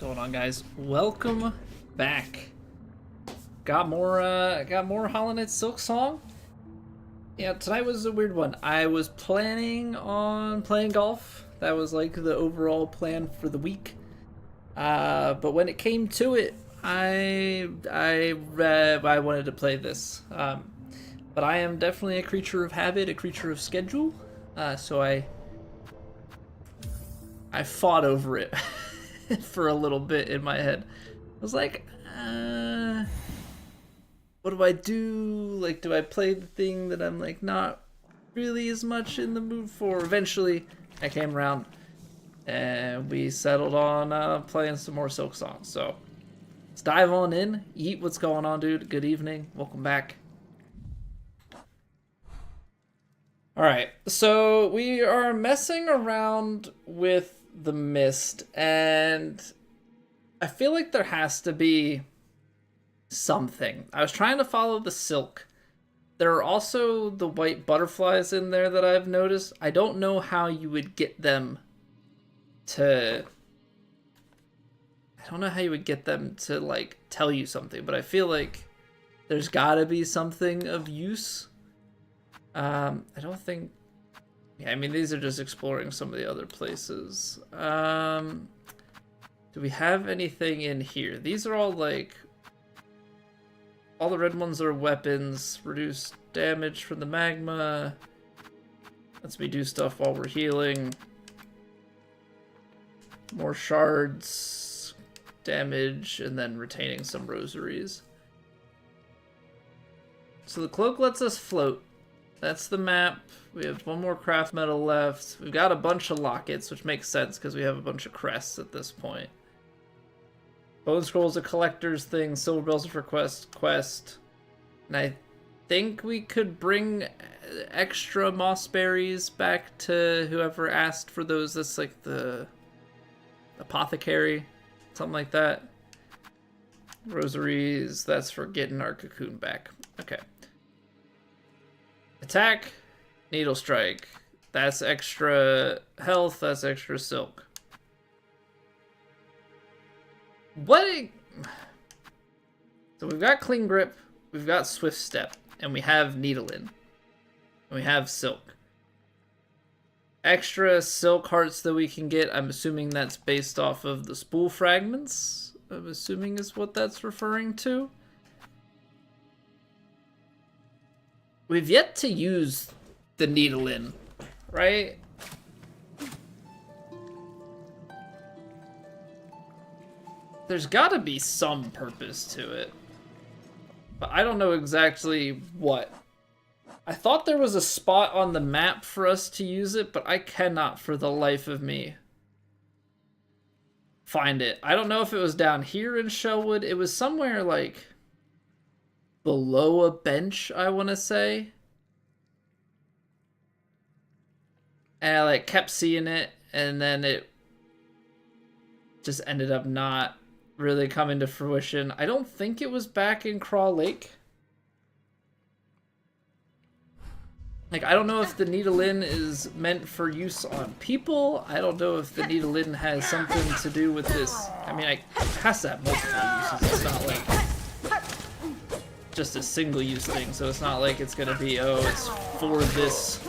Going on, guys? Welcome back. Got more Hollow Knight Silksong. Yeah, tonight was a weird one. I was planning on playing golf. That was like the overall plan for the week. But when it came to it, I wanted to play this. But I am definitely a creature of habit, a creature of schedule. So I fought over it. For a little bit in my head. I was like, what do I do? Like, do I play the thing that I'm like not really as much in the mood for? Eventually, I came around and we settled on playing some more Silksong. So let's dive on in. Yeet, what's going on, dude? Good evening. Welcome back. Alright, so we are messing around with the mist, and I feel like there has to be something. I was trying to follow the silk. There are also the white butterflies in there that I've noticed. I don't know how you would get them to... I don't know how you would get them to, like, tell you something, but I feel like there's gotta be something of use. I don't think... Yeah, I mean, these are just exploring some of the other places. Do we have anything in here? These are all, like... All the red ones are weapons. Reduce damage from the magma. Lets me do stuff while we're healing. More shards. Damage, and then retaining some rosaries. So the cloak lets us float. That's the map. We have one more craft metal left. We've got a bunch of lockets, which makes sense because we have a bunch of crests at this point. Bone Scroll's a collector's thing. Silver Bells for quest. And I think we could bring extra moss berries back to whoever asked for those. That's like the apothecary. Something like that. Rosaries, that's for getting our cocoon back. Okay. Attack, Needle Strike. That's extra health, that's extra silk. So we've got Clean Grip, we've got Swift Step, and we have Needle In. And we have Silk. Extra silk hearts that we can get, I'm assuming that's based off of the spool fragments. I'm assuming is what that's referring to. We've yet to use the Needle In, right? There's gotta be some purpose to it. But I don't know exactly what. I thought there was a spot on the map for us to use it, but I cannot for the life of me find it. I don't know if it was down here in Shellwood. It was somewhere like... below a bench, I want to say. And I like kept seeing it, and then it just ended up not really coming to fruition. I don't think it was back in Craw Lake. Like, I don't know if the Needle In is meant for use on people. I don't know if the Needle In has something to do with this. I mean, it has to have multiple uses. It's not like... just a single use thing, so it's not like it's gonna be, oh, it's for this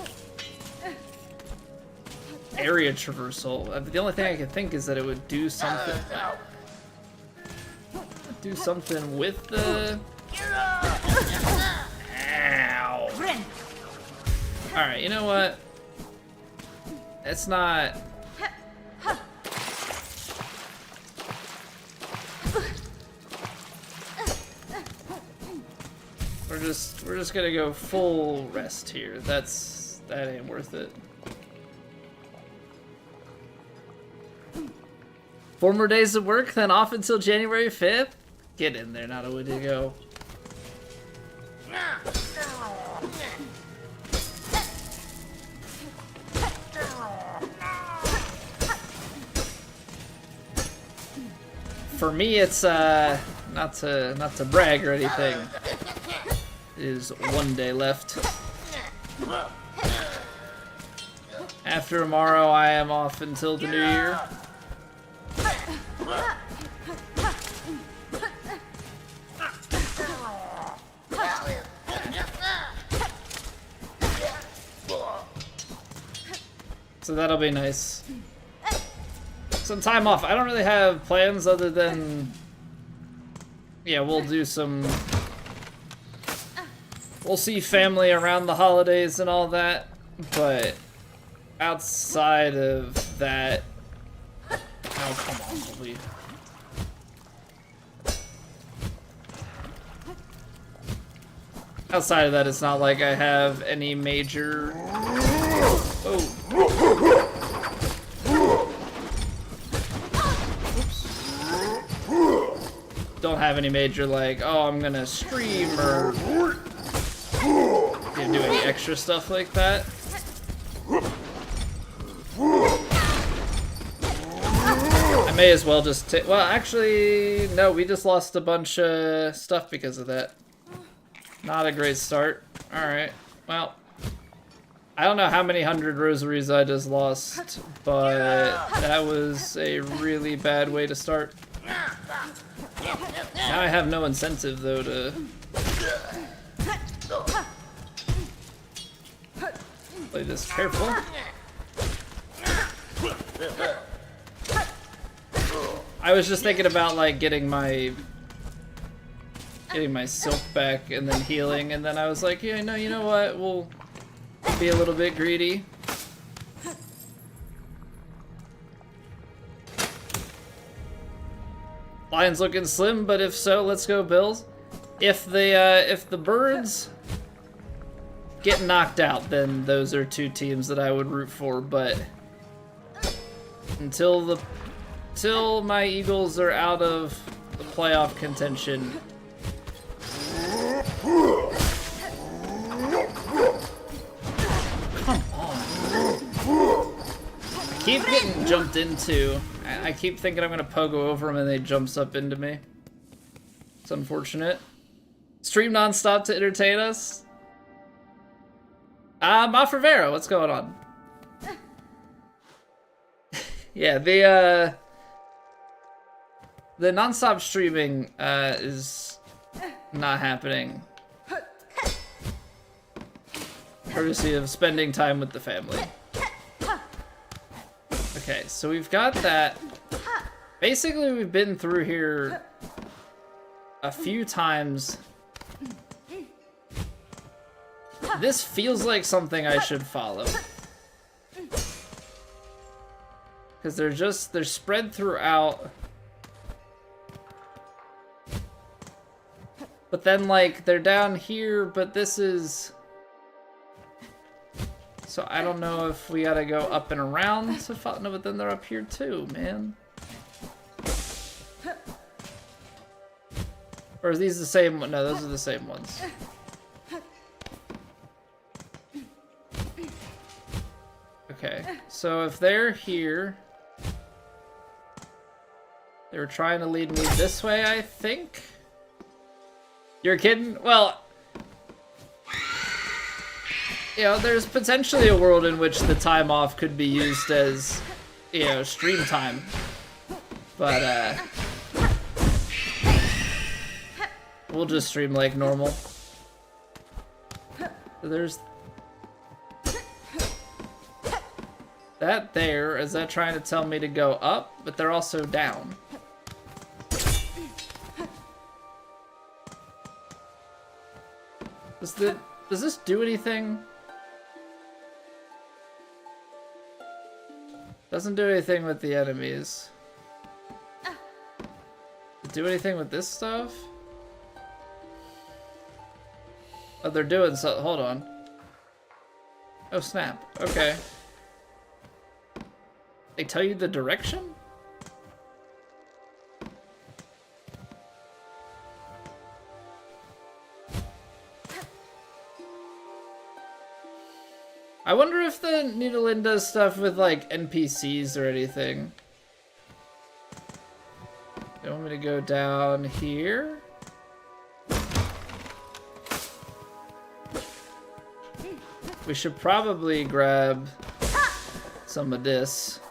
area traversal. The only thing I can think is that it would do something with the... Ow. Alright, you know what? It's not... We're just gonna go full rest here. That ain't worth it. 4 more days of work, then off until January 5th? Get in there, not a way to go. For me, it's not to brag or anything. Is 1 day left. After tomorrow, I am off until the new year. So that'll be nice. Some time off. I don't really have plans other than... Yeah, we'll do some... We'll see family around the holidays and all that, but outside of that... Oh, come on, please. Outside of that, it's not like I have any major... Oh. Oops. Don't have any major, like, oh, I'm gonna stream or do any extra stuff like that. I may as well just take... Well, actually, no, we just lost a bunch of stuff because of that. Not a great start. Alright, well, I don't know how many 100 rosaries I just lost, but that was a really bad way to start. Now I have no incentive, though, to... play this careful. I was just thinking about, like, getting my silk back and then healing, and then I was like, yeah, no, you know what? We'll be a little bit greedy. Lion's looking slim, but if so, let's go Bills. If the birds get knocked out, then those are two teams that I would root for, but until my Eagles are out of the playoff contention, come on. I keep getting jumped into. I keep thinking I'm gonna pogo over him and then he jumps up into me. It's unfortunate. Stream nonstop to entertain us? Mafravero, what's going on? Yeah, the nonstop streaming is not happening. Courtesy of spending time with the family. Okay, so we've got that. Basically, we've been through here a few times. This feels like something I should follow. Because they're spread throughout. But then, like, they're down here, but this is... So I don't know if we gotta go up and around to follow. No, but then they're up here too, man. Or are these the same one? No, those are the same ones. Okay, so if they're here... They were trying to lead me this way, I think? You're kidding? Well... You know, there's potentially a world in which the time off could be used as, you know, stream time. But, we'll just stream like normal. So there's... That there, is that trying to tell me to go up? But they're also down. Does this do anything? Doesn't do anything with the enemies. Do anything with this stuff? Oh, they're doing so. Hold on. Oh, snap. Okay. They tell you the direction? I wonder if the Needlein does stuff with, like, NPCs or anything. You want me to go down here? We should probably grab some of this.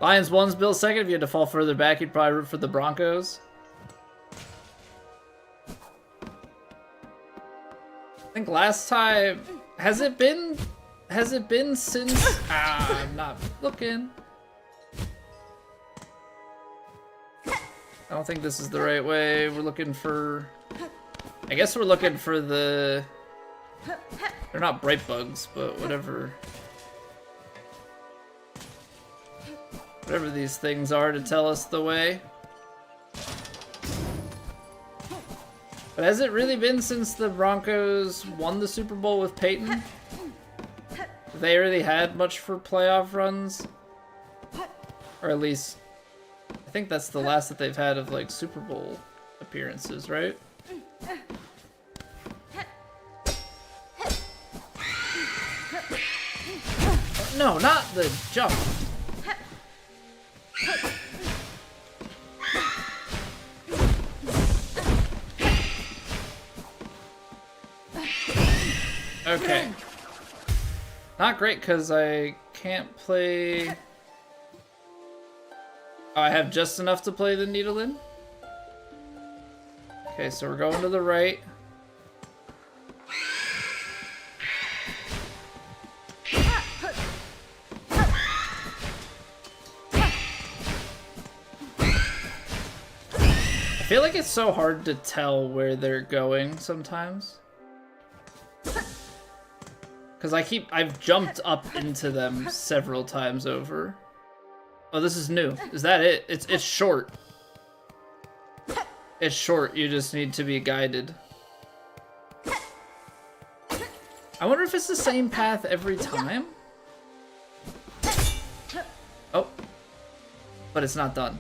Lions 1's Bill 2nd. If you had to fall further back, you'd probably root for the Broncos. I think last time, has it been since, I'm not looking. I don't think this is the right way. We're looking for, I guess we're looking for the, they're not bright bugs, but whatever these things are to tell us the way. But has it really been since the Broncos won the Super Bowl with Peyton? Have they really had much for playoff runs? Or at least, I think that's the last that they've had of like Super Bowl appearances, right? No, not the jump. Okay. Not great because I can't play. Oh, I have just enough to play the needle in. Okay, so we're going to the right. I feel like it's so hard to tell where they're going sometimes. Because I've jumped up into them several times over. Oh, this is new. Is that it? It's short. It's short, you just need to be guided. I wonder if it's the same path every time? Oh. But it's not done.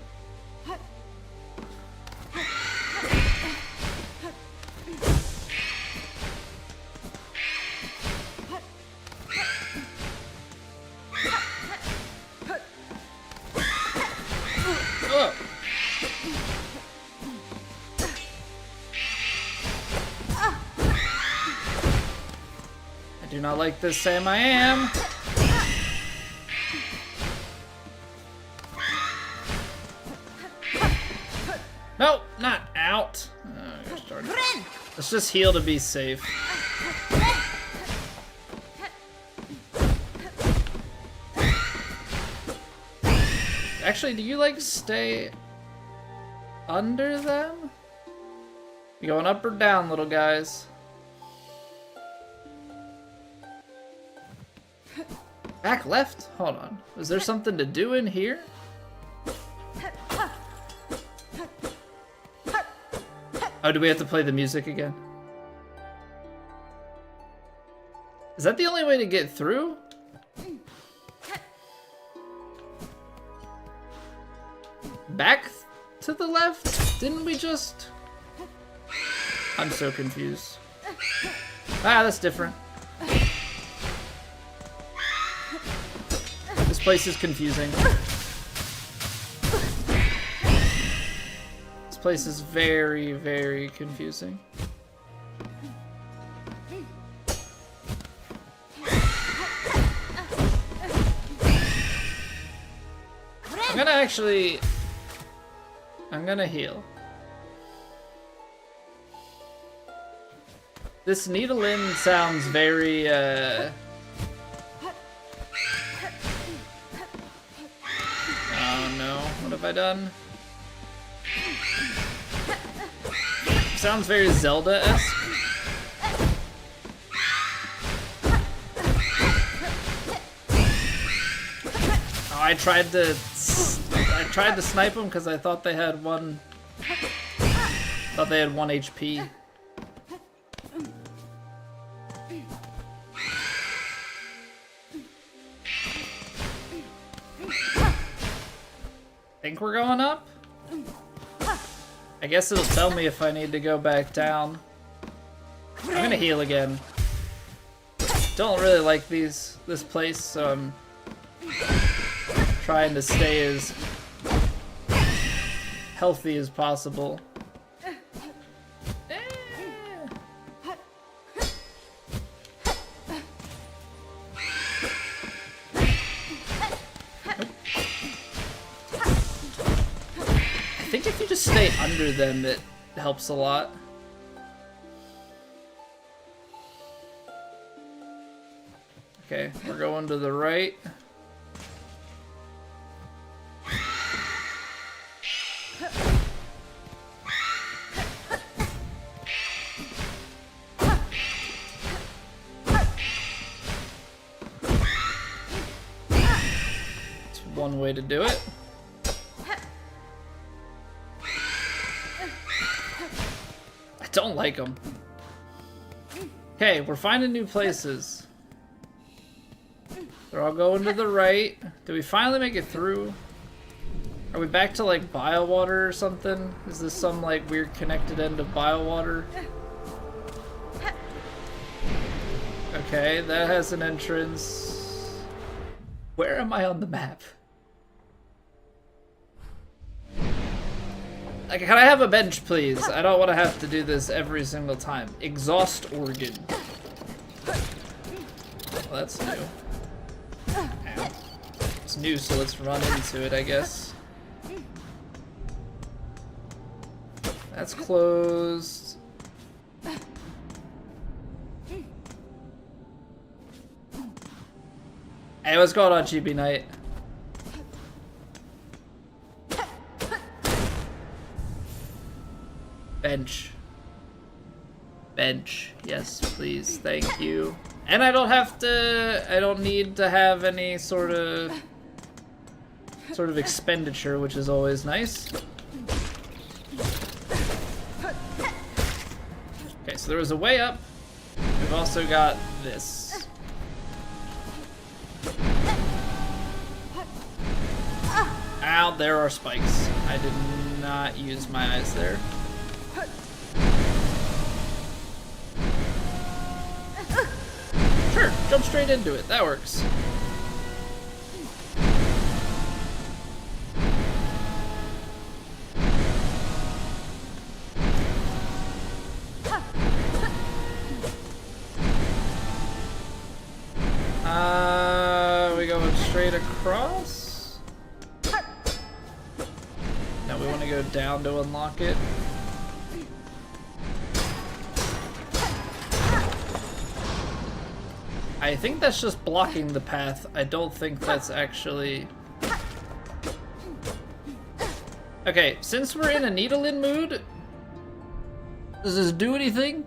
I do not like this, Sam. I am. No, not out. Let's just heal to be safe. Actually, do you like stay under them? You going up or down, little guys? Back left? Hold on. Is there something to do in here? Oh, do we have to play the music again? Is that the only way to get through? Back to the left? Didn't we just... I'm so confused. Ah, that's different. This place is confusing. This place is very, very confusing. I'm gonna heal. This needle in sounds very, oh no, what have I done? Sounds very Zelda-esque. Oh, I tried to snipe them because I thought they had one HP. Think we're going up? I guess it'll tell me if I need to go back down. I'm gonna heal again. Don't really like this place, so I'm trying to stay as healthy as possible. I think if you just stay under them, it helps a lot. Okay, we're going to the right. It's one way to do it. I don't like them. Okay, we're finding new places. They're all going to the right. Did we finally make it through? Are we back to like biowater or something? Is this some like weird connected end of biowater? Okay, that has an entrance. Where am I on the map? Like, can I have a bench, please? I don't want to have to do this every single time. Exhaust organ. Well, that's new. Ow. It's new, so let's run into it, I guess. That's closed. Hey, what's going on, GB Knight? Bench. Bench. Yes, please. Thank you. And I don't need to have any sort of expenditure, which is always nice. Okay, so there was a way up. We've also got this. Ow, there are spikes. I did not use my eyes there. Sure, jump straight into it. That works. We going straight across? No, we want to go down to unlock it. I think that's just blocking the path. I don't think that's actually... Okay, since we're in a needle-in mood, does this do anything?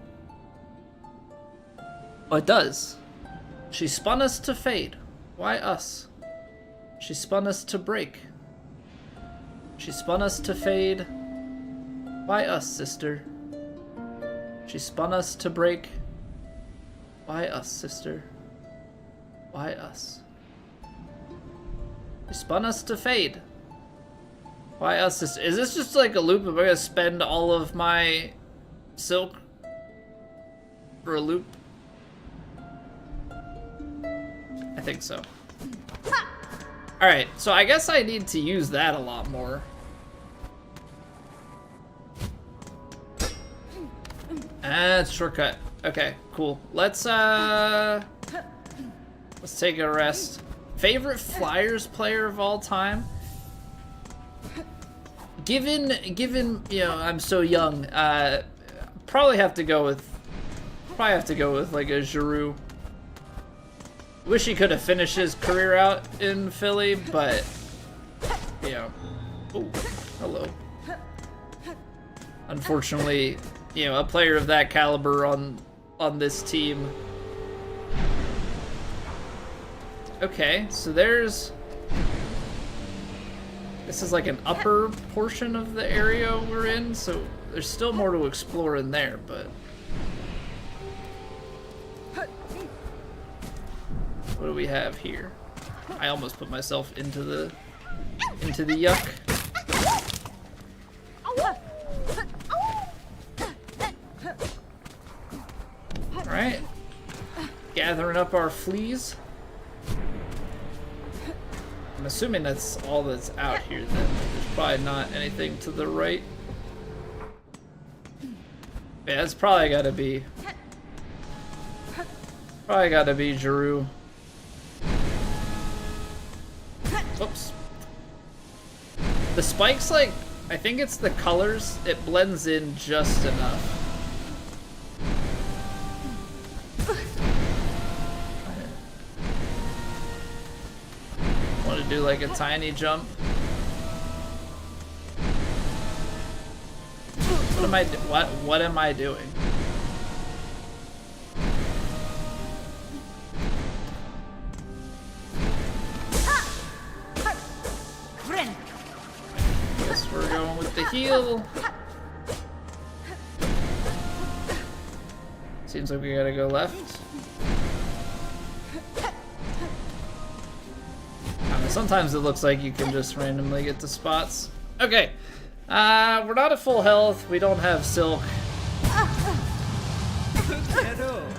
Oh, it does. She spun us to fade. Why us? She spun us to break. She spun us to fade. Why us, sister? She spun us to break. Why us, sister? Why us? She spun us to fade. Why us, sister? Is this just like a loop? Am I gonna spend all of my silk for a loop? I think so. Alright, so I guess I need to use that a lot more. It's shortcut. Okay, cool. Let's take a rest. Favorite Flyers player of all time? Given, you know, I'm so young, probably have to go with like a Giroux. Wish he could have finished his career out in Philly, but you know, oh, hello. Unfortunately, you know, a player of that caliber on this team. Okay, so this is like an upper portion of the area we're in, so there's still more to explore in there, but what do we have here? I almost put myself into the yuck. Alright. Gathering up our fleas. I'm assuming that's all that's out here then. There's probably not anything to the right. Yeah, it's probably gotta be Giroux. Whoops. The spikes, like, I think it's the colors. It blends in just enough. want to do like a tiny jump. What am I doing? Guess we're going with the heal. Seems like we gotta go left. I mean, sometimes it looks like you can just randomly get to spots. Okay. We're not at full health. We don't have silk.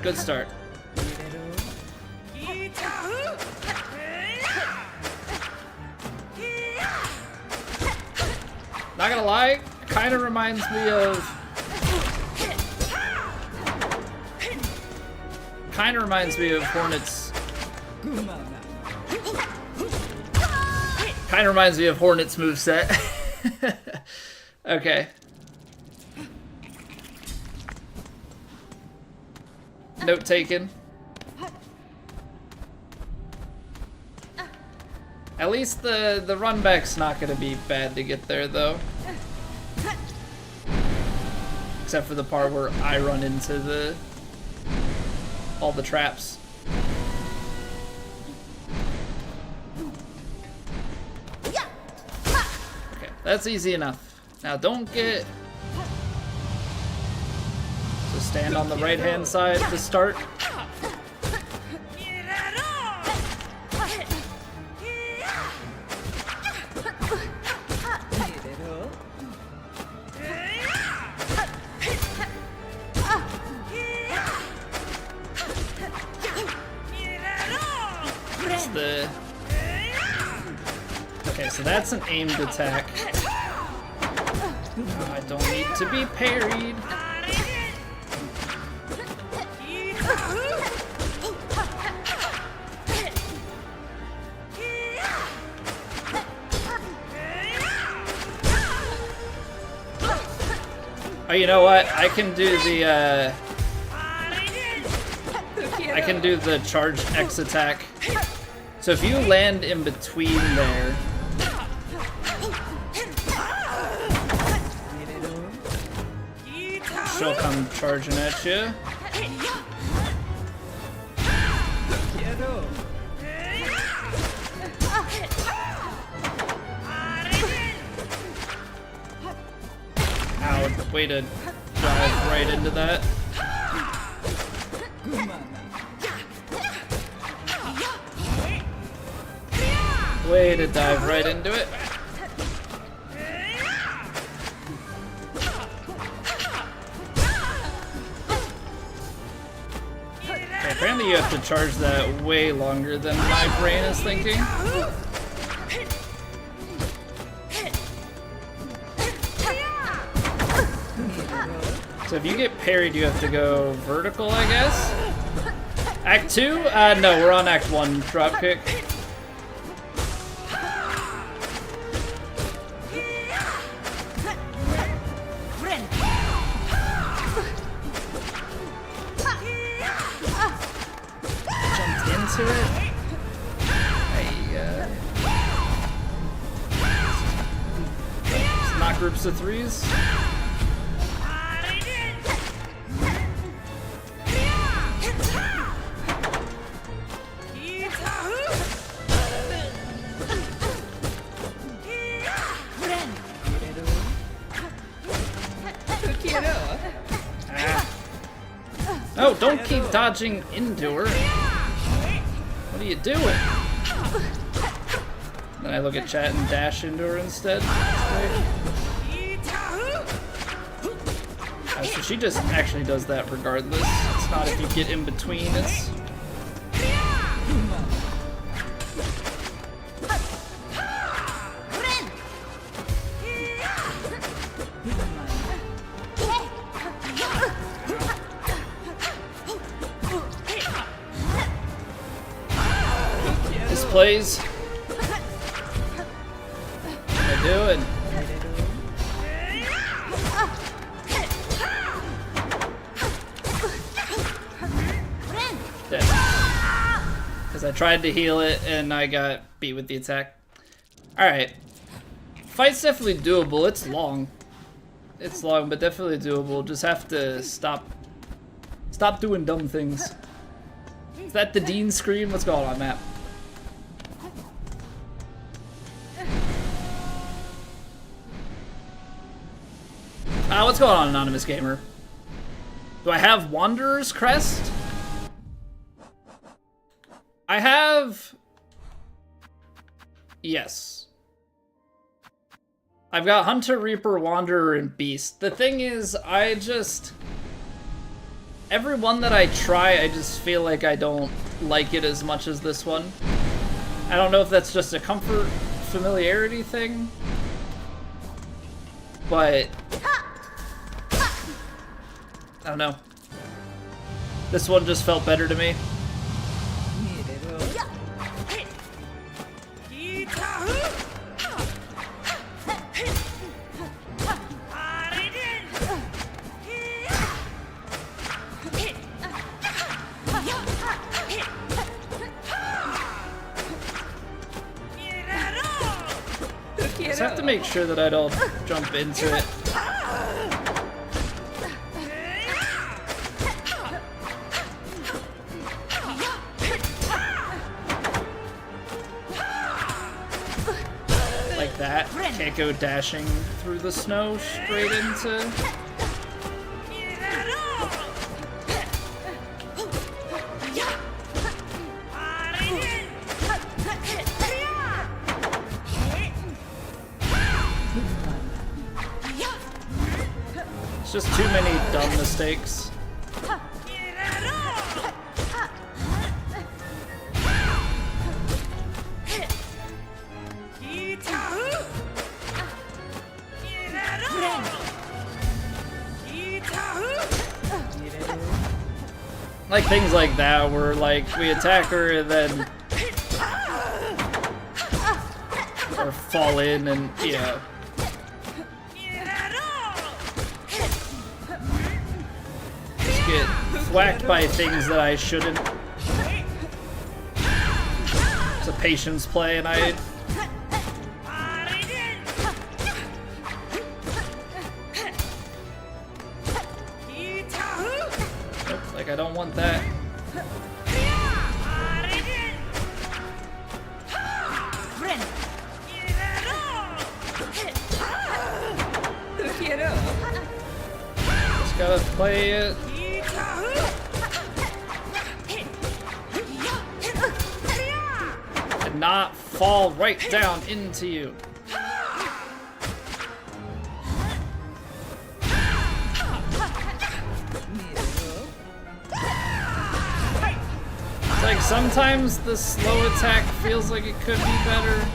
Good start. Not gonna lie, kind of reminds me of. Kind of reminds me of Hornet's. Kind of reminds me of Hornet's moveset. Okay. Note taken. At least the run back's not gonna be bad to get there though. Except for the part where I run into all the traps. Okay, that's easy enough. Now don't get... So stand on the right hand side to start. Okay, so that's an aimed attack. I don't need to be parried. Oh, you know what? I can do the charge X attack. So if you land in between there, she'll come charging at you. Ow, way to dive right into that. Way to dive right into it. Okay, apparently you have to charge that way longer than my brain is thinking. So if you get parried, you have to go vertical, I guess? Act 2? No, we're on Act 1, dropkick. Groups of threes. Oh, don't keep dodging into her. What are you doing? Then I look at chat and dash into her instead. So she just actually does that regardless. It's not if you get in between, it's... This plays. What am I doing? I tried to heal it and I got beat with the attack. Alright. Fight's definitely doable. It's long. It's long, but definitely doable. Just have to stop doing dumb things. Is that the Dean scream? What's going on, Matt? What's going on, Anonymous Gamer? Do I have Wanderer's Crest? I have... Yes. I've got Hunter, Reaper, Wanderer, and Beast. The thing is, every one that I try, I just feel like I don't like it as much as this one. I don't know if that's just a comfort, familiarity thing. But... I don't know. This one just felt better to me. Just have to make sure that I don't jump into it. Like that. Can't go dashing through the snow straight into... It's just too many dumb mistakes. Like things like that where like we attack her and then or fall in and yeah. Just get whacked by things that I shouldn't. It's a patience play and I I don't want that. Just gotta play it. And not fall right down into you. Like sometimes the slow attack feels like it could be better.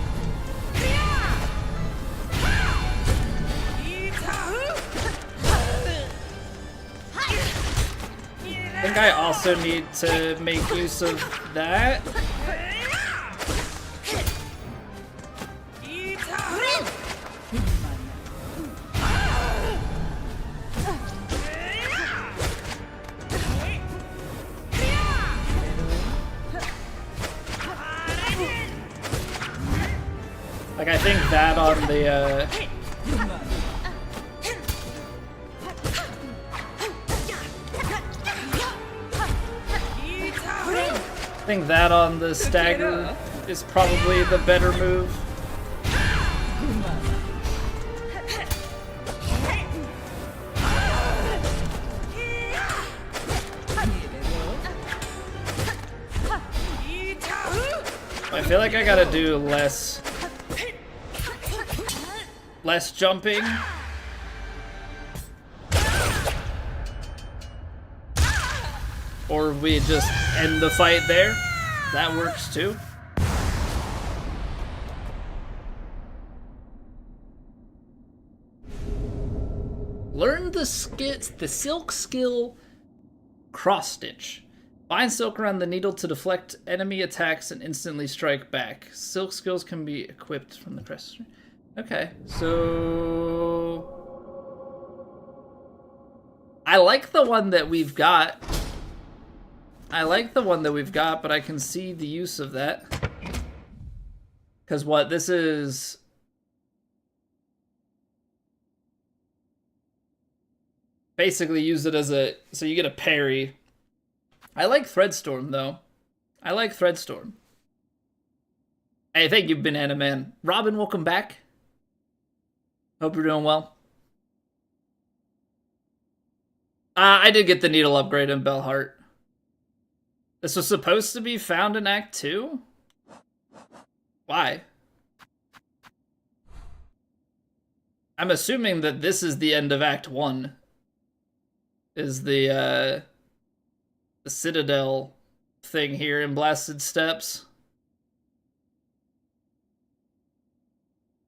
I think I also need to make use of that. Like, I think that on the, I think that on the stagger is probably the better move. I feel like I gotta do less jumping. Or we just end the fight there. That works too. Learn the silk skill cross stitch. Bind silk around the needle to deflect enemy attacks and instantly strike back. Silk skills can be equipped from the crest. Okay, so I like the one that we've got. I like the one that we've got, but I can see the use of that. Because what, this is... Basically use it as a... So you get a parry. I like Threadstorm, though. I like Threadstorm. Hey, thank you, Banana Man. Robin, welcome back. Hope you're doing well. I did get the needle upgrade in Bellheart. This was supposed to be found in Act 2? Why? I'm assuming that this is the end of Act 1. Is the Citadel thing here in Blasted Steppes.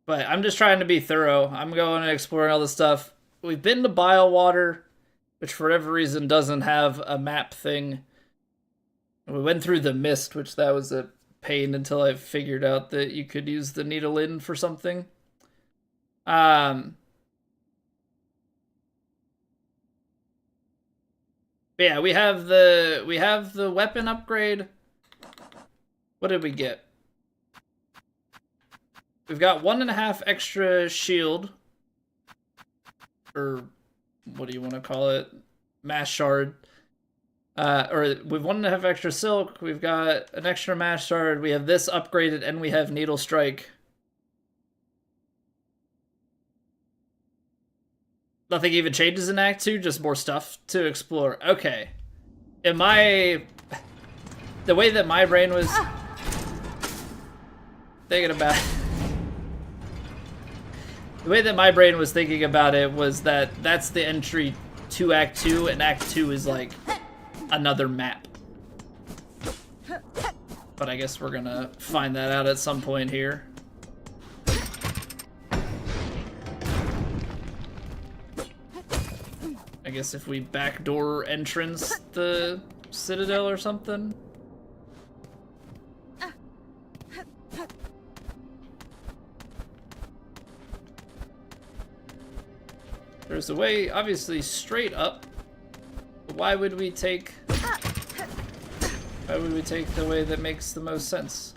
But I'm just trying to be thorough. I'm going and exploring all this stuff. We've been to Biowater, which for whatever reason doesn't have a map thing. We went through the Mist, which that was a pain until I figured out that you could use the needle in for something. Yeah, we have the weapon upgrade. What did we get? We've got 1.5 extra shield. Or what do you want to call it? Mass shard. Or we've 1.5 extra silk. We've got an extra mass shard. We have this upgraded, and we have needle strike. Nothing even changes in Act 2, just more stuff to explore. Okay. The way that my brain was thinking about the way that my brain was thinking about it was that that's the entry to Act 2, and Act 2 is like another map. But I guess we're gonna find that out at some point here. I guess if we backdoor entrance the Citadel or something. There's a way, obviously, straight up. But why would we take the way that makes the most sense?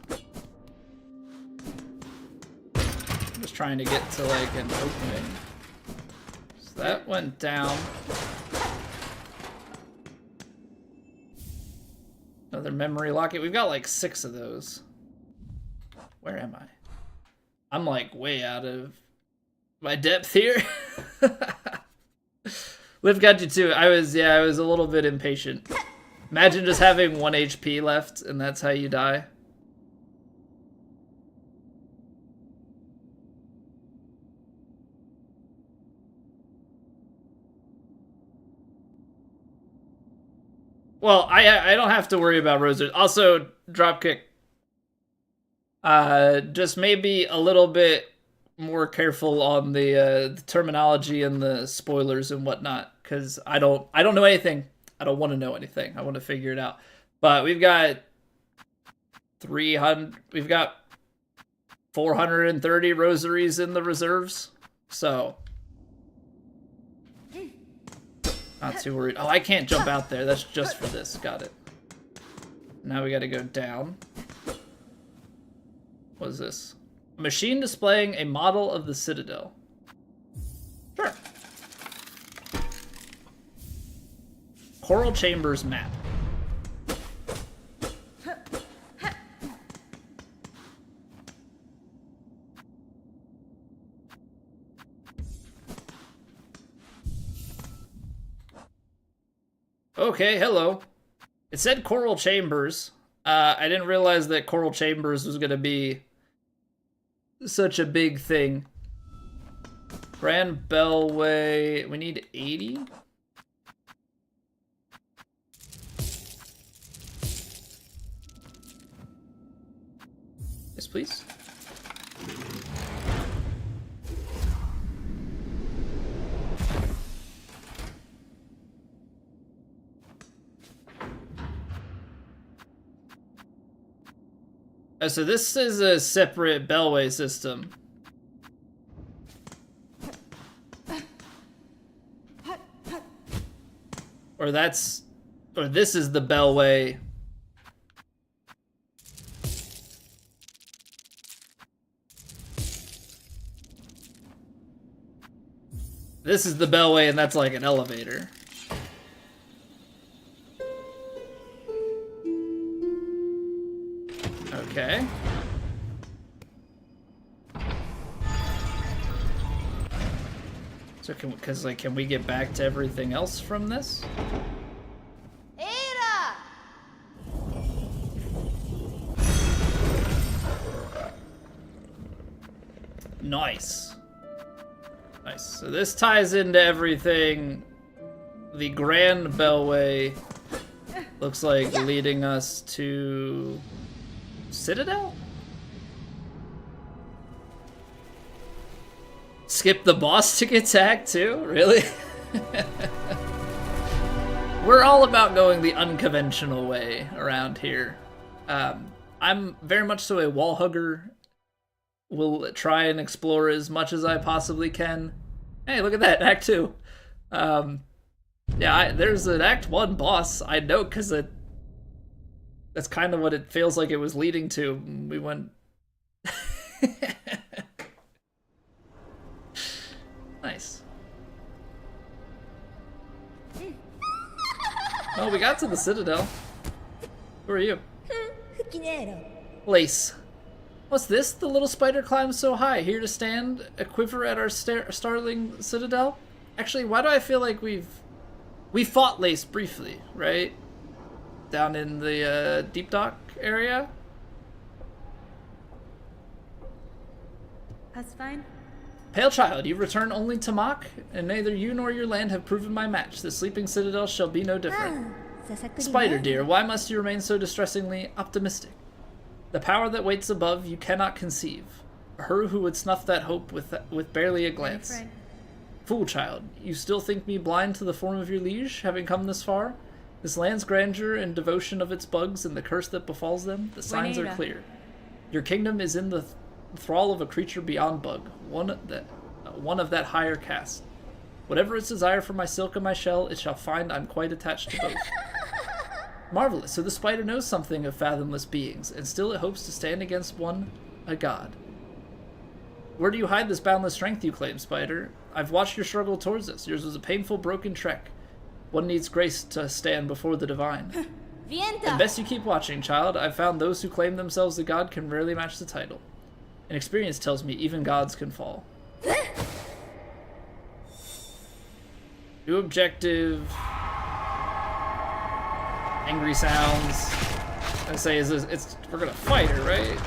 I'm just trying to get to like an opening. So that went down. Another memory locket. We've got like 6 of those. Where am I? I'm like way out of my depth here. Liv got you too. I was a little bit impatient. Imagine just having 1 HP left and that's how you die. Well, I don't have to worry about rosers. Also, dropkick. Just maybe a little bit more careful on the terminology and the spoilers and whatnot, because I don't know anything. I don't want to know anything. I want to figure it out. But we've got 430 rosaries in the reserves, so not too worried. Oh, I can't jump out there. That's just for this. Got it. Now we got to go down. What is this? A machine displaying a model of the Citadel. Sure. Coral Chambers map. Okay, hello. It said Coral Chambers. I didn't realize that Coral Chambers was going to be such a big thing. Grand Bellway. We need 80? Yes, please. So this is a separate bellway system. Or Or this is the bellway. This is the bellway, and that's like an elevator. Okay. So can we get back to everything else from this? Ada! Nice. Nice. So this ties into everything. The Grand Bellway looks like leading us to Citadel? Skip the boss to get tagged too? Really? We're all about going the unconventional way around here. I'm very much so a wall hugger. Will try and explore as much as I possibly can. Hey, look at that, Act 2. Yeah, there's an Act 1 boss, I know, because that's kind of what it feels like it was leading to. We went... Nice. Well, we got to the Citadel. Who are you? Lace. What's this? The little spider climbs so high. Here to stand, a quiver at our startling Citadel? Actually, why do I feel like we fought Lace briefly, right? Down in the deep dock area? That's fine. Pale child, you return only to mock, and neither you nor your land have proven my match. The sleeping Citadel shall be no different. Spider dear, why must you remain so distressingly optimistic? The power that waits above you cannot conceive. Her who would snuff that hope with barely a glance. Fool child, you still think me blind to the form of your liege, having come this far? This land's grandeur and devotion of its bugs and the curse that befalls them, the signs are clear. Your kingdom is in the thrall of a creature beyond bug, one of that higher caste. Whatever its desire for my silk and my shell, it shall find I'm quite attached to both. Marvelous, so the spider knows something of fathomless beings, and still it hopes to stand against one, a god. Where do you hide this boundless strength you claim, spider? I've watched your struggle towards us. Yours was a painful, broken trek. One needs grace to stand before the divine. And best you keep watching, child. I've found those who claim themselves a god can rarely match the title. And experience tells me even gods can fall. New objective. Angry sounds. I say, we're gonna fight her, right?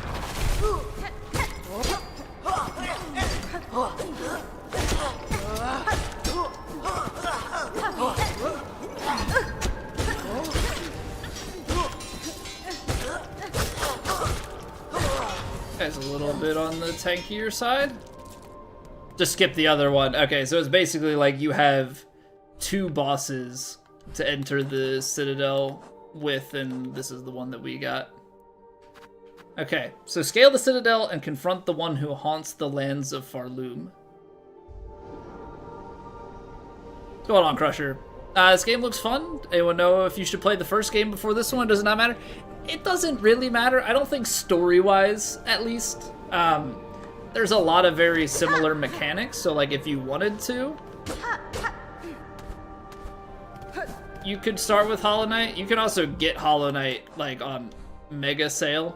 That's a little bit on the tankier side. Just skip the other one. Okay, so it's basically like you have two bosses to enter the Citadel with, and this is the one that we got. Okay, so scale the Citadel and confront the one who haunts the lands of Farloom. What's going on, Crusher? This game looks fun. Anyone know if you should play the first game before this one? Does it not matter? It doesn't really matter. I don't think story-wise, at least. There's a lot of very similar mechanics, so like if you wanted to, you could start with Hollow Knight. You can also get Hollow Knight like on mega sale.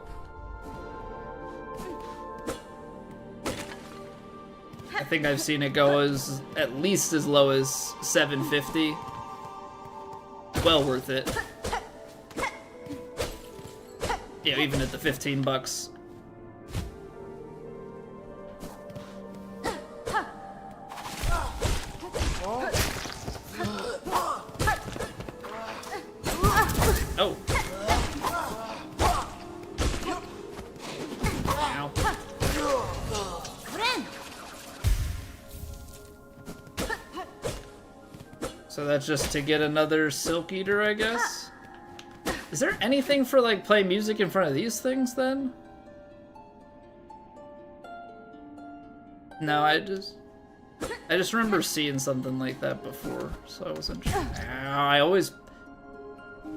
I think I've seen it go as at least as low as $750. Well worth it. Yeah, even at the 15 bucks. Oh. Ow. So that's just to get another Silk Eater, I guess? Is there anything for, like, play music in front of these things, then? No, I just remember seeing something like that before, so I wasn't sure. Ow, I always...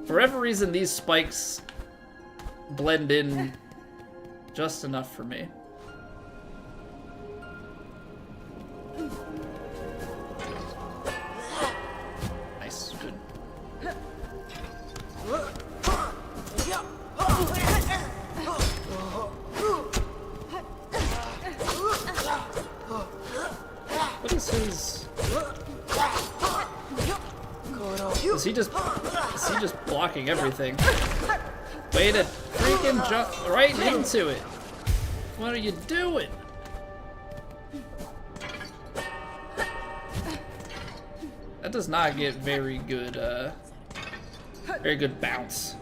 For whatever reason, these spikes blend in just enough for me. Nice, good. What is his... Is he just blocking everything? Way to freaking jump right into it. What are you doing? That does not get very good bounce.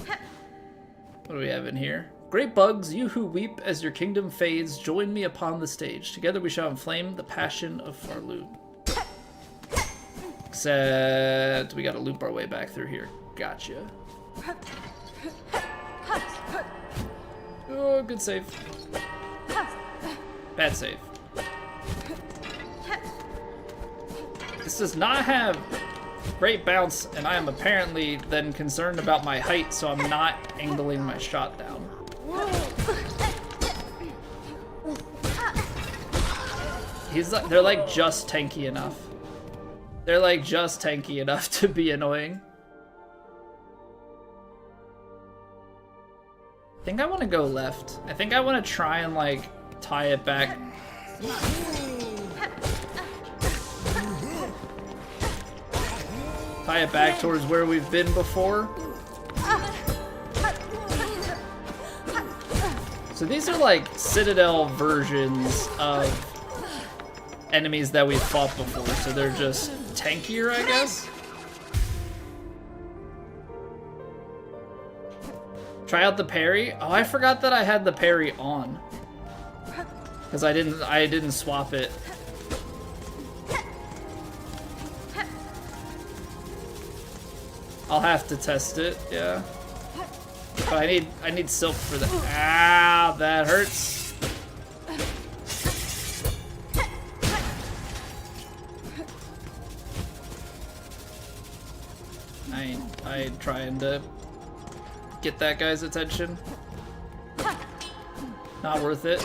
What do we have in here? Great bugs, you who weep as your kingdom fades, join me upon the stage. Together we shall inflame the passion of Farloon. Except we gotta loop our way back through here. Gotcha. Oh, good save. Bad save. This does not have great bounce, and I am apparently then concerned about my height, so I'm not angling my shot down. They're like just tanky enough. They're like just tanky enough to be annoying. I think I want to go left. I think I want to try and like tie it back. Tie it back towards where we've been before. So these are like Citadel versions of enemies that we've fought before, so they're just tankier, I guess. Try out the parry. Oh, I forgot that I had the parry on, because I didn't swap it. I'll have to test it, yeah. But I need silk for that. Ah, that hurts. I ain't trying to get that guy's attention. Not worth it.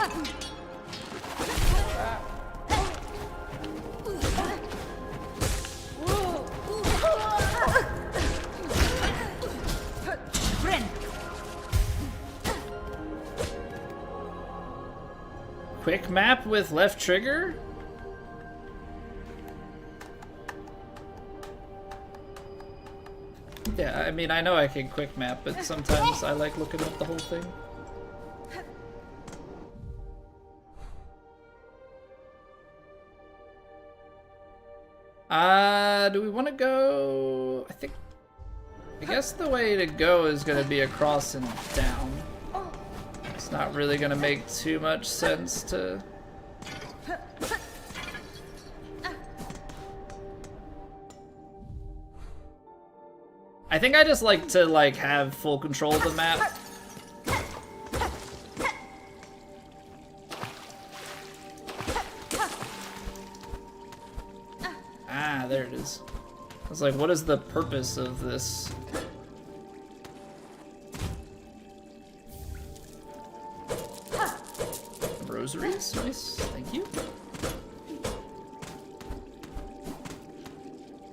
Quick map with left trigger? Yeah, I mean, I know I can quick map, but sometimes I like looking up the whole thing. Do we want to go? I guess the way to go is going to be across and down. It's not really going to make too much sense to... I think I just like to have full control of the map. Ah, there it is. I was like, what is the purpose of this? Rosaries, nice, thank you.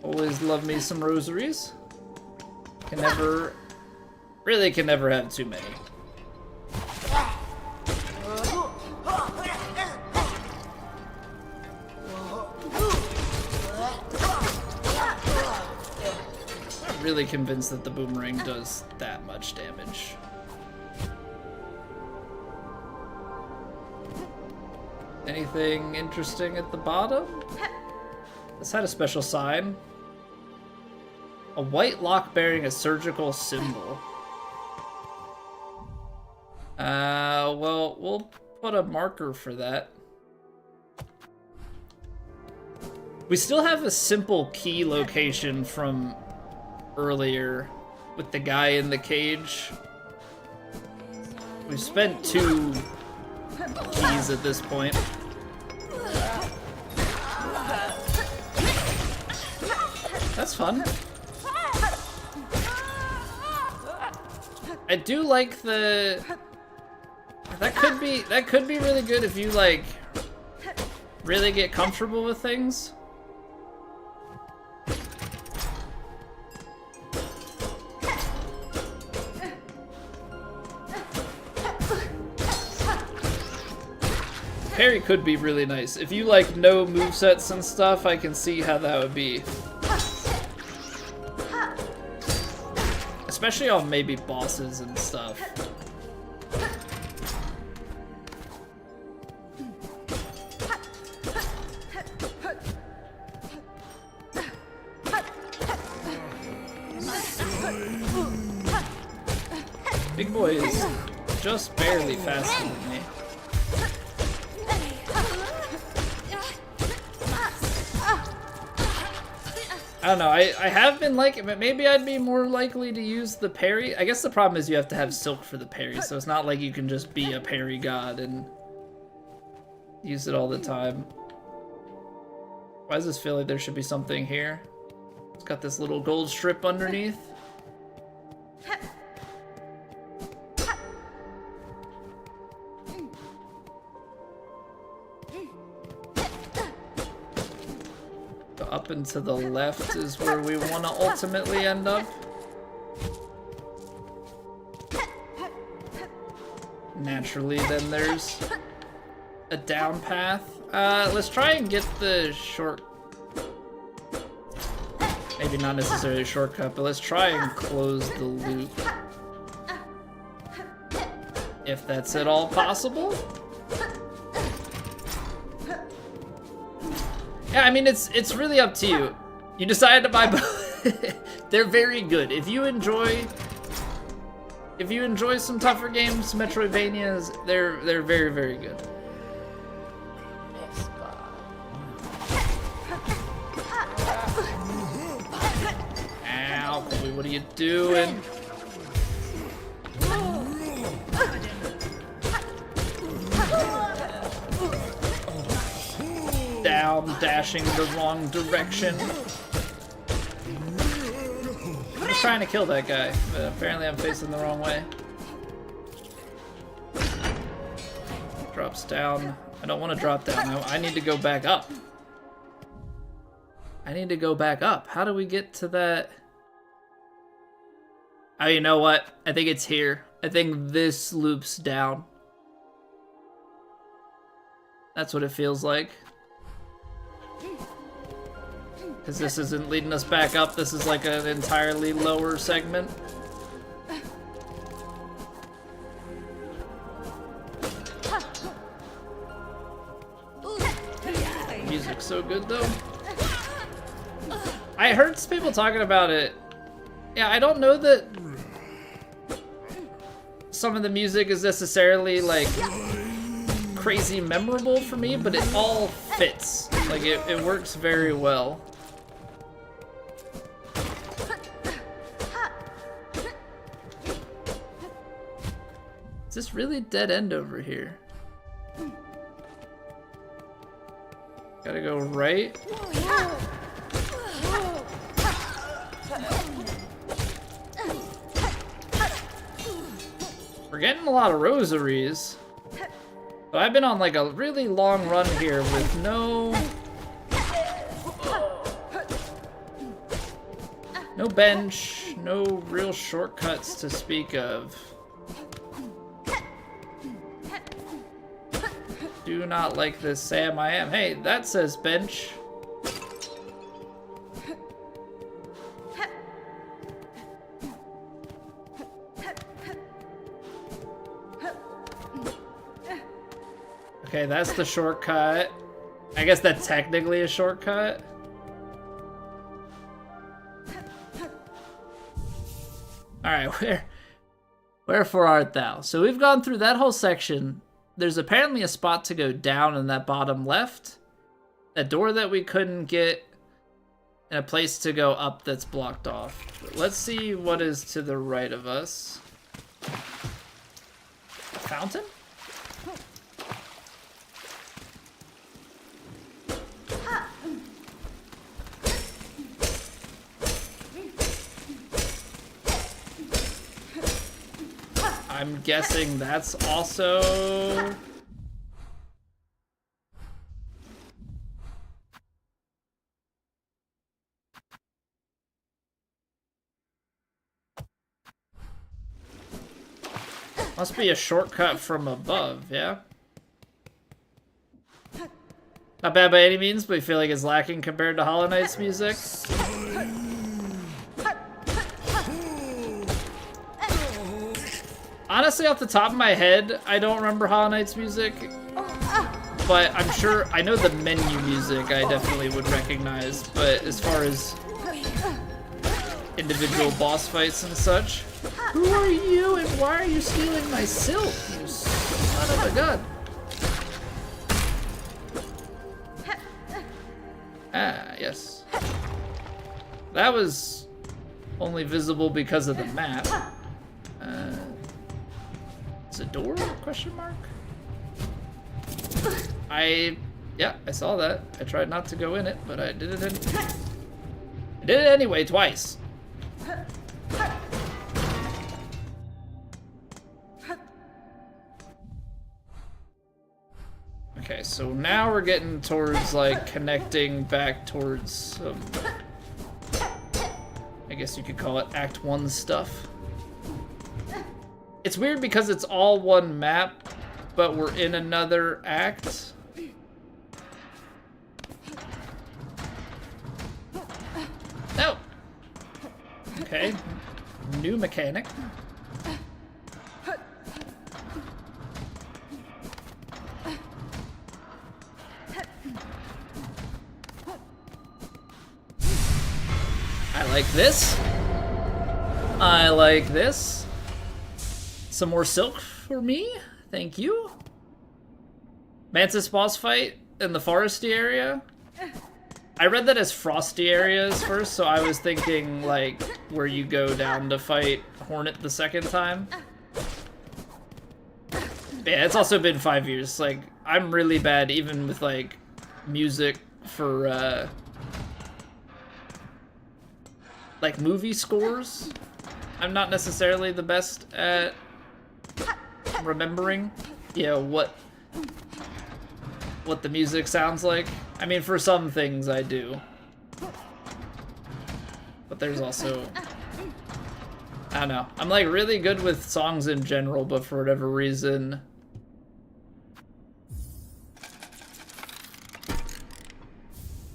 Always love me some rosaries. Can never have too many. I'm really convinced that the boomerang does that much damage. Anything interesting at the bottom? This had a special sign. A white lock bearing a surgical symbol. Well, we'll put a marker for that. We still have a simple key location from earlier with the guy in the cage. We've spent 2 keys at this point. That's fun. I do like the... That could be really good if you, like, really get comfortable with things. Parry could be really nice. If you like know movesets and stuff, I can see how that would be. Especially on maybe bosses and stuff. Big boy is just barely faster than me. I don't know, I have been liking it, but maybe I'd be more likely to use the parry. I guess the problem is you have to have Silk for the parry, so it's not like you can just be a parry god and use it all the time. Why does this feel like there should be something here? It's got this little gold strip underneath. Up and to the left is where we want to ultimately end up. Naturally, then there's a down path. Let's try and get the short... Maybe not necessarily a shortcut, but let's try and close the loop. If that's at all possible. Yeah, I mean, it's really up to you. You decided to buy both. They're very good. If you enjoy some tougher games, Metroidvanias, they're very, very good. Ow, Chloe, what are you doing? Down, dashing the wrong direction. I'm just trying to kill that guy, but apparently I'm facing the wrong way. Drops down. I don't want to drop down. I need to go back up. I need to go back up. How do we get to that? Oh, you know what? I think it's here. I think this loops down. That's what it feels like. Because this isn't leading us back up, this is like an entirely lower segment. Music's so good though. I heard people talking about it. Yeah, I don't know that some of the music is necessarily like crazy memorable for me, but it all fits. Like it works very well. Is this really dead end over here? Gotta go right. We're getting a lot of rosaries. But I've been on like a really long run here with no bench, no real shortcuts to speak of. Do not like this Sam I am. Hey, that says bench. Okay, that's the shortcut. I guess that's technically a shortcut. Alright, wherefore art thou? So we've gone through that whole section. There's apparently a spot to go down in that bottom left. A door that we couldn't get. And a place to go up that's blocked off. But let's see what is to the right of us. A fountain? I'm guessing that's also... Must be a shortcut from above, yeah? Not bad by any means, but I feel like it's lacking compared to Hollow Knight's music. Honestly, off the top of my head, I don't remember Hollow Knight's music. But I'm sure, I know the menu music I definitely would recognize, but as far as individual boss fights and such. Who are you and why are you stealing my silk, you son of a gun? Ah, yes. That was only visible because of the map. It's a door? Question mark? Yeah, I saw that. I tried not to go in it, but I did it anyway twice. Okay, so now we're getting towards, like, connecting back towards, I guess you could call it Act 1 stuff. It's weird because it's all one map, but we're in another act. No! Okay, new mechanic. I like this. I like this. Some more silk for me. Thank you. Mantis boss fight in the foresty area. I read that as frosty areas first, so I was thinking like where you go down to fight Hornet the second time. Yeah, it's also been 5 years. Like, I'm really bad even with like music for like movie scores. I'm not necessarily the best at remembering, you know, what the music sounds like. I mean, for some things I do. But there's also, I don't know. I'm like really good with songs in general, but for whatever reason,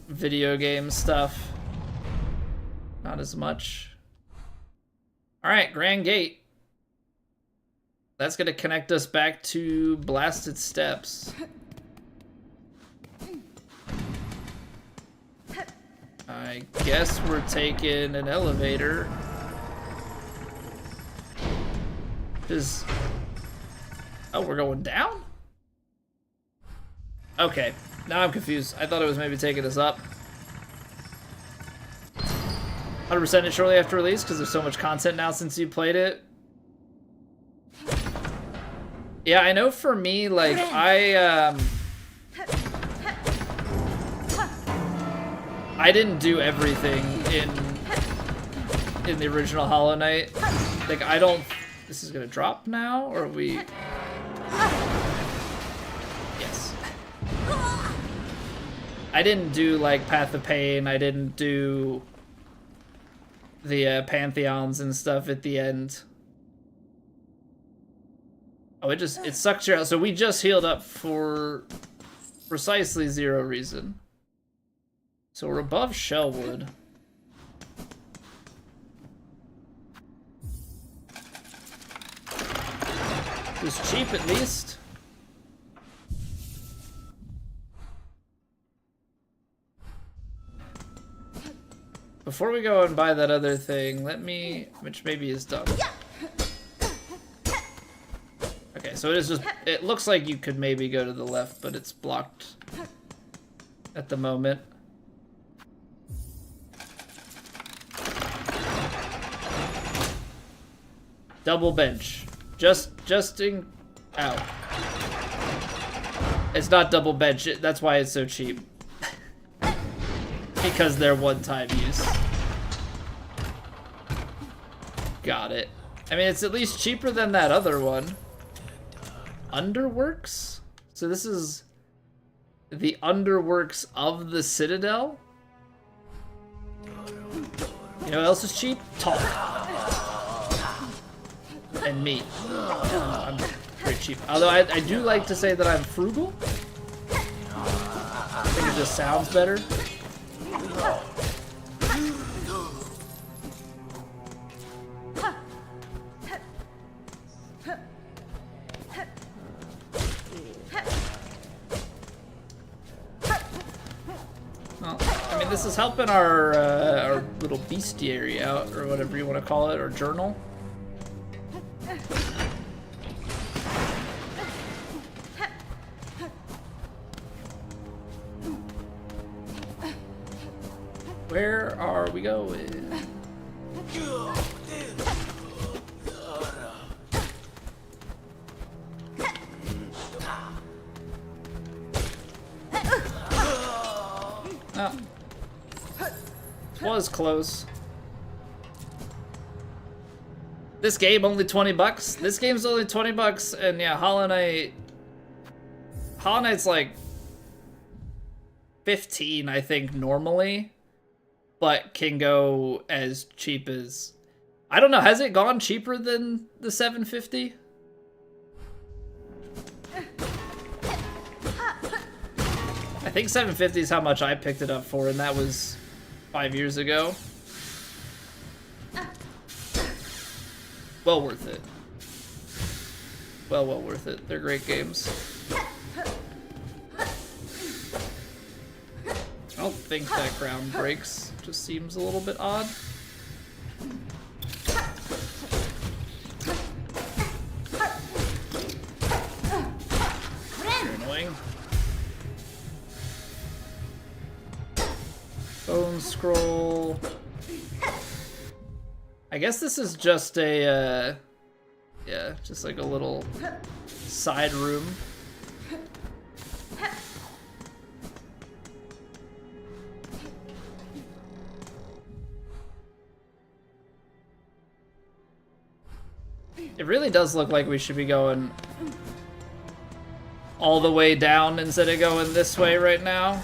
video game stuff, not as much. All right, Grand Gate. That's gonna connect us back to Blasted Steps. I guess we're taking an elevator. Oh, we're going down? Okay, now I'm confused. I thought it was maybe taking us up. 100% it shortly after release because there's so much content now since you played it. Yeah, I know for me, like, I didn't do everything in the original Hollow Knight. Like, I don't... This is gonna drop now, or are we... Yes. I didn't do, like, Path of Pain. I didn't do the Pantheons and stuff at the end. Oh, it sucks you out. So we just healed up for precisely 0 reason. So we're above Shellwood. It was cheap at least. Before we go and buy that other thing, which maybe is done. Okay, so it looks like you could maybe go to the left, but it's blocked at the moment. Double bench. Just in... Ow. It's not double bench, that's why it's so cheap. Because they're one-time use. Got it. I mean, it's at least cheaper than that other one. Underworks? So this is the Underworks of the Citadel? You know what else is cheap? Talk. And meat. I'm pretty cheap. Although I do like to say that I'm frugal. I think it just sounds better. This is helping our little bestiary out, or whatever you want to call it, or journal. Where are we going? Oh. Was close. This game only 20 bucks. This game's only 20 bucks, and yeah, Hollow Knight's like 15, I think, normally, but can go as cheap as, I don't know, has it gone cheaper than the 750? I think 750 is how much I picked it up for, and that was 5 years ago. Well worth it. Well worth it. They're great games. I don't think that ground breaks. Just seems a little bit odd. You're annoying. Bone scroll. I guess this is just a, yeah, just like a little side room. It really does look like we should be going all the way down instead of going this way right now.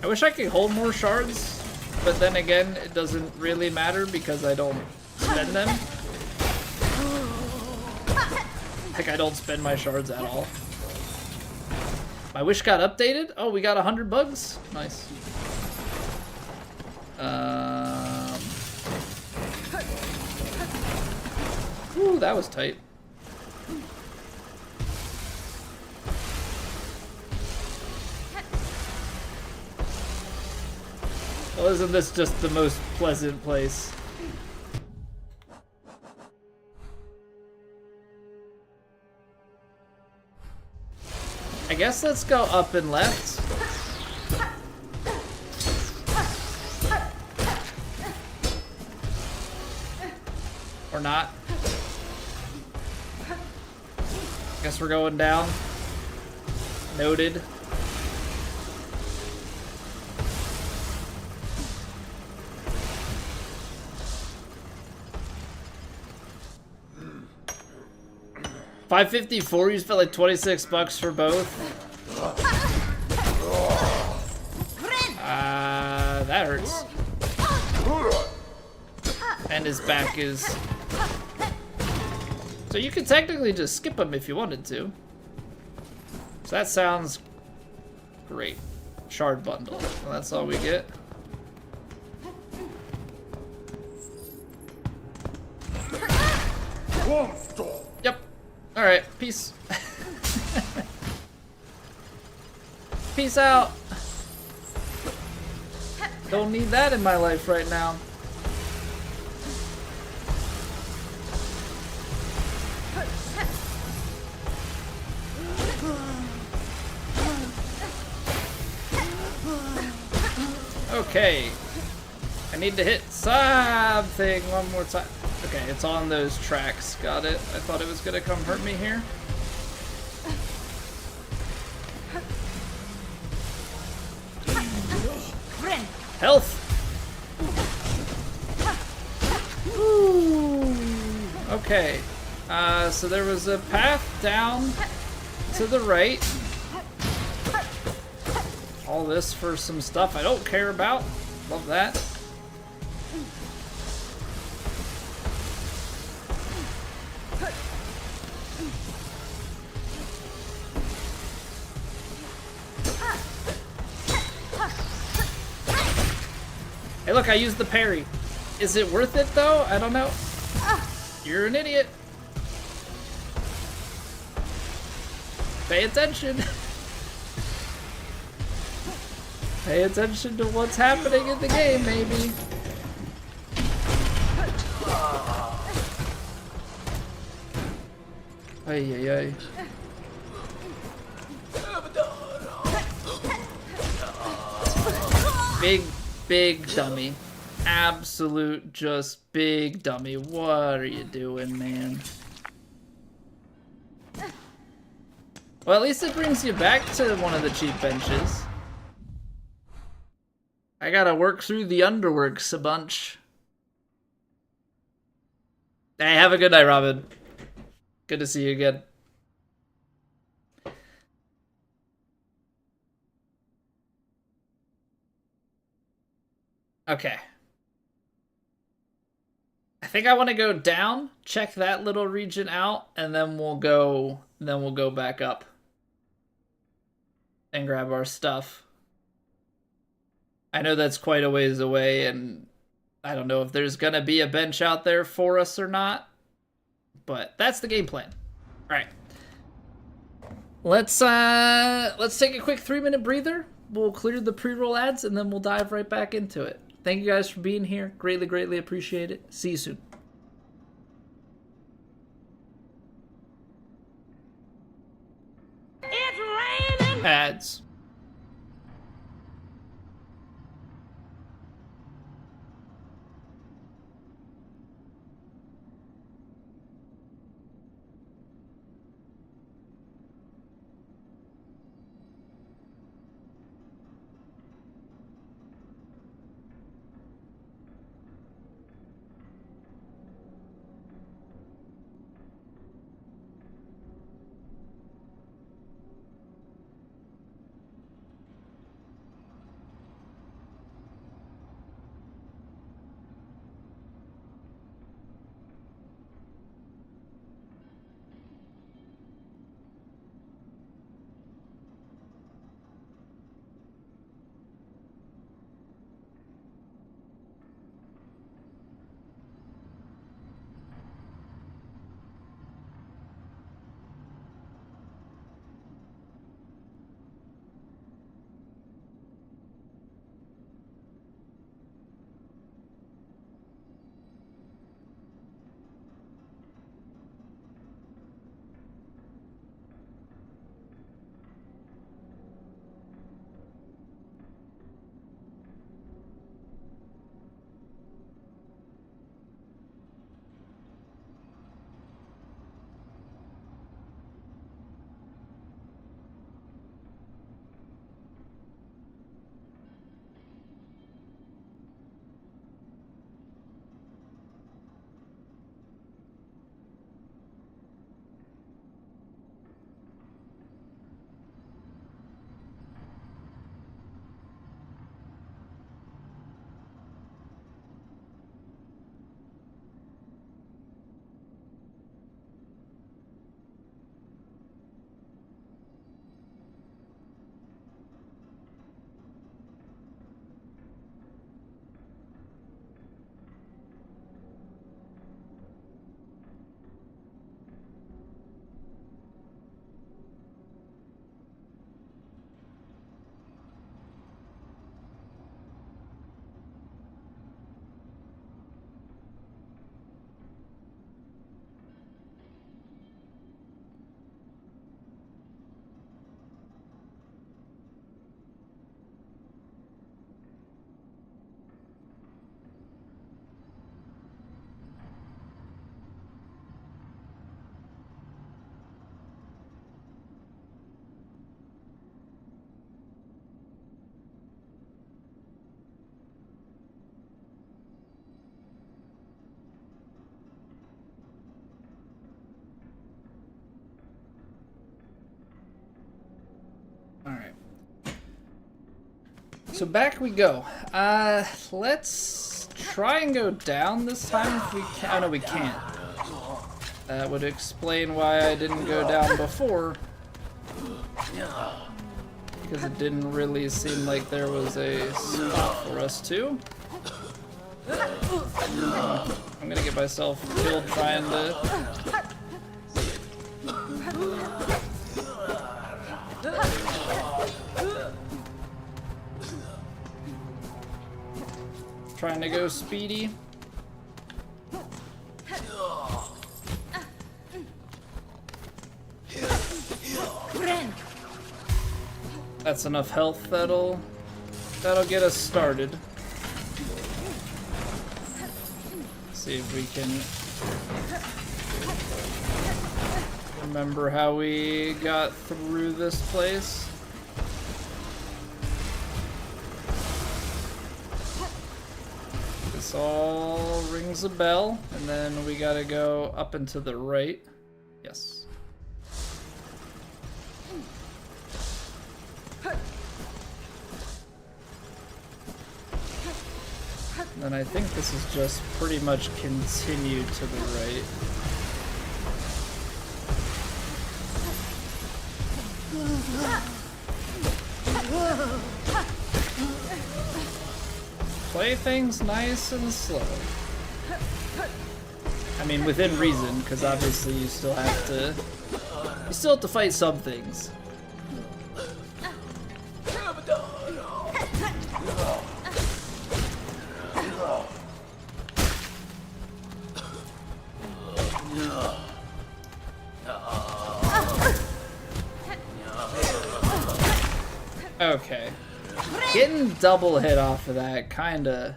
I wish I could hold more shards, but then again, it doesn't really matter because I don't spend them. Like, I don't spend my shards at all. My wish got updated? Oh, we got 100 bugs? Nice. Ooh, that was tight. Well, isn't this just the most pleasant place? I guess let's go up and left. Or not. Guess we're going down. Noted. $554, you spent like 26 bucks for both. That hurts. And his back is... So you could technically just skip him if you wanted to. So that sounds great. Shard bundle. Well, that's all we get. Yep. Alright, peace. Peace out. Don't need that in my life right now. Okay. I need to hit something one more time. Okay, it's on those tracks. Got it. I thought it was gonna come hurt me here. Health! Ooh. Okay. So there was a path down to the right. All this for some stuff I don't care about. Love that. Hey look, I used the parry. Is it worth it though? I don't know. You're an idiot. Pay attention. Pay attention to what's happening in the game, maybe. Ay, ay, ay. Big dummy. Absolute just big dummy. What are you doing, man? Well, at least it brings you back to one of the cheap benches. I gotta work through the underworks a bunch. Hey, have a good night, Robin. Good to see you again. Okay. I think I want to go down, check that little region out, and then we'll go back up and grab our stuff. I know that's quite a ways away, and I don't know if there's gonna be a bench out there for us or not, but that's the game plan. All right. Let's take a quick 3-minute breather. We'll clear the pre-roll ads, and then we'll dive right back into it. Thank you guys for being here. Greatly appreciate it. See you soon. It's raining. Ads. So back we go. Let's try and go down this time if we can. Oh no, we can't. That would explain why I didn't go down before. Because it didn't really seem like there was a spot for us to. I'm gonna get myself killed trying to... Trying to go speedy. That's enough health that'll get us started. See if we can remember how we got through this place. This all rings a bell, and then we gotta go up and to the right. Yes. And I think this is just pretty much continued to the right. Play things nice and slow. I mean, within reason, because obviously you still have to fight some things. Okay. Getting double hit off of that kinda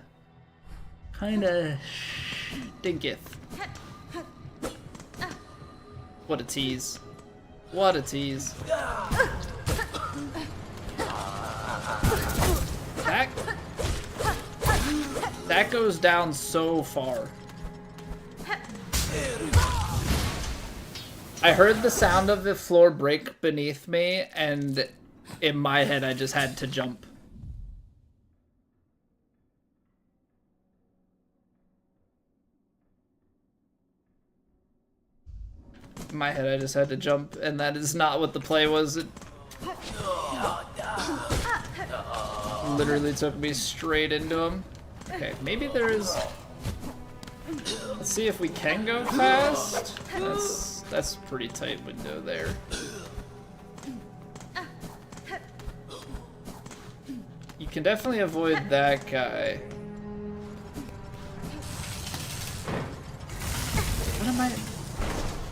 stinketh. What a tease. What a tease. That goes down so far. I heard the sound of the floor break beneath me, and in my head I just had to jump. In my head I just had to jump, and that is not what the play was. It literally took me straight into him. Okay, maybe there is... Let's see if we can go fast. That's a pretty tight window there. You can definitely avoid that guy. What am I...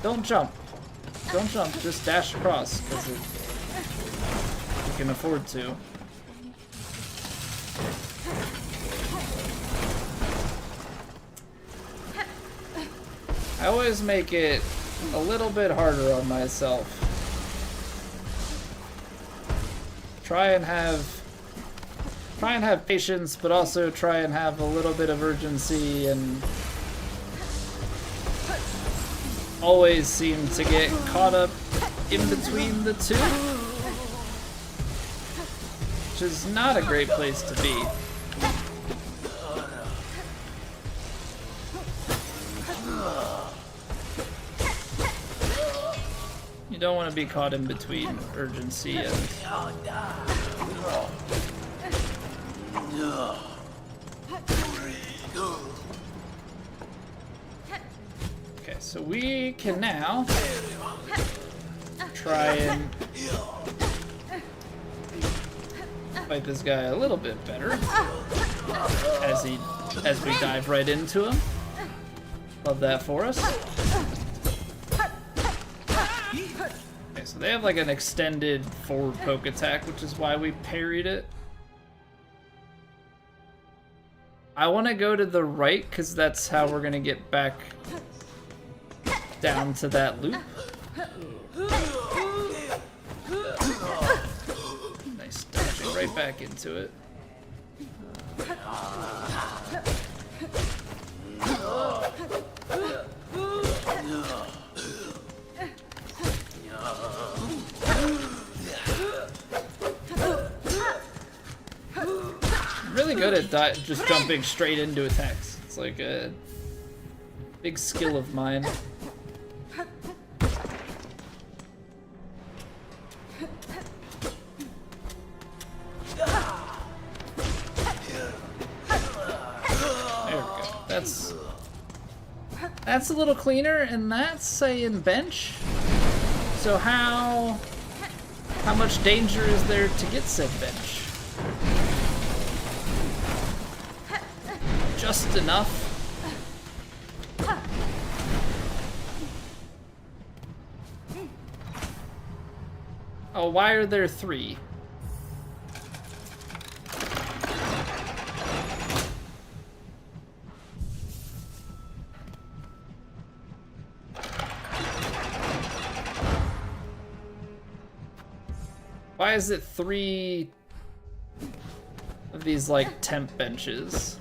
Don't jump. Don't jump, just dash across, because you can afford to. I always make it a little bit harder on myself. Try and have patience, but also try and have a little bit of urgency, and always seem to get caught up in between the two, which is not a great place to be. You don't want to be caught in between urgency and... Okay, so we can now try and fight this guy a little bit better as we dive right into him. Love that for us. Okay, so they have like an extended forward poke attack, which is why we parried it. I want to go to the right because that's how we're gonna get back down to that loop. Nice, dodging right back into it. good at just jumping straight into attacks. It's like a big skill of mine. That's a little cleaner, and that's saying bench. So how much danger is there to get said bench? Just enough. Oh, why are there 3? Why is it 3 of these, like, temp benches?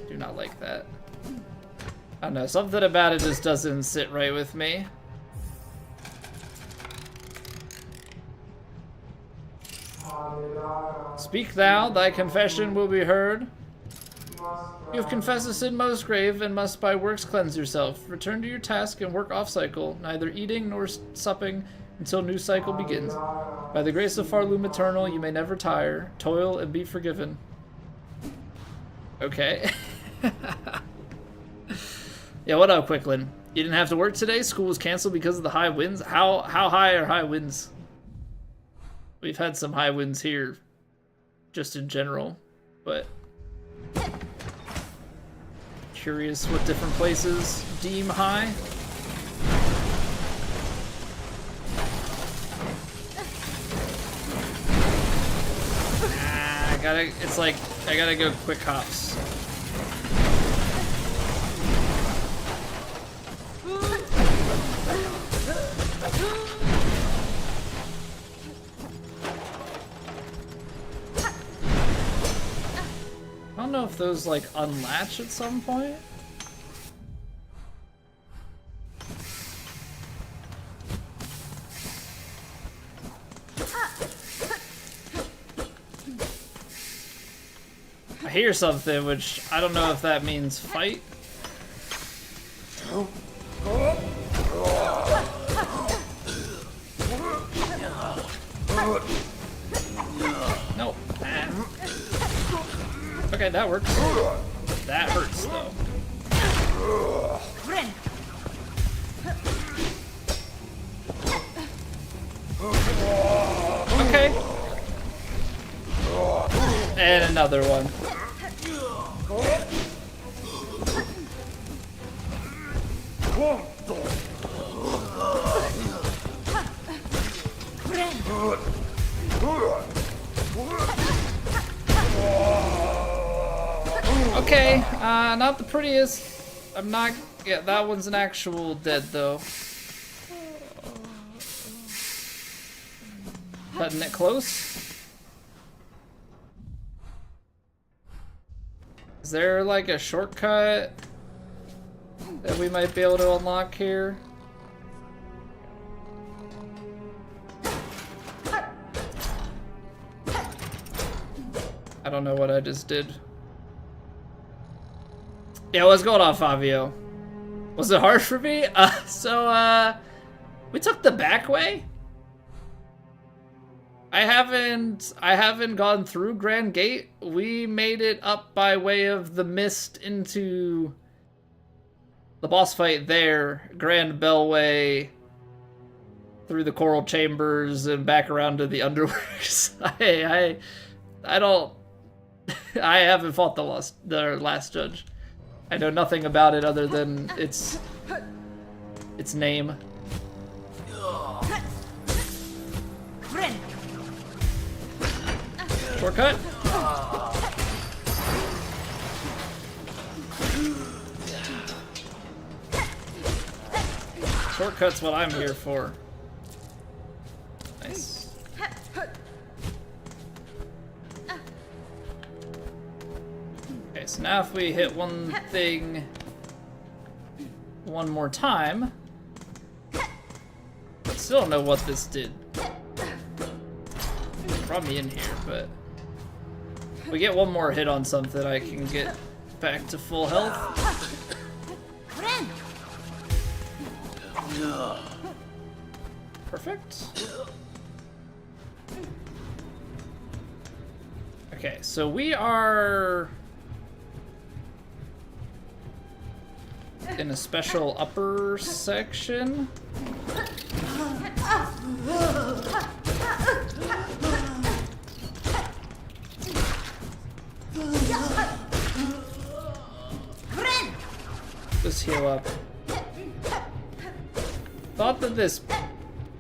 Do not like that. I don't know, something about it just doesn't sit right with me. Speak thou, thy confession will be heard. You have confessed a sin most grave, and must by works cleanse yourself. Return to your task and work off-cycle, neither eating nor supping until new cycle begins. By the grace of Farloom Eternal, you may never tire. Toil and be forgiven. Okay. Yeah, what up, Quicklin? You didn't have to work today? School was canceled because of the high winds? How high are high winds? We've had some high winds here, just in general, but... Curious what different places deem high. I gotta go quick hops. I don't know if those like unlatch at some point. I hear something, which I don't know if that means fight. No. Okay, that works. That hurts, though. Okay. And another one. Okay, not the prettiest. I'm not. Yeah, that one's an actual dead though. Cutting it close. Is there like a shortcut that we might be able to unlock here? I don't know what I just did. Yeah, what's going on, Fabio? Was it hard for me? We took the back way? I haven't gone through Grand Gate. We made it up by way of the mist into the boss fight there, Grand Bellway, through the Coral Chambers and back around to the Underworks. I don't. I haven't fought the last judge. I know nothing about it other than its name. Shortcut? Shortcut's what I'm here for. Nice. Okay, so now if we hit one thing one more time, I still don't know what this did. from in here, but if we get one more hit on something, I can get back to full health. Perfect. Okay, so we are in a special upper section. Just heal up. Thought that this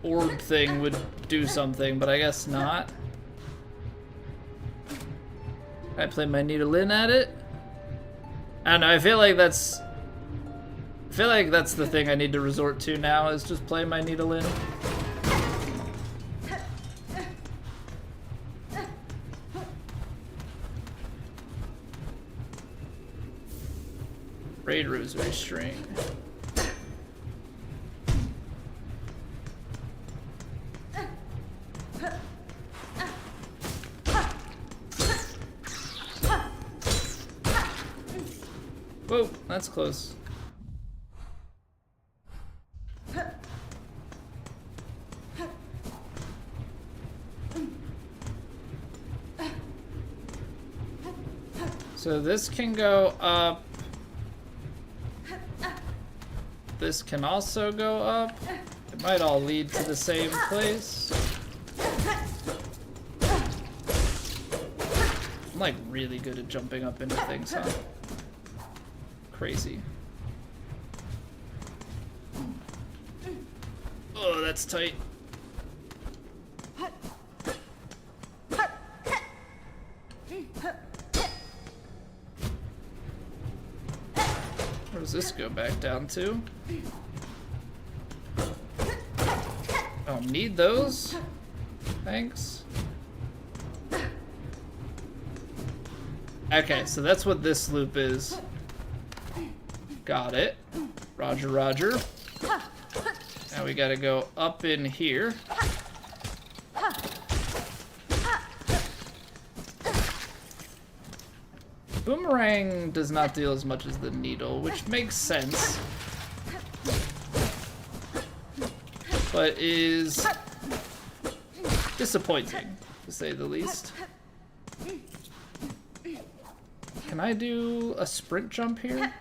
orb thing would do something, but I guess not. I play my needle in at it. I don't know, I feel like that's the thing I need to resort to now, is just play my needle in. Braid rosary string. Whoa, that's close. So this can go up. This can also go up. It might all lead to the same place. I'm like really good at jumping up into things, huh? Crazy. Oh, that's tight. Where does this go back down to? I don't need those. Thanks. Okay, so that's what this loop is. Got it. Roger, roger. Now we gotta go up in here. Boomerang does not deal as much as the needle, which makes sense. But is disappointing, to say the least. Can I do a sprint jump here?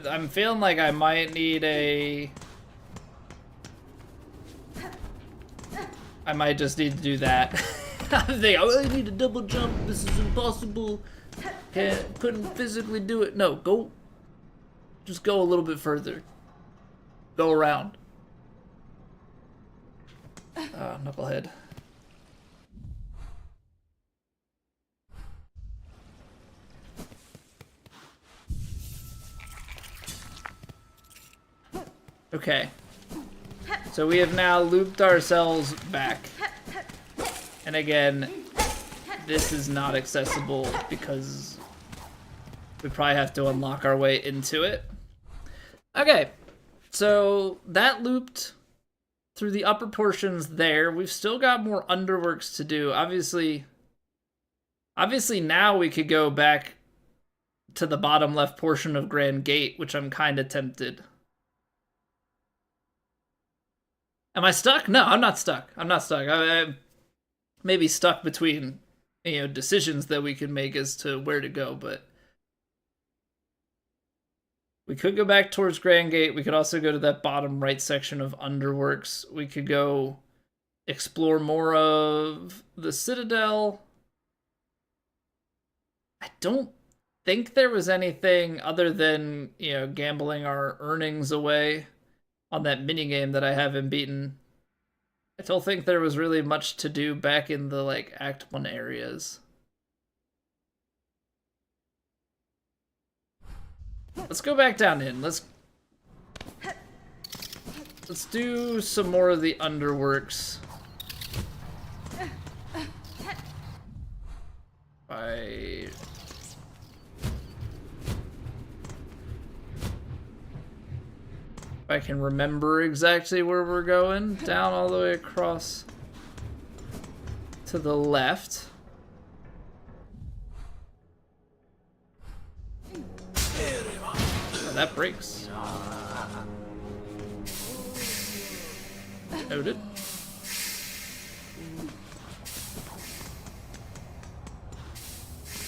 I'm feeling like I might need a... I might just need to do that. I'm thinking, I really need a double jump. This is impossible. Couldn't physically do it. No, go. Just go a little bit further. Go around. Knucklehead. Okay. So we have now looped ourselves back. And again, this is not accessible because we probably have to unlock our way into it. Okay. So that looped through the upper portions there. We've still got more underworks to do. Obviously now we could go back to the bottom left portion of Grand Gate, which I'm kind of tempted. Am I stuck? No, I'm not stuck. I'm not stuck. I may be stuck between, decisions that we can make as to where to go, but we could go back towards Grand Gate. We could also go to that bottom right section of Underworks. We could go explore more of the Citadel. I don't think there was anything other than, gambling our earnings away on that minigame that I haven't beaten. I don't think there was really much to do back in the, Act 1 areas. Let's go back down in. Let's do some more of the underworks. If I can remember exactly where we're going. Down all the way across to the left. Oh, that breaks. Noted.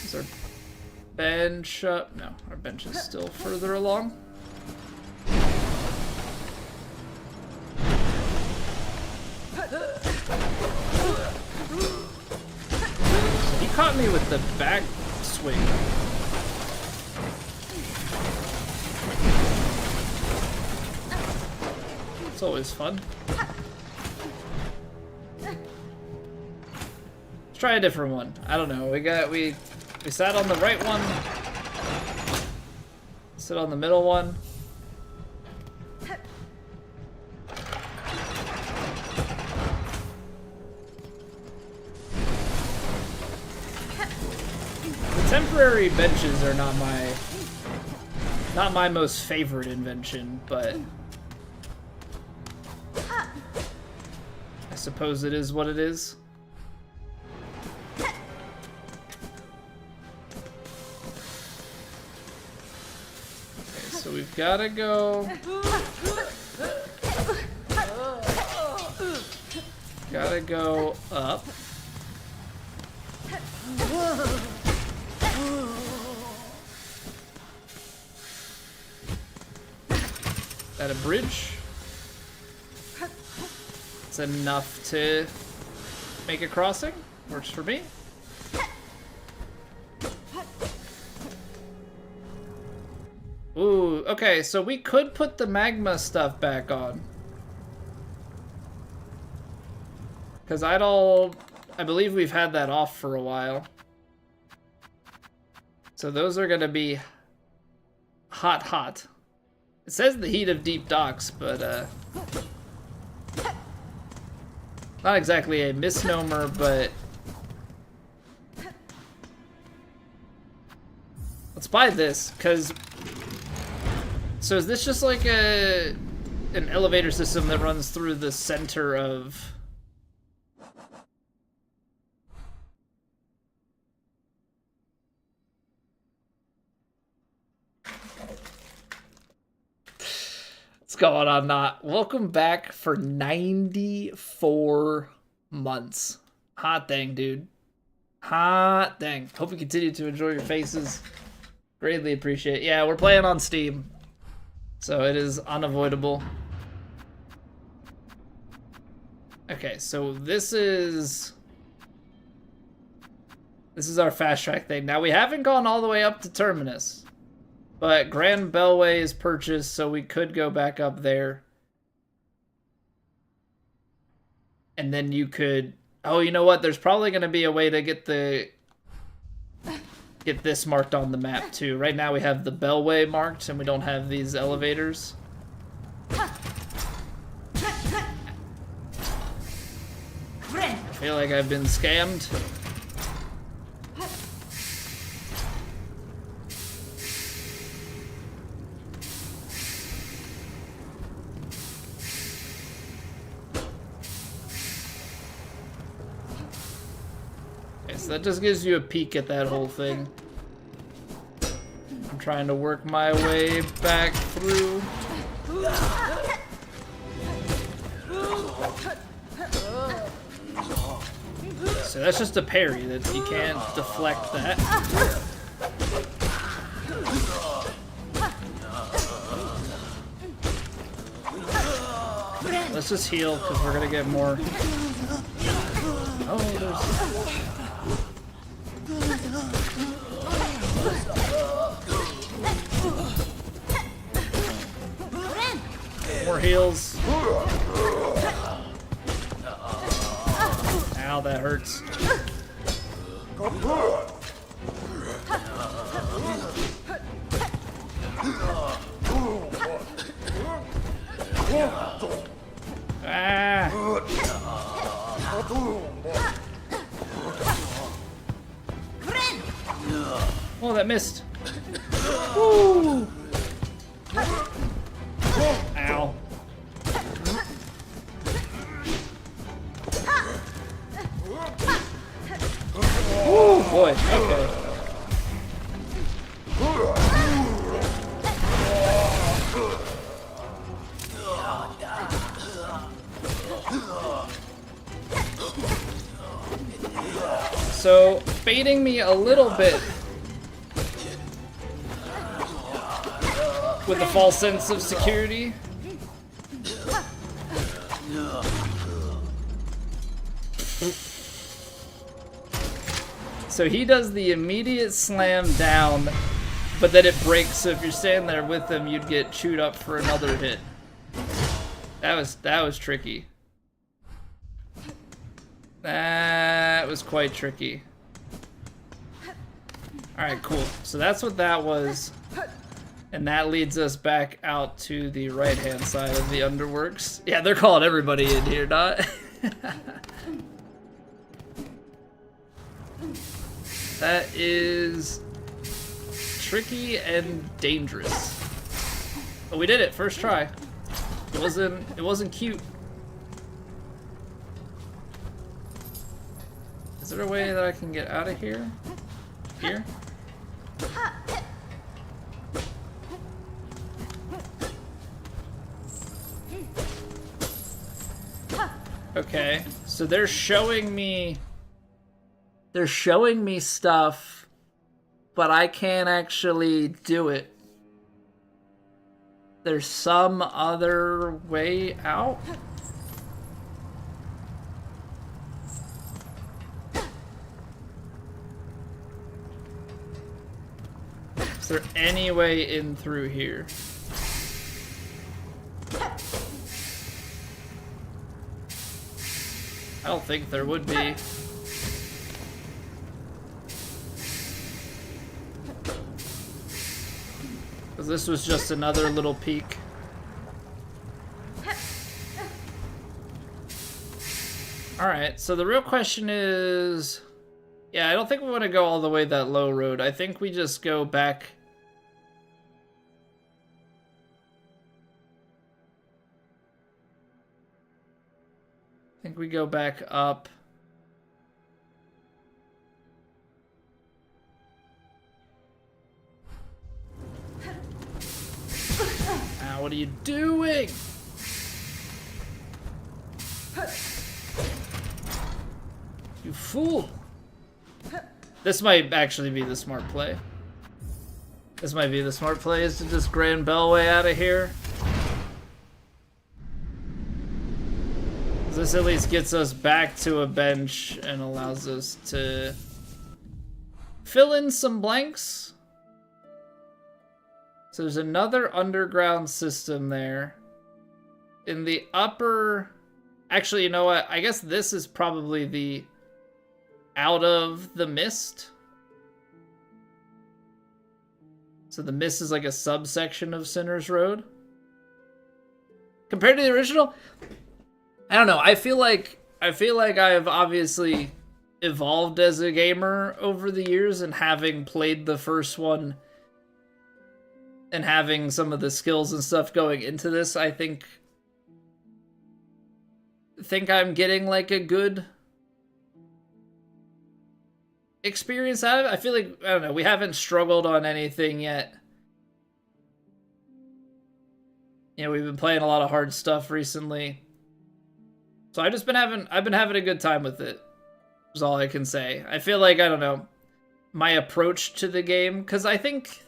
Is our bench up? No, our bench is still further along. He caught me with the back swing. It's always fun. Let's try a different one. I don't know. We sat on the right one. Sit on the middle one. The temporary benches are not my most favorite invention, but I suppose it is what it is. So we've got to go. Gotta go up. At a bridge. It's enough to make a crossing. Works for me. Ooh, okay, so we could put the magma stuff back on. Because I believe we've had that off for a while. So those are gonna be hot. It says the heat of deep docks, but not exactly a misnomer, but let's buy this, because so is this just like an elevator system that runs through the center of what's going on? Not welcome back for 94 months. Hot dang, dude. Hot dang. Hope you continue to enjoy your faces. Greatly appreciate it. Yeah, we're playing on Steam, so it is unavoidable. Okay, so this is our fast track thing. Now we haven't gone all the way up to Terminus, but Grand Bellway is purchased, so we could go back up there. And then you could, oh, you know what? There's probably going to be a way to get this marked on the map too. Right now we have the Bellway marked and we don't have these elevators. I feel like I've been scammed. Okay, so that just gives you a peek at that whole thing. I'm trying to work my way back through. So that's just a parry, that you can't deflect that. Let's just heal, because we're gonna get more. Oh, there's more heals. Ow, that hurts. Ah. Oh, that missed. Woo. Ow. So, baiting me a little bit with a false sense of security. So he does the immediate slam down, but then it breaks, so if you're standing there with him, you'd get chewed up for another hit. That was tricky. That was quite tricky. Alright, cool. So that's what that was. And that leads us back out to the right-hand side of the underworks. Yeah, they're calling everybody in here, not? That is tricky and dangerous. But we did it, first try. It wasn't cute. Is there a way that I can get out of here? Here? Okay, so they're showing me stuff, but I can't actually do it. There's some other way out? Is there any way in through here? I don't think there would be. Because this was just another little peek. Alright, so the real question is... Yeah, I don't think we want to go all the way that low road. I think we just go back... I think we go back up. Ow, what are you doing? You fool. This might actually be the smart play. This might be the smart play, is to just Grand Bellway out of here. This at least gets us back to a bench and allows us to fill in some blanks. So there's another underground system there. In the upper... Actually, you know what? I guess this is probably the... out of the mist. So the mist is like a subsection of Sinner's Road. Compared to the original... I don't know. I feel like I've obviously evolved as a gamer over the years, and having played the first one and having some of the skills and stuff going into this, I think I'm getting like a good experience out of it. I feel like, I don't know, we haven't struggled on anything yet. You know, we've been playing a lot of hard stuff recently. So I've been having a good time with it, is all I can say. I feel like, I don't know, my approach to the game, because I think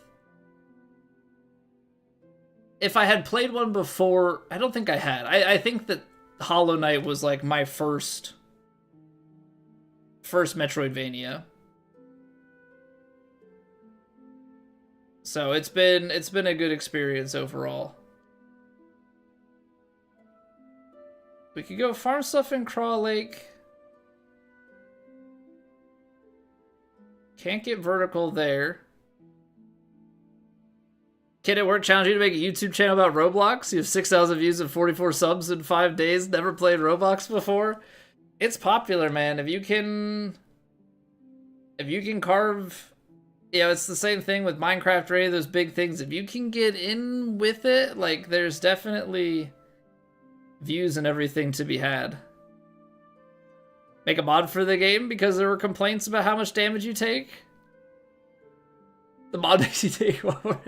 if I had played one before, I don't think I had. I think that Hollow Knight was like my first Metroidvania. So it's been a good experience overall. We could go farm stuff in Craw Lake. Can't get vertical there. Kid at work challenge you to make a YouTube channel about Roblox. You have 6,000 views and 44 subs in 5 days. Never played Roblox before. It's popular, man. If you can carve, you know, it's the same thing with Minecraft or any of those big things. If you can get in with it, like, there's definitely views and everything to be had. Make a mod for the game because there were complaints about how much damage you take. The mod makes you take more.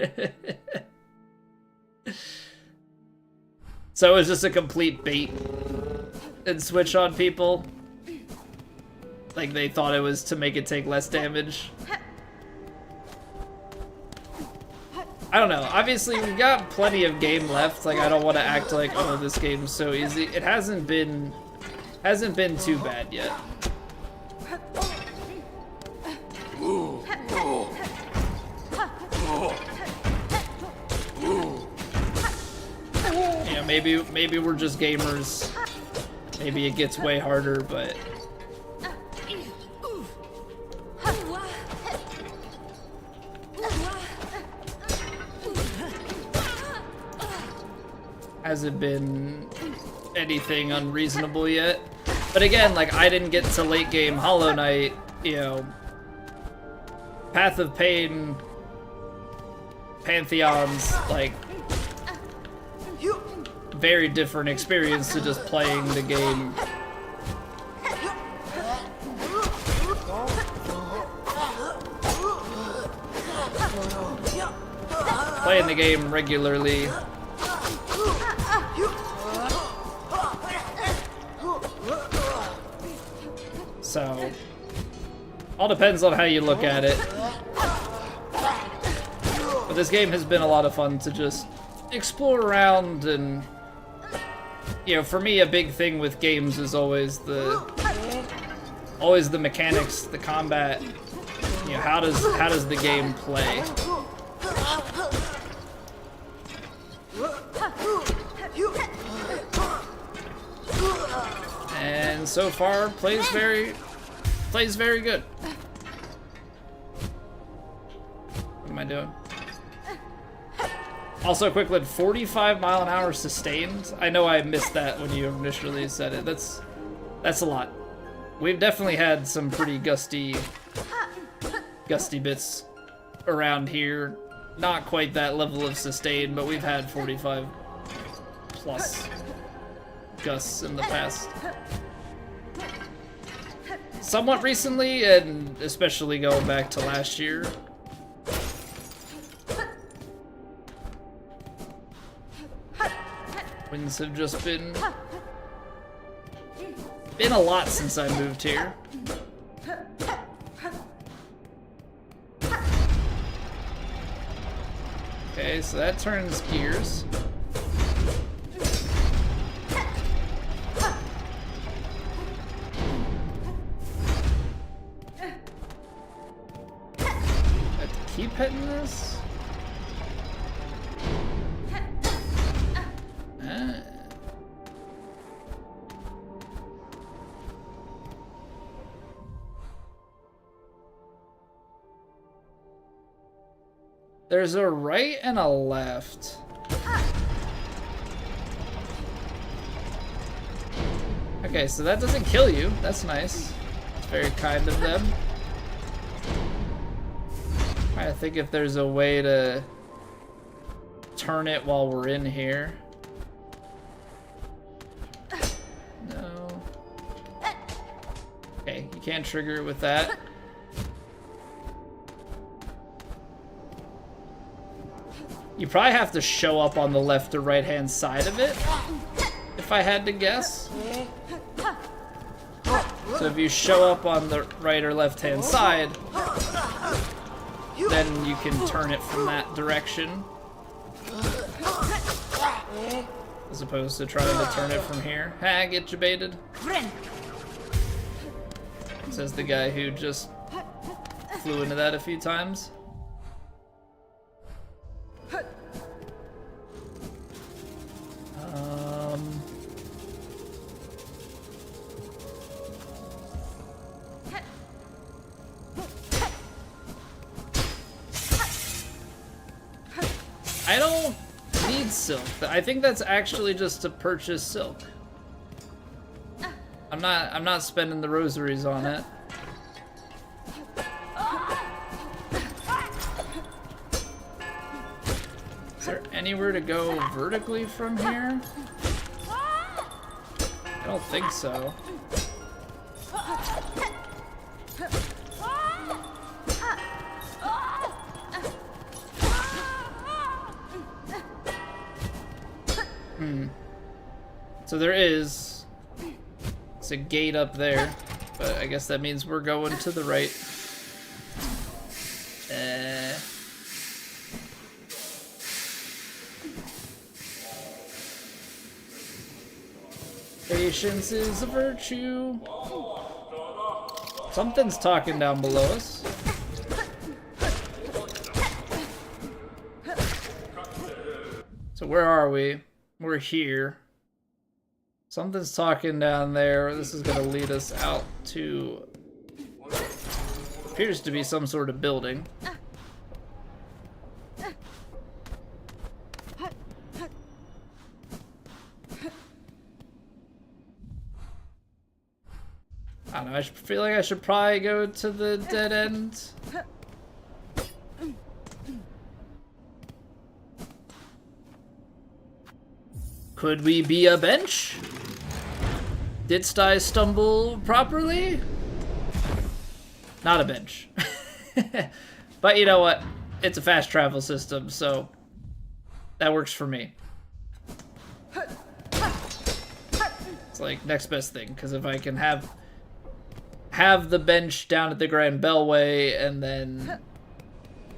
So it was just a complete bait and switch on people. Like they thought it was to make it take less damage. I don't know. Obviously, we've got plenty of game left. Like I don't want to act like, oh, this game's so easy. It hasn't been too bad yet. Yeah, maybe we're just gamers. Maybe it gets way harder, but hasn't been anything unreasonable yet. But again, like I didn't get to late game Hollow Knight, you know, Path of Pain, Pantheons, like very different experience to just playing the game. Playing the game regularly. So, all depends on how you look at it. But this game has been a lot of fun to just explore around, and you know, for me, a big thing with games is always the mechanics, the combat. You know, how does the game play? And so far, plays very good. What am I doing? Also, Quicklid, 45-mile-an-hour sustained. I know I missed that when you initially said it. That's a lot. We've definitely had some pretty gusty bits around here. Not quite that level of sustain, but we've had 45 plus gusts in the past. Somewhat recently, and especially going back to last year. Winds have just been a lot since I moved here. Okay, so that turns gears. I have to keep hitting this? There's a right and a left. Okay, so that doesn't kill you. That's nice. It's very kind of them. I think if there's a way to turn it while we're in here. No. Okay, you can't trigger it with that. You probably have to show up on the left or right hand side of it, if I had to guess. So if you show up on the right or left hand side, then you can turn it from that direction. As opposed to trying to turn it from here. Ha, get you baited. Says the guy who just flew into that a few times. I don't need silk. I think that's actually just to purchase silk. I'm not spending the rosaries on it. Is there anywhere to go vertically from here? I don't think so. So there is. It's a gate up there, But I guess that means we're going to the right. Patience is a virtue. Something's talking down below us. So where are we? We're here. Something's talking down there. This is gonna lead us out to... appears to be some sort of building. I don't know, I feel like I should probably go to the dead end. Could we be a bench? Didst I stumble properly? Not a bench. But you know what? It's a fast travel system, so that works for me. It's like next best thing, because if I can have the bench down at the Grand Bellway and then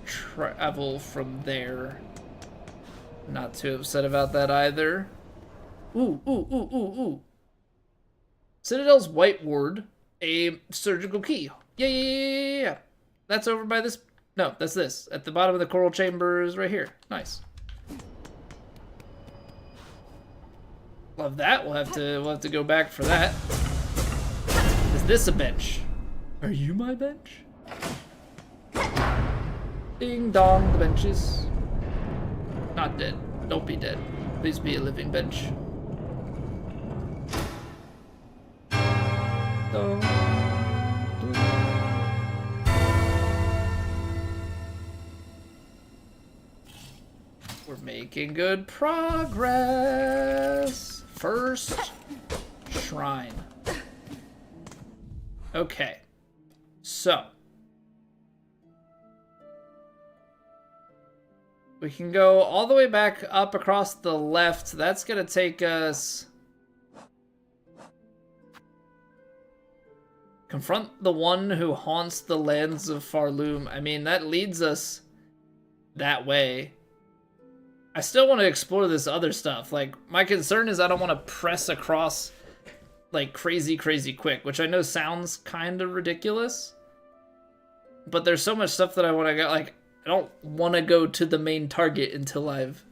travel from there. Not too upset about that either. Ooh. Citadel's White Ward, a surgical key. Yeah. That's over by this. No, that's this. At the bottom of the coral chambers right here. Nice. Love that. We'll have to go back for that. Is this a bench? Are you my bench? Ding dong, the benches. Not dead. Don't be dead. Please be a living bench. We're making good progress. First shrine. Okay. So. We can go all the way back up across the left. That's gonna take us... confront the one who haunts the lands of Farloom. I mean, that leads us that way. I still want to explore this other stuff. Like, my concern is I don't want to press across, like, crazy quick, which I know sounds kind of ridiculous. But there's so much stuff that I want to go, like, I don't want to go to the main target until I've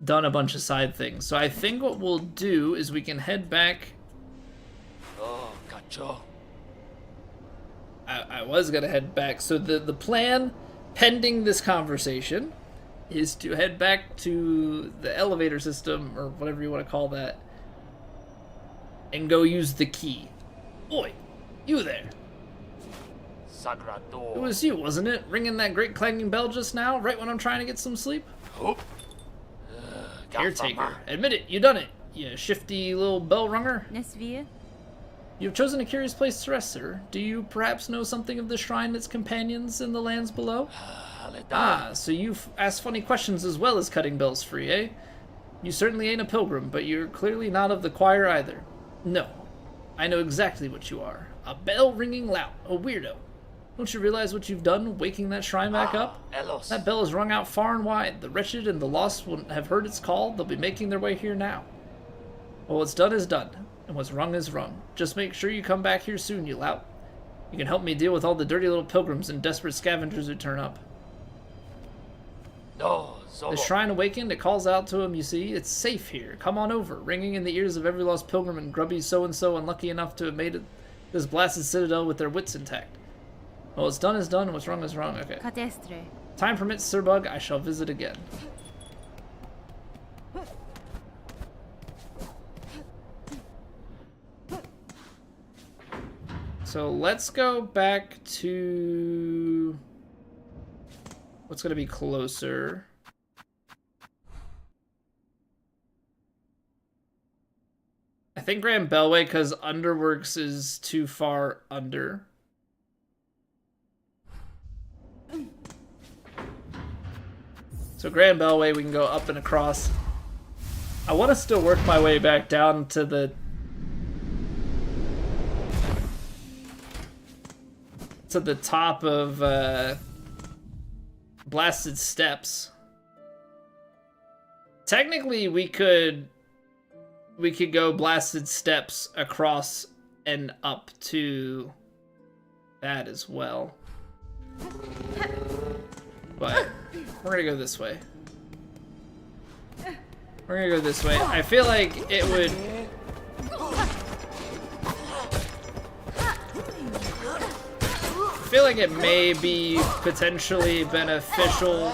done a bunch of side things. So I think what we'll do is we can head back. Oh, gotcha. I was going to head back. So the plan, pending this conversation, is to head back to the elevator system, or whatever you want to call that, and go use the key. Oi, you there. It was you, wasn't it? Ringing that great clanging bell just now, right when I'm trying to get some sleep? Oh. Caretaker, admit it, you done it, you shifty little bell runger. You have chosen a curious place to rest, sir. Do you perhaps know something of the shrine and its companions in the lands below? Ah, so you ask funny questions as well as cutting bells free, eh? You certainly ain't a pilgrim, but you're clearly not of the choir either. No, I know exactly what you are. A bell-ringing lout, a weirdo. Don't you realize what you've done, waking that shrine back up? That bell is rung out far and wide. The wretched and the lost will have heard its call. They'll be making their way here now. Well, what's done is done, and what's rung is rung. Just make sure you come back here soon, you lout. You can help me deal with all the dirty little pilgrims and desperate scavengers who turn up. The shrine awakened, it calls out to him, you see. It's safe here. Come on over, ringing in the ears of every lost pilgrim and grubby so-and-so unlucky enough to have made it this blasted citadel with their wits intact. Well, what's done is done, and what's wrong is wrong. Okay. Time permits, Sir Bug, I shall visit again. So let's go back to what's going to be closer. I think Grand Bellway, because Underworks is too far under. So Grand Bellway, we can go up and across. I want to still work my way back down to the to the top of Blasted Steps. Technically, we could go Blasted Steps across and up to that as well. But we're gonna go this way. We're gonna go this way. I feel like it would... I feel like it may be potentially beneficial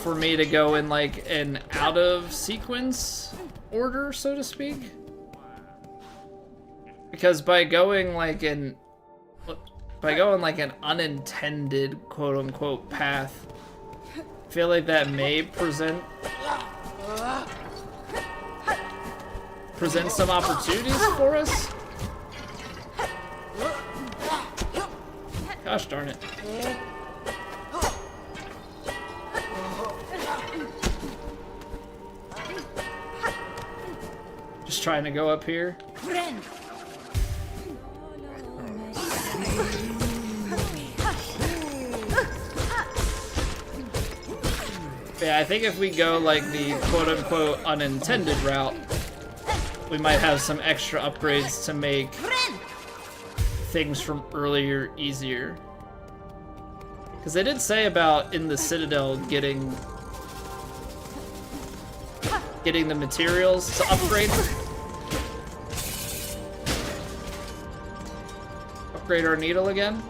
for me to go in like an out of sequence order, so to speak. Because by going like an unintended quote unquote path, I feel like that may present some opportunities for us. Gosh darn it. Just trying to go up here. Yeah, I think if we go like the quote-unquote unintended route, we might have some extra upgrades to make things from earlier easier. Because they did say about in the Citadel getting the materials to upgrade. Upgrade our needle again.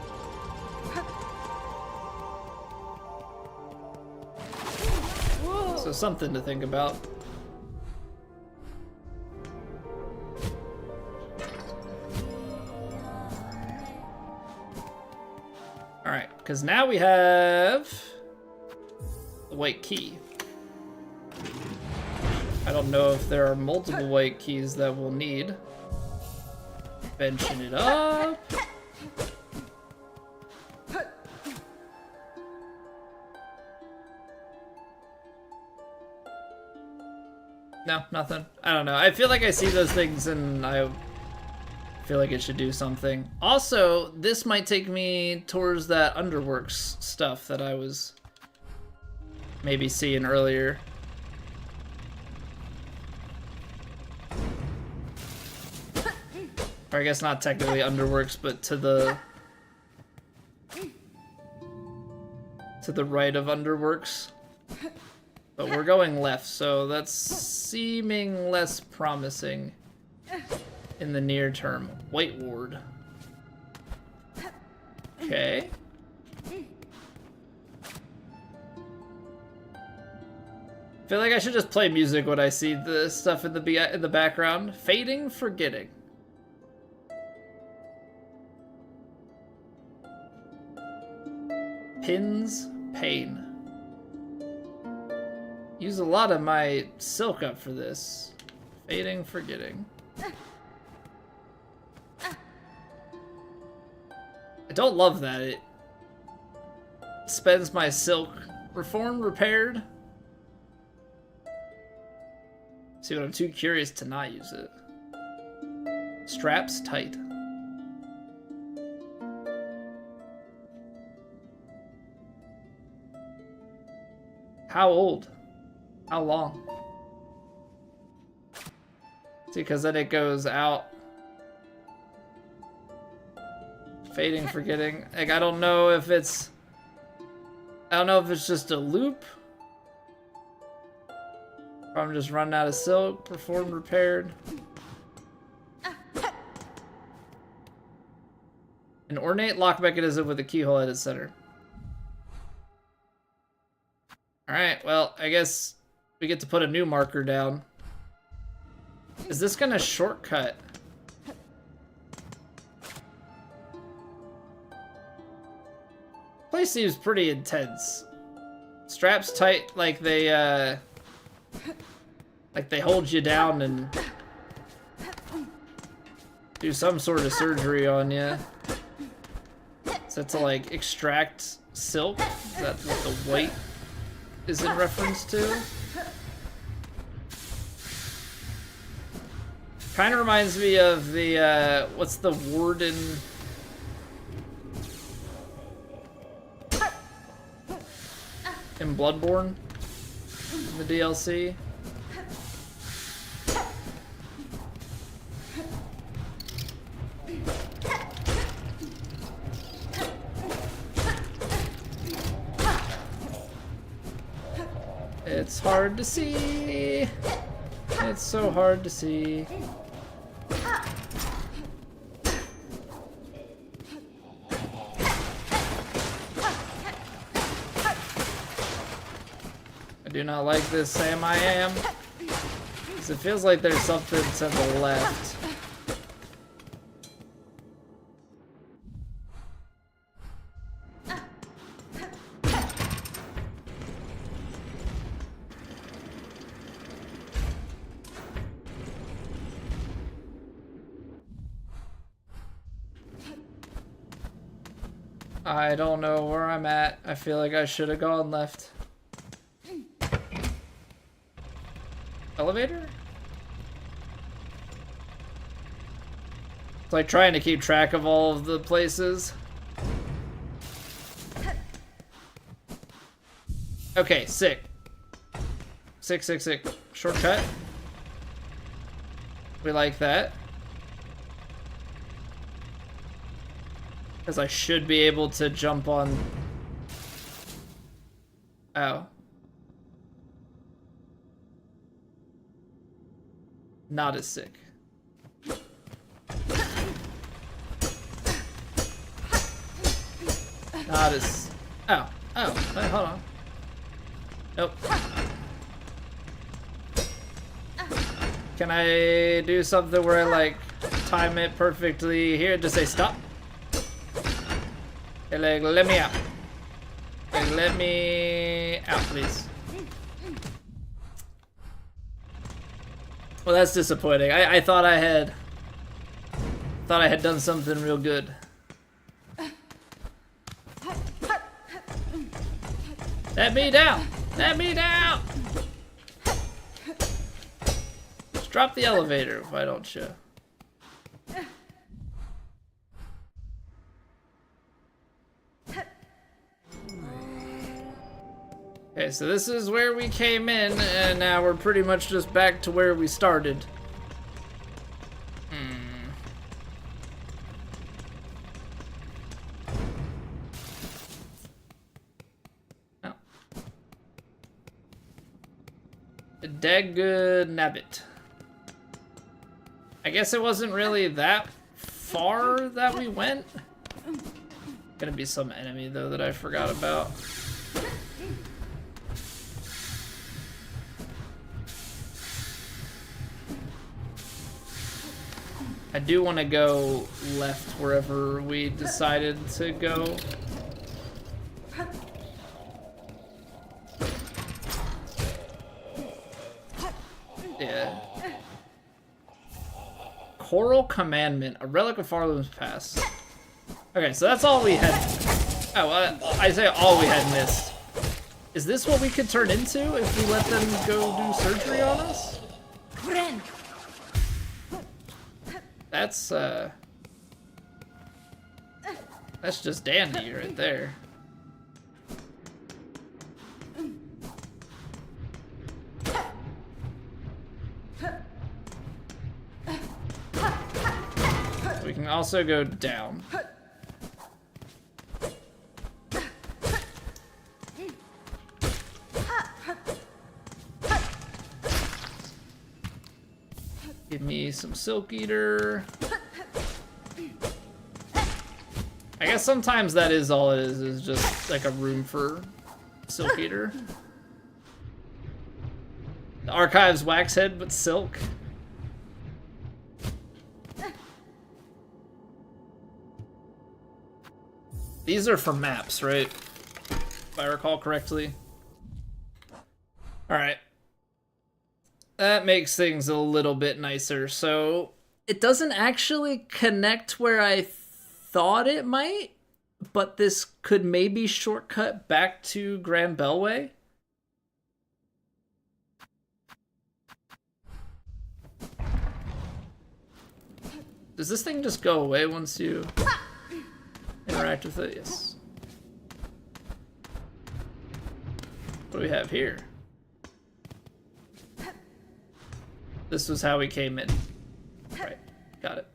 So something to think about. Alright, because now we have the white key. I don't know if there are multiple white keys that we'll need. Benching it up. No, nothing. I don't know. I feel like I see those things and I feel like it should do something. Also, this might take me towards that Underworks stuff that I was maybe seeing earlier. Or I guess not technically Underworks, but to the right of Underworks. But we're going left, so that's seeming less promising in the near term. White Ward. Okay. Feel like I should just play music when I see the stuff in the background. Fading, forgetting. Pins, pain. Use a lot of my silk up for this. Fading, forgetting. I don't love that. It spends my silk. Reformed, repaired. See, but I'm too curious to not use it. Straps tight. How old? How long? See, because then it goes out. Fading, forgetting. Like, I don't know if it's just a loop. Or I'm just running out of silk. Performed, repaired. An ornate lock mechanism with a keyhole at its center. Alright, well, I guess we get to put a new marker down. Is this gonna shortcut? Place seems pretty intense. Straps tight like they hold you down and do some sort of surgery on you. Is that to like extract silk? Is that what the white is in reference to? Kind of reminds me of the what's the warden in Bloodborne in the DLC. It's hard to see. It's so hard to see. I do not like this Sam I am. Because it feels like there's something to the left. I don't know where I'm at. I feel like I should have gone left. Elevator? It's like trying to keep track of all of the places. Okay, sick. Sick, sick, sick. Shortcut. We like that. Because I should be able to jump on... Oh. Not as sick. Not as... Oh. Oh. Wait, hold on. Nope. Can I do something where I, like, time it perfectly here? Just say stop. And, like, let me out. Like, let me out, please. Well, that's disappointing. I thought I had done something real good. Let me down! Let me down! Just drop the elevator, why don't you? Okay, so this is where we came in, and now we're pretty much just back to where we started. Oh. Daggood Nabbit. I guess it wasn't really that far that we went. Gonna be some enemy, though, that I forgot about. I do want to go left wherever we decided to go. Yeah. Choral Commandment, a relic of Farlam's past. Okay, so that's all we had. Oh, I say all we had missed. Is this what we could turn into if we let them go do surgery on us? That's just dandy right there. We can also go down. Give me some Silk Eater. I guess sometimes that is all it is just like a room for Silk Eater. The Archives wax head, but silk. These are for maps, right? If I recall correctly. Alright. That makes things a little bit nicer. So it doesn't actually connect where I thought it might, but this could maybe shortcut back to Grand Bellway. Does this thing just go away once you interact with it? Yes. do we have here? This was how we came in. Right, got it.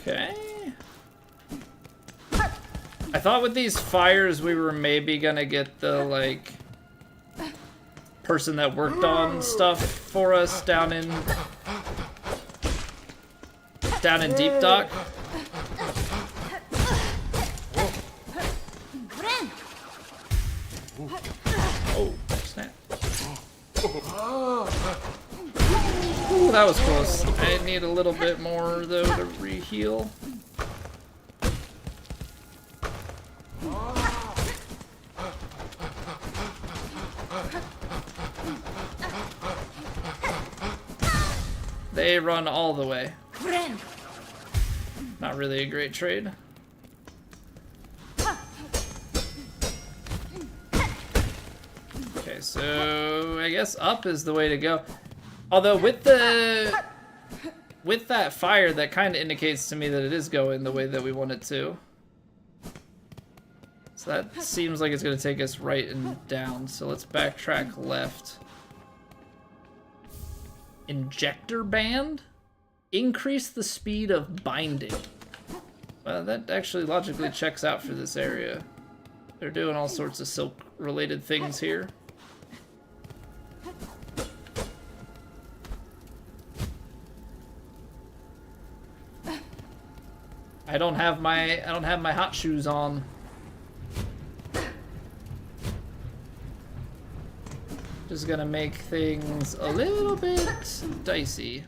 Okay. I thought with these fires we were maybe gonna get the, like, person that worked on stuff for us down in Deep Dock. Oh, snap. Ooh, that was close. I need a little bit more, though, to re-heal. They run all the way. Not really a great trade. Okay, so I guess up is the way to go. Although with that fire, that kind of indicates to me that it is going the way that we want it to. So that seems like it's going to take us right and down. So let's backtrack left. Injector band? Increase the speed of binding. Well, that actually logically checks out for this area. They're doing all sorts of silk-related things here. I don't have my hot shoes on. Just gonna make things a little bit dicey.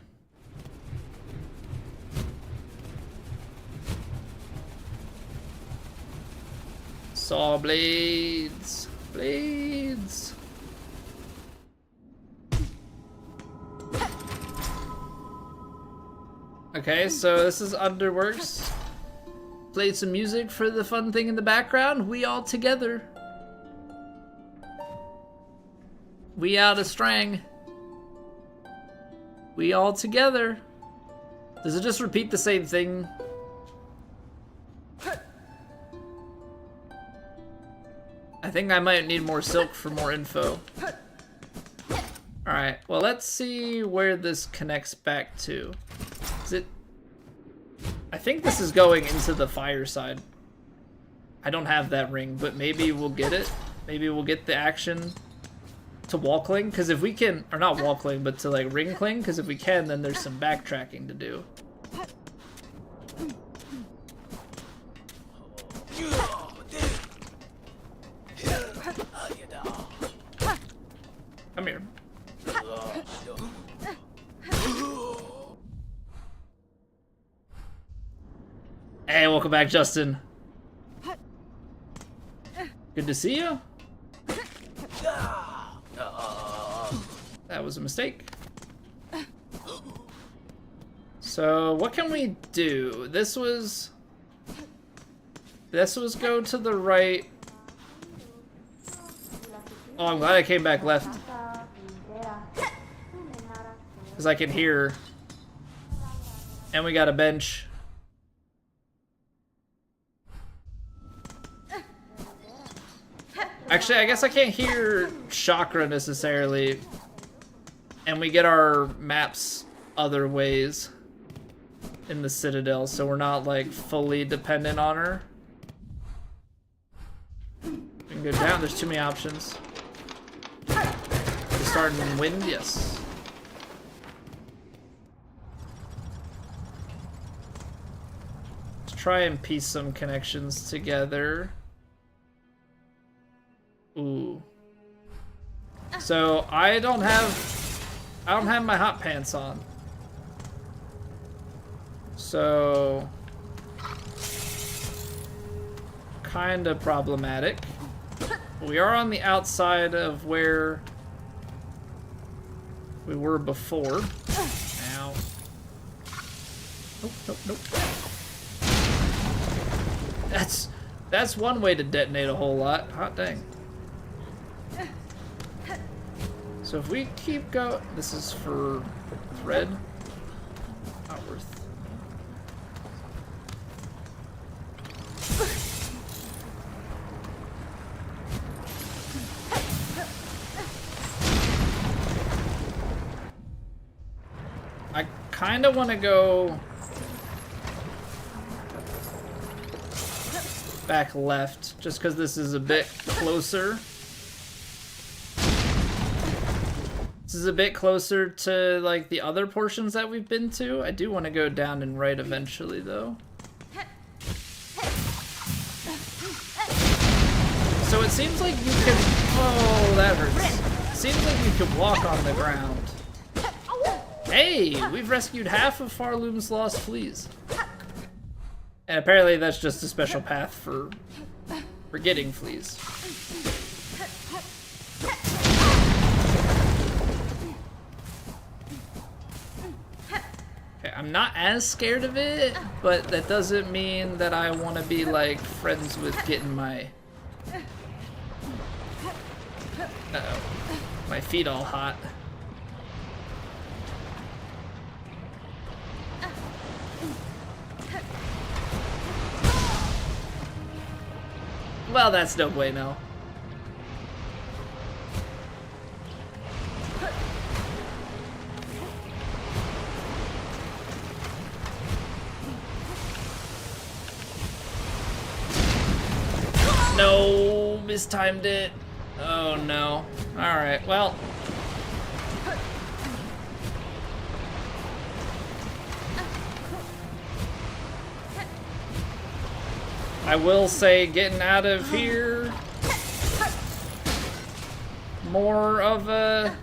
Saw blades. Blades. Okay, so this is Underworks. Played some music for the fun thing in the background. We all together. We out a strang. We all together. Does it just repeat the same thing? I think I might need more silk for more info. Alright, well let's see where this connects back to. Is it... I think this is going into the fire side. I don't have that ring, but maybe we'll get it. Maybe we'll get the action to wall cling, because if we can, or not wall cling, but to like ring cling, because if we can, then there's some backtracking to do. Come here. Hey, welcome back, Justin. Good to see you. That was a mistake. So what can we do? This was go to the right. Oh, I'm glad I came back left. Because I can hear. And we got a bench. Actually, I guess I can't hear chakra necessarily. And we get our maps other ways in the Citadel, so we're not like fully dependent on her. We can go down, there's too many options. Starting in wind, yes. Let's try and piece some connections together. Ooh. So I don't have my hot pants on. So kind of problematic. We are on the outside of where we were before. Ow. Nope, nope, nope. That's one way to detonate a whole lot. Hot dang. So if we keep going, this is for thread. Not worth. I kind of want to go back left, just because this is a bit closer. This is a bit closer to like the other portions that we've been to. I do want to go down and right eventually, though. So it seems like you can. Oh, that hurts. It seems like you can walk on the ground. Hey, we've rescued half of Farloom's lost fleas. And apparently that's just a special path for getting fleas. Okay, I'm not as scared of it, but that doesn't mean that I want to be like friends with getting my my feet all hot. Well, that's no bueno. No, mistimed it. Oh no. Alright, well. I will say getting out of here, more of a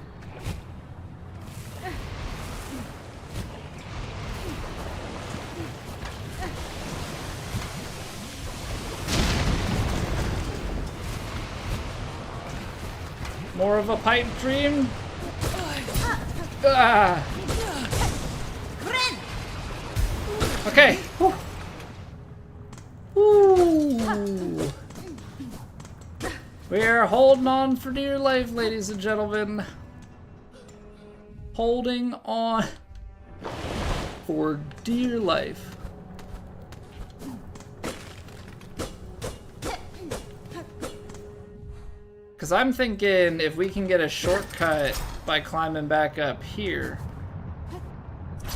pipe dream. Ah. Okay. Whew. Ooh. We're holding on for dear life, ladies and gentlemen. Holding on for dear life. Because I'm thinking if we can get a shortcut by climbing back up here,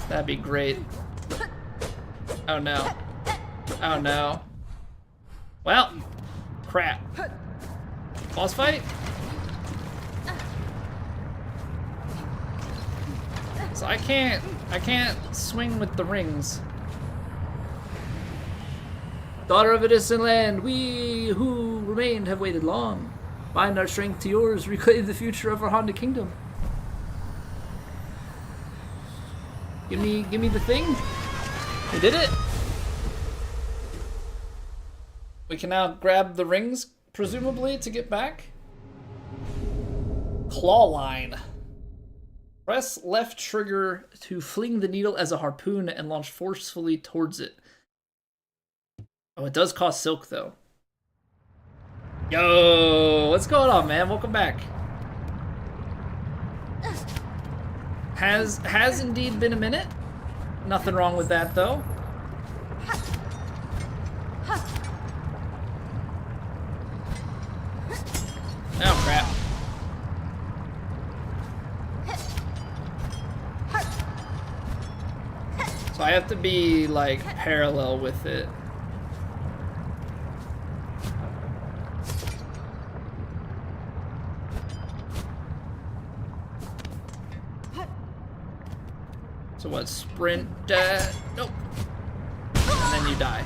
that'd be great. Oh no. Oh no. Well, crap. Boss fight? So I can't swing with the rings. Daughter of a distant land, we who remained have waited long. Bind our strength to yours, reclaim the future of our haunted kingdom. Give me the thing. We did it. We can now grab the rings, presumably, to get back. Claw line. Press left trigger to fling the needle as a harpoon and launch forcefully towards it. Oh, it does cost silk, though. Yo, what's going on, man? Welcome back. Has indeed been a minute. Nothing wrong with that, though. Oh, crap. So I have to be, like, parallel with it. So what, sprint, nope. And then you die.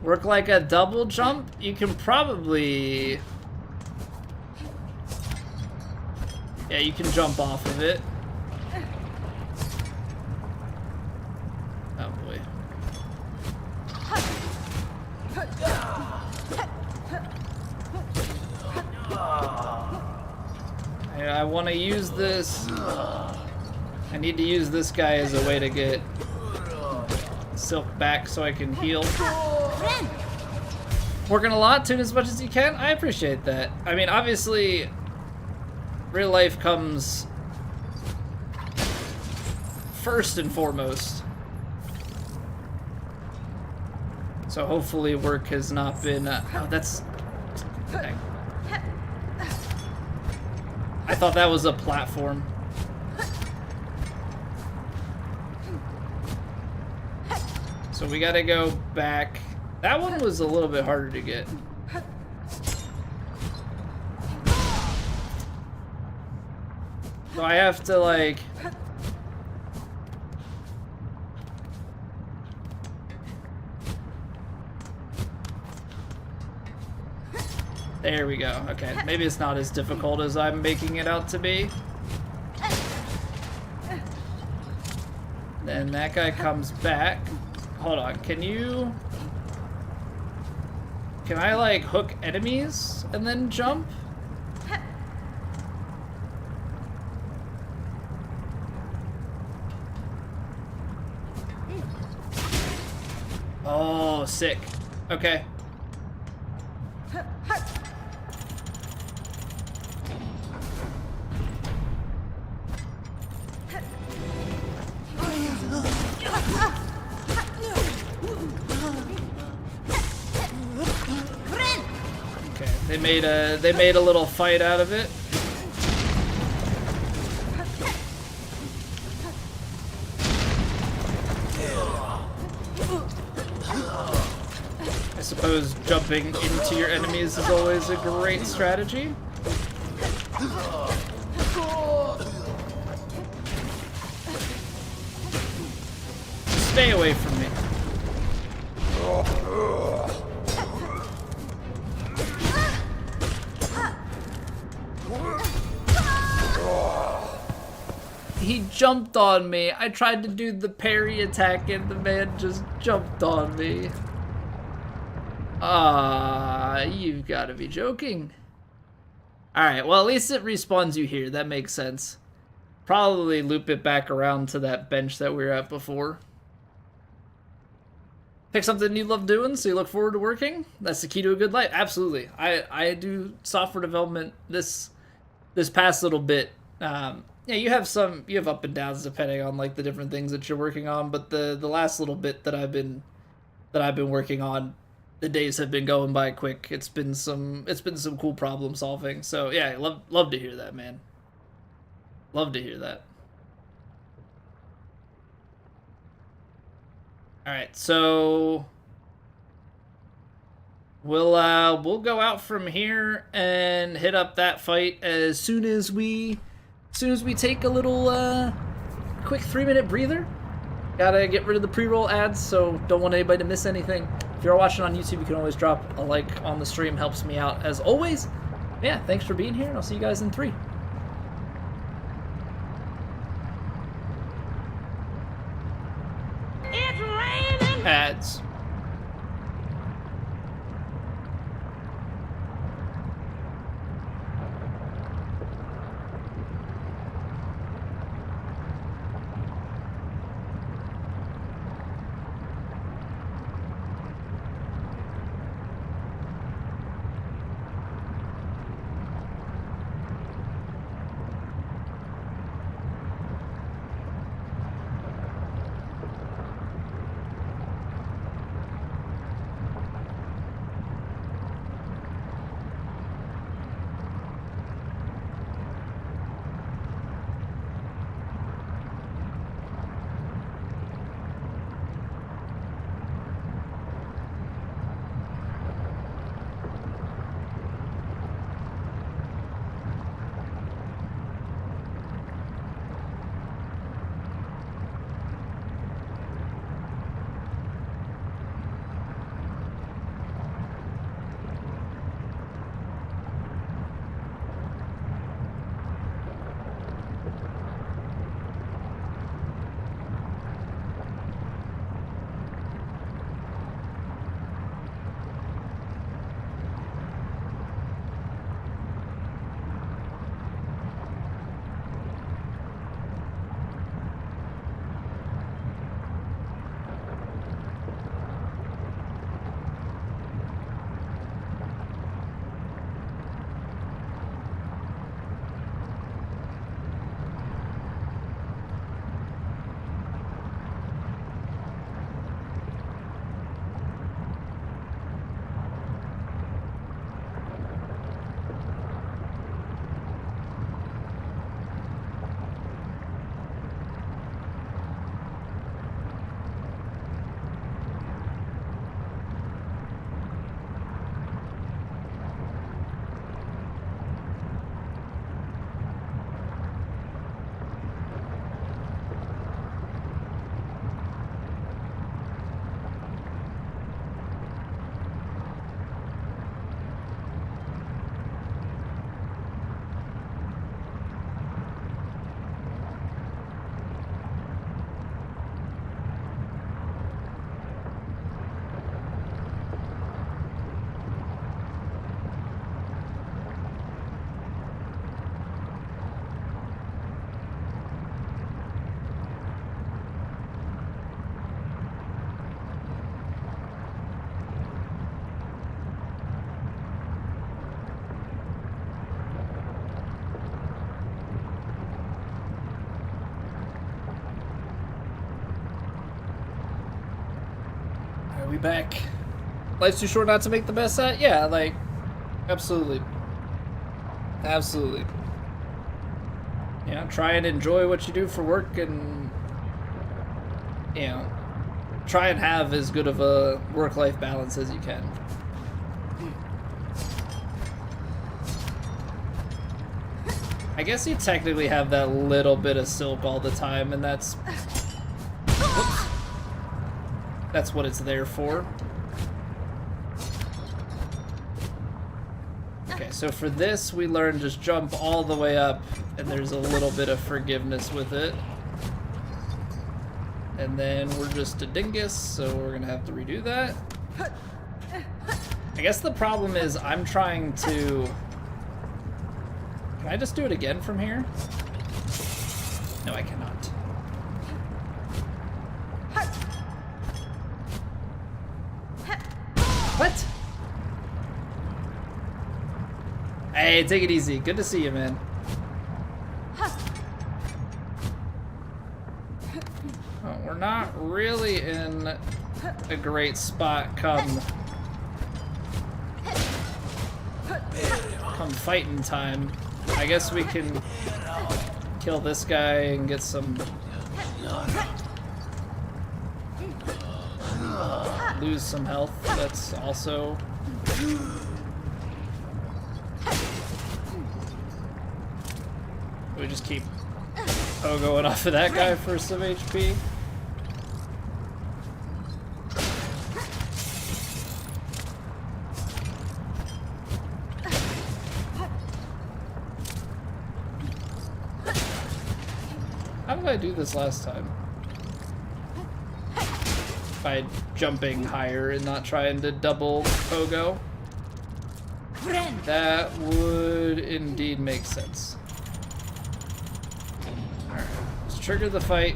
Work like a double jump? You can probably... Yeah, you can jump off of it. Oh boy. I want to use this. I need to use this guy as a way to get silk back so I can heal. Working a lot, tune as much as you can. I appreciate that. I mean, obviously, Real life comes first and foremost. So hopefully work has not been, oh, that's, dang. I thought that was a platform. So we gotta go back. That one was a little bit harder to get. So I have to like... There we go. Okay, maybe it's not as difficult as I'm making it out to be. Then that guy comes back. Hold on, can I like hook enemies and then jump? Oh, sick. Okay. Okay, they made a little fight out of it. I suppose jumping into your enemies is always a great strategy. Stay away from me. He jumped on me. I tried to do the parry attack and the man just jumped on me. Ah, you've got to be joking. Alright, well at least it respawns you here. That makes sense. Probably loop it back around to that bench that we were at before. Pick something you love doing so you look forward to working? That's the key to a good life. Absolutely. I do software development this past little bit. Yeah, you have up and downs depending on like the different things that you're working on, but the last little bit that I've been working on, the days have been going by quick. It's been some cool problem solving. So yeah, love to hear that, man. Love to hear that. All right, so we'll go out from here and hit up that fight as soon as we take a little quick 3-minute breather. Gotta get rid of the pre-roll ads, so don't want anybody to miss anything. If you're watching on YouTube, you can always drop a like on the stream, helps me out as always. Yeah, thanks for being here, and I'll see you guys in 3. It's raining! Ads. We back. Life's too short not to make the best at? Yeah, like, absolutely. Absolutely. You know, try and enjoy what you do for work and, you know, try and have as good of a work-life balance as you can. I guess you technically have that little bit of silk all the time, and that's what it's there for. Okay, so for this, we learn just jump all the way up, and there's a little bit of forgiveness with it. And then we're just a dingus, so we're gonna have to redo that. I guess the problem is I'm trying to... Can I just do it again from here? No, I cannot. What? Hey, take it easy. Good to see you, man. Well, we're not really in a great spot come fighting time. I guess we can kill this guy and get some... lose some health. That's also... We just keep going off of that guy for some HP. How did I do this last time? By jumping higher and not trying to double pogo. That would indeed make sense. Alright, let's trigger the fight.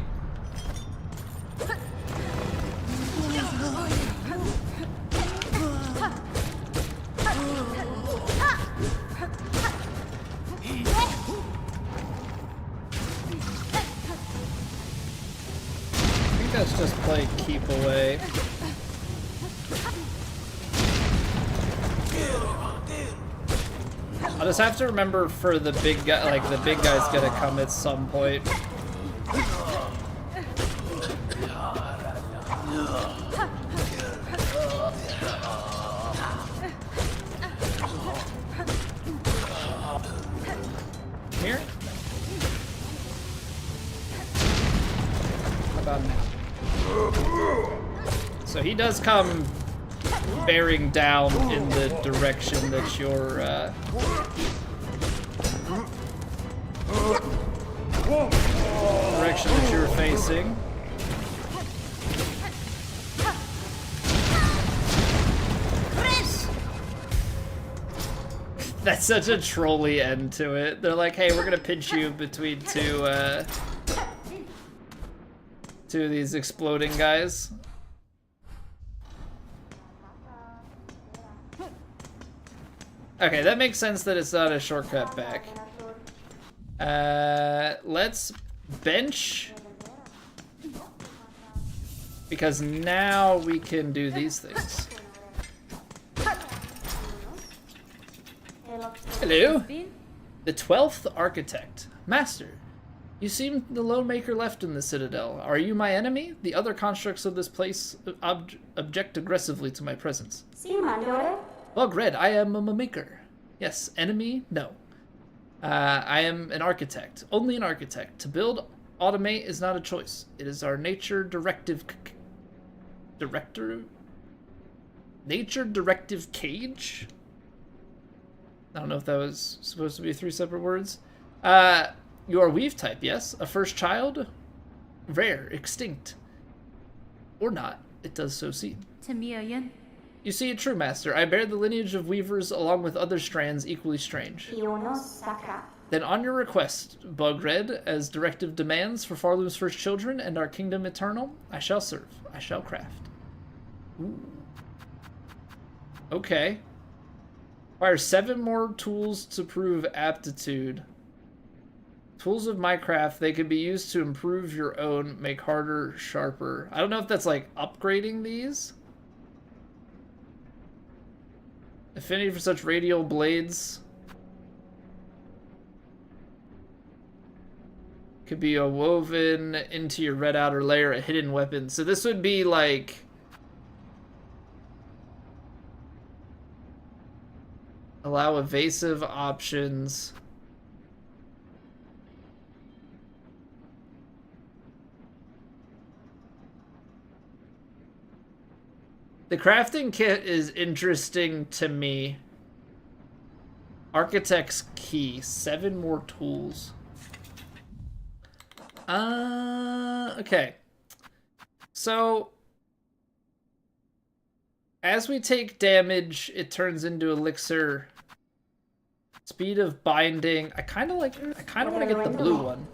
Let's just play keep away. I'll just have to remember for the big guy, like the big guy's gonna come at some point. Here? How about now? So he does come bearing down in the direction that you're facing. That's such a trolly end to it. They're like, hey, we're gonna pinch you between two of these exploding guys. Okay, that makes sense that it's not a shortcut back. Let's bench. Because now we can do these things. Hello? The 12th Architect. Master, you seem the lone maker left in the Citadel. Are you my enemy? The other constructs of this place object aggressively to my presence. Bug Red, I am a maker. Yes, enemy? No. I am an architect. Only an architect. To build, automate is not a choice. It is our nature directive... Nature directive cage? I don't know if that was supposed to be 3 separate words. You are weave type, yes? A first child? Rare, extinct. Or not. It does so seem. You see it true, Master. I bear the lineage of weavers along with other strands equally strange. Then on your request, Bug Red, as directive demands for Farloom's first children and our kingdom eternal, I shall serve. I shall craft. Ooh. Okay. Requires 7 more tools to prove aptitude. Tools of my craft, they can be used to improve your own, make harder, sharper. I don't know if that's like upgrading these. Affinity for such radial blades. Could be woven into your red outer layer, a hidden weapon. So this would be like... allow evasive options. The crafting kit is interesting to me. Architect's key. 7 more tools. Okay. So, as we take damage, it turns into elixir. Speed of binding. I kind of want to get the blue one.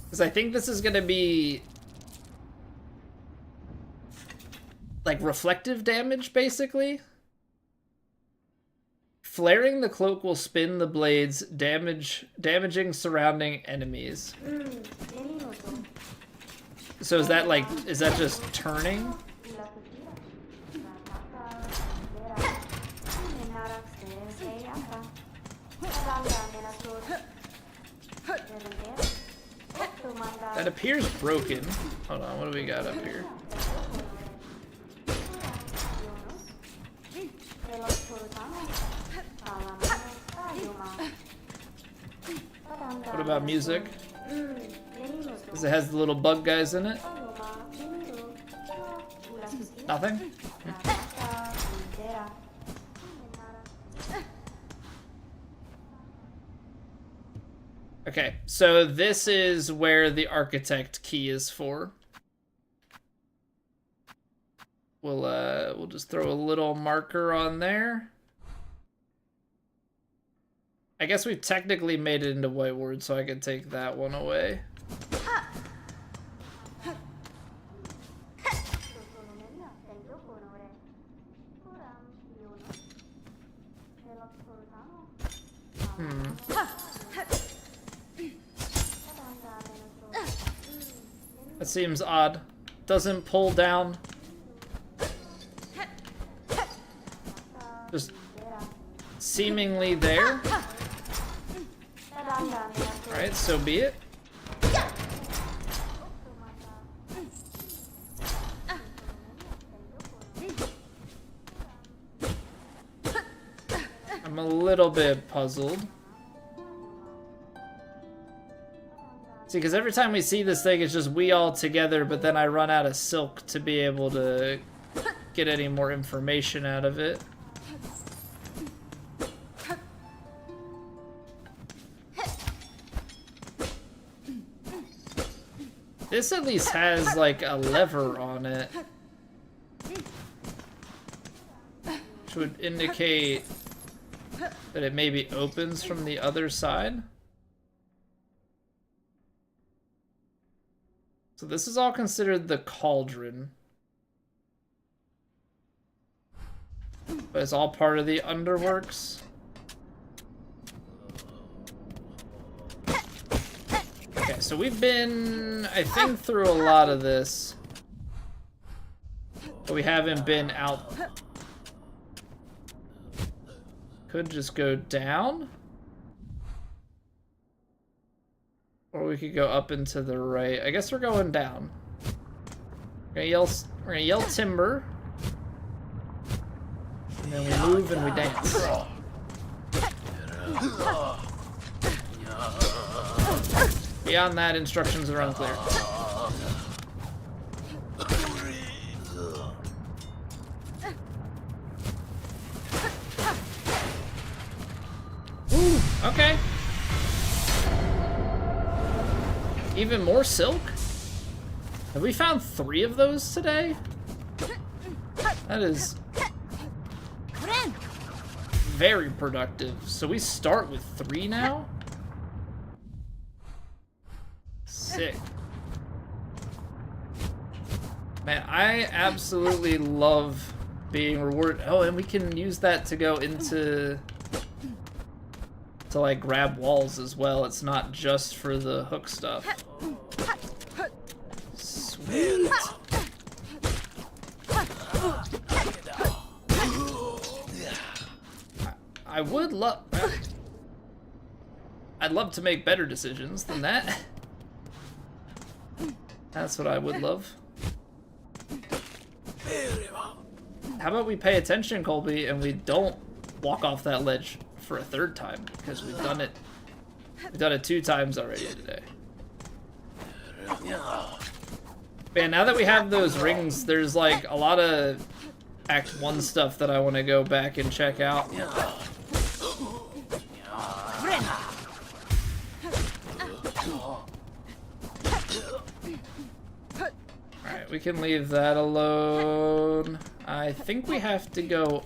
Because I think this is going to be like reflective damage, basically. Flaring the cloak will spin the blades, damaging surrounding enemies. So is that like, is that just turning? That appears broken. Hold on, what do we got up here? What about music? Because it has the little bug guys in it. Nothing? Okay, so this is where the architect key is for. We'll just throw a little marker on there. I guess we've technically made it into whiteboard, so I can take that one away. That seems odd. Doesn't pull down. Just seemingly there. Alright, so be it. I'm a little bit puzzled. See, because every time we see this thing, it's just we all together, but then I run out of silk to be able to get any more information out of it. This at least has, like, a lever on it. Which would indicate that it maybe opens from the other side. So this is all considered the cauldron. But it's all part of the underworks. Okay, so we've been, I think, through a lot of this. But we haven't been out. Could just go down. Or we could go up and to the right. I guess we're going down. We're gonna yell timber. And then we move and we dance. Beyond that, instructions are unclear. Ooh, okay. Even more silk? Have we found 3 of those today? That is very productive. So we start with 3 now? Sick. Man, I absolutely love being rewarded. Oh, and we can use that to go into to like grab walls as well. It's not just for the hook stuff. Sweet. I would love... I'd love to make better decisions than that. That's what I would love. How about we pay attention, Colby, and we don't walk off that ledge for a third time, because we've done it 2 times already today. Man, now that we have those rings, there's like a lot of Act 1 stuff that I want to go back and check out. Alright, we can leave that alone. I think we have to go...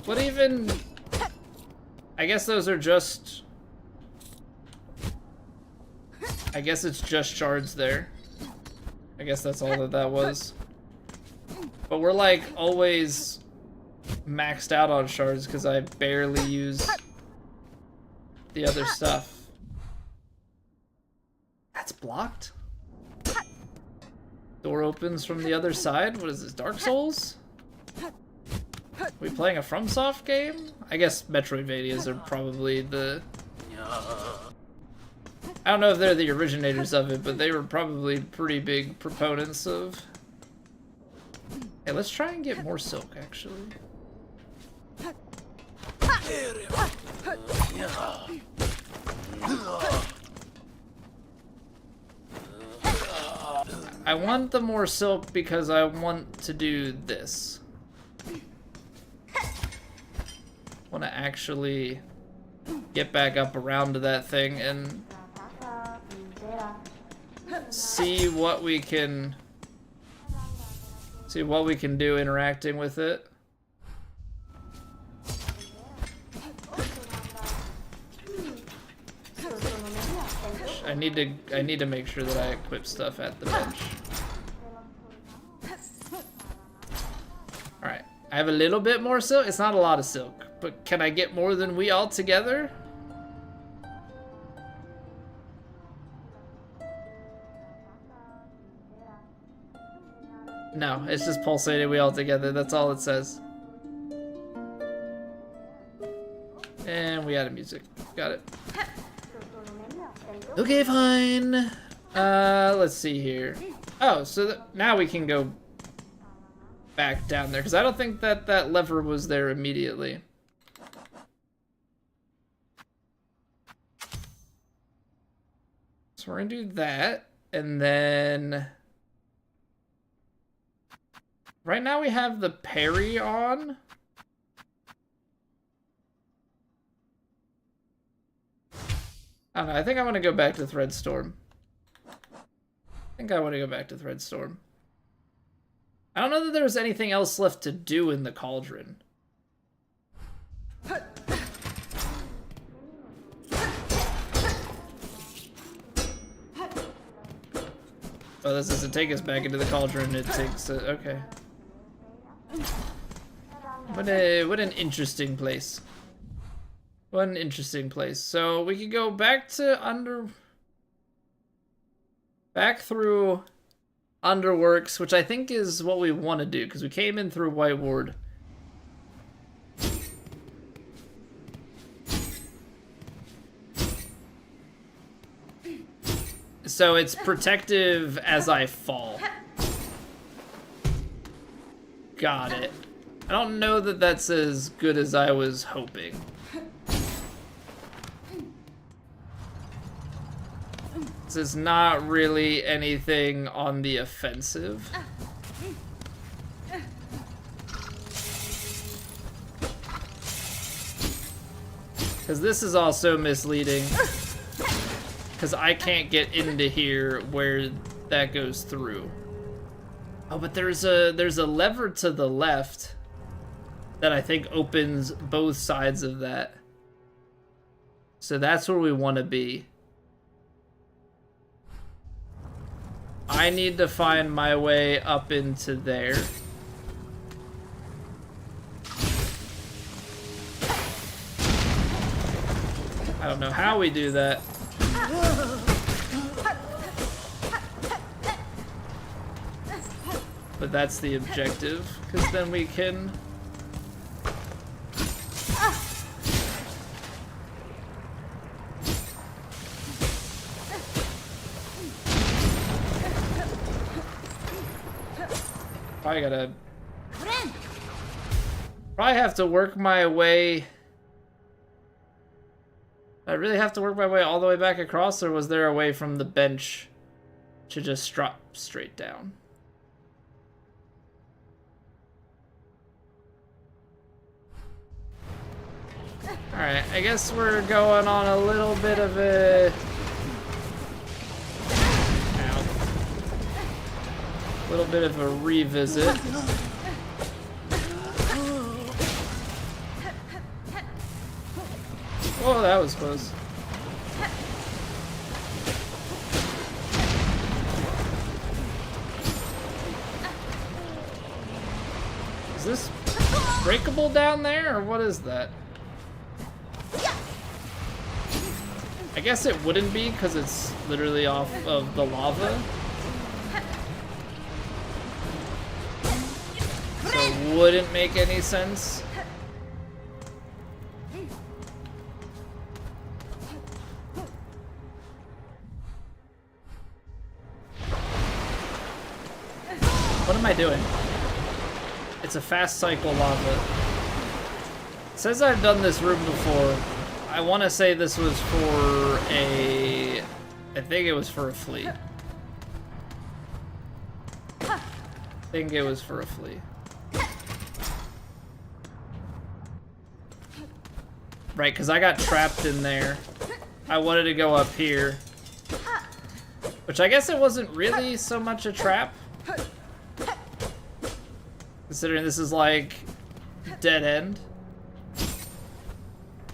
What even... I guess those are just... I guess it's just shards there. I guess that's all that was. But we're like always maxed out on shards because I barely use the other stuff. That's blocked? Door opens from the other side? What is this, Dark Souls? Are we playing a FromSoft game? I guess Metroidvanias are probably the... I don't know if they're the originators of it, but they were probably pretty big proponents of... Hey, let's try and get more silk, actually. I want the more silk because I want to do this. Want to actually get back up around to that thing and see what we can do interacting with it. I need to make sure that I equip stuff at the bench. All right, I have a little bit more silk. It's not a lot of silk, but can I get more than we all together? No, it's just pulsating we all together. That's all it says. And we added music. Got it. Okay, fine. Let's see here. Oh, so now we can go back down there, because I don't think that that lever was there immediately. So we're gonna do that, and then... Right now we have the parry on. I don't know, I think I want to go back to Threadstorm. I don't know that there's anything else left to do in the cauldron. Oh, this doesn't take us back into the cauldron, it takes... okay. What an interesting place. What an interesting place. So we could go back to back through Underworks, which I think is what we want to do, because we came in through White Ward. So it's protective as I fall. Got it. I don't know that that's as good as I was hoping. This is not really anything on the offensive. Because this is also misleading. Because I can't get into here where that goes through. Oh, but there's a lever to the left that I think opens both sides of that. So that's where we want to be. I need to find my way up into there. I don't know how we do that. But that's the objective, because then we can... Probably gotta... Probably have to work my way... I really have to work my way all the way back across, or was there a way from the bench to just drop straight down? Alright, I guess we're going on a little bit of a... Ow. A little bit of a revisit. Oh, that was close. Is this breakable down there, or what is that? I guess it wouldn't be, because it's literally off of the lava. So it wouldn't make any sense. What am I doing? It's a fast cycle lava. It says I've done this room before. I want to say this was for a... I think it was for a flea. I think it was for a flea. Right, because I got trapped in there. I wanted to go up here. Which I guess it wasn't really so much a trap. Considering this is like dead end.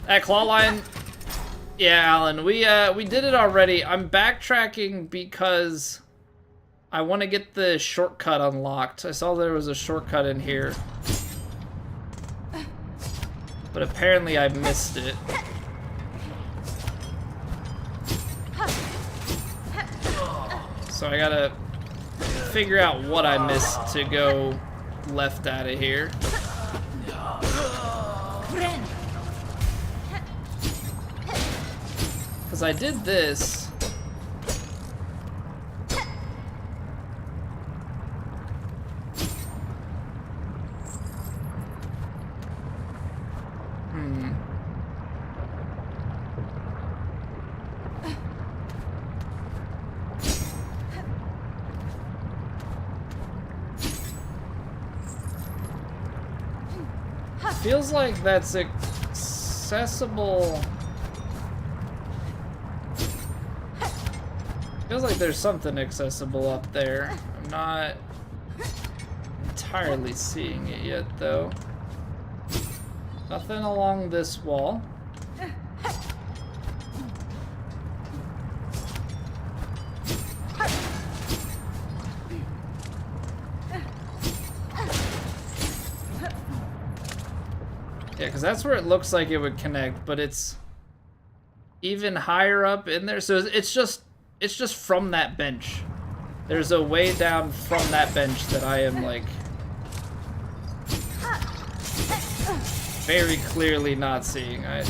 That claw line, yeah, Alan, we did it already. I'm backtracking because I want to get the shortcut unlocked. I saw there was a shortcut in here, but apparently I missed it. So I gotta figure out what I missed to go left out of here. Because I did this. Feels like that's accessible. Feels like there's something accessible up there. I'm not entirely seeing it yet, though. Nothing along this wall. Yeah, because that's where it looks like it would connect, but it's even higher up in there. So it's just from that bench. There's a way down from that bench that I am like very clearly not seeing. I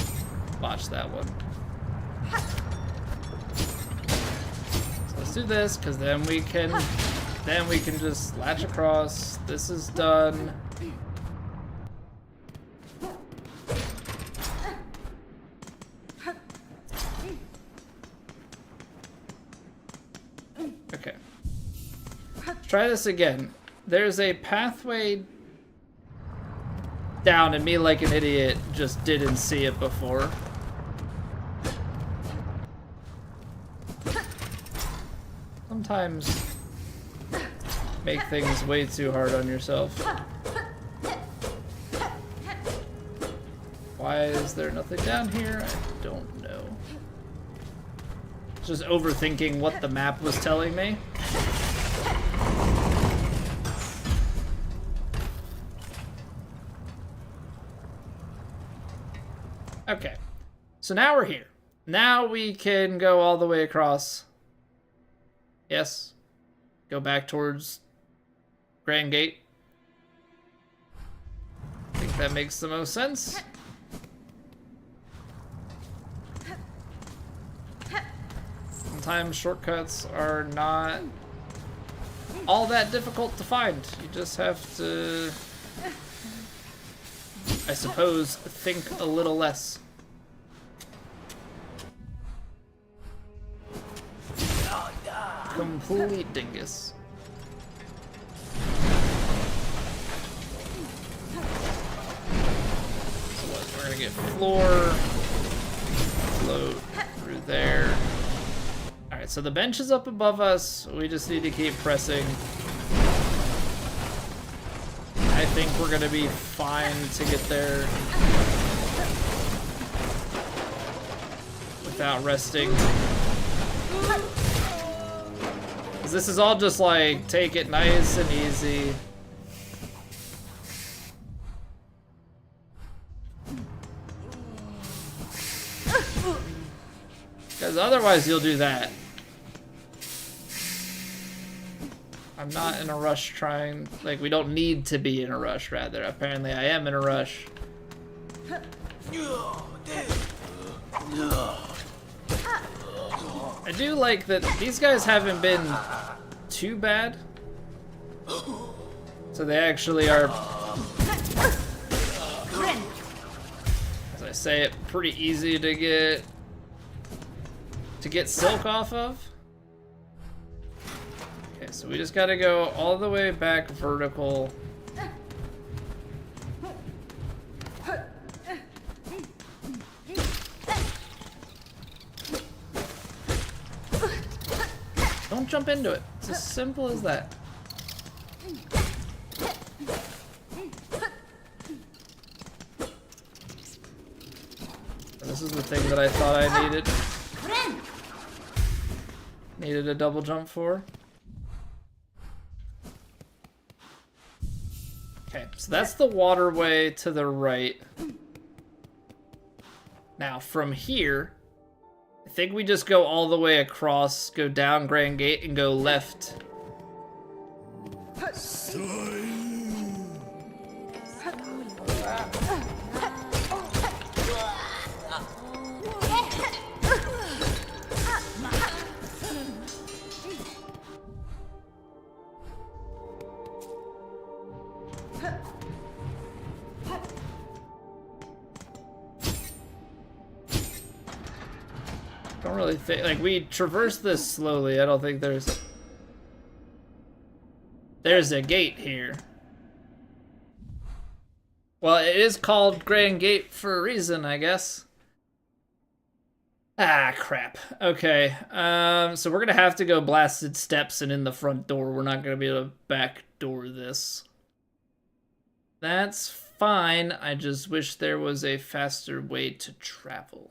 botched that one. So let's do this, because then we can just latch across. This is done. Okay. Let's try this again. There's a pathway down, and me, like an idiot, just didn't see it before. Sometimes make things way too hard on yourself. Why is there nothing down here? I don't know. Just overthinking what the map was telling me. Okay. So now we're here. Now we can go all the way across. Yes. Go back towards Grand Gate. I think that makes the most sense. Sometimes shortcuts are not all that difficult to find. You just have to, I suppose, think a little less. Complete dingus. So what, we're gonna get floor, float through there. Alright, so the bench is up above us. We just need to keep pressing. I think we're gonna be fine to get there without resting. This is all just like, take it nice and easy. Because otherwise you'll do that. I'm not in a rush trying, like we don't need to be in a rush rather. Apparently I am in a rush. I do like that these guys haven't been too bad. So they actually are, as I say it, pretty easy to get silk off of. Okay, so we just gotta go all the way back vertical. Don't jump into it. It's as simple as that. This is the thing that I thought I needed. Needed a double jump for. Okay, so that's the waterway to the right. Now, from here, I think we just go all the way across, go down Grand Gate, and go left. Don't really think, like, we traverse this slowly. I don't think there's a gate here. Well, it is called Grand Gate for a reason, I guess. Ah, crap. Okay, so we're gonna have to go blasted steps and in the front door. We're not gonna be able to backdoor this. That's fine. I just wish there was a faster way to travel.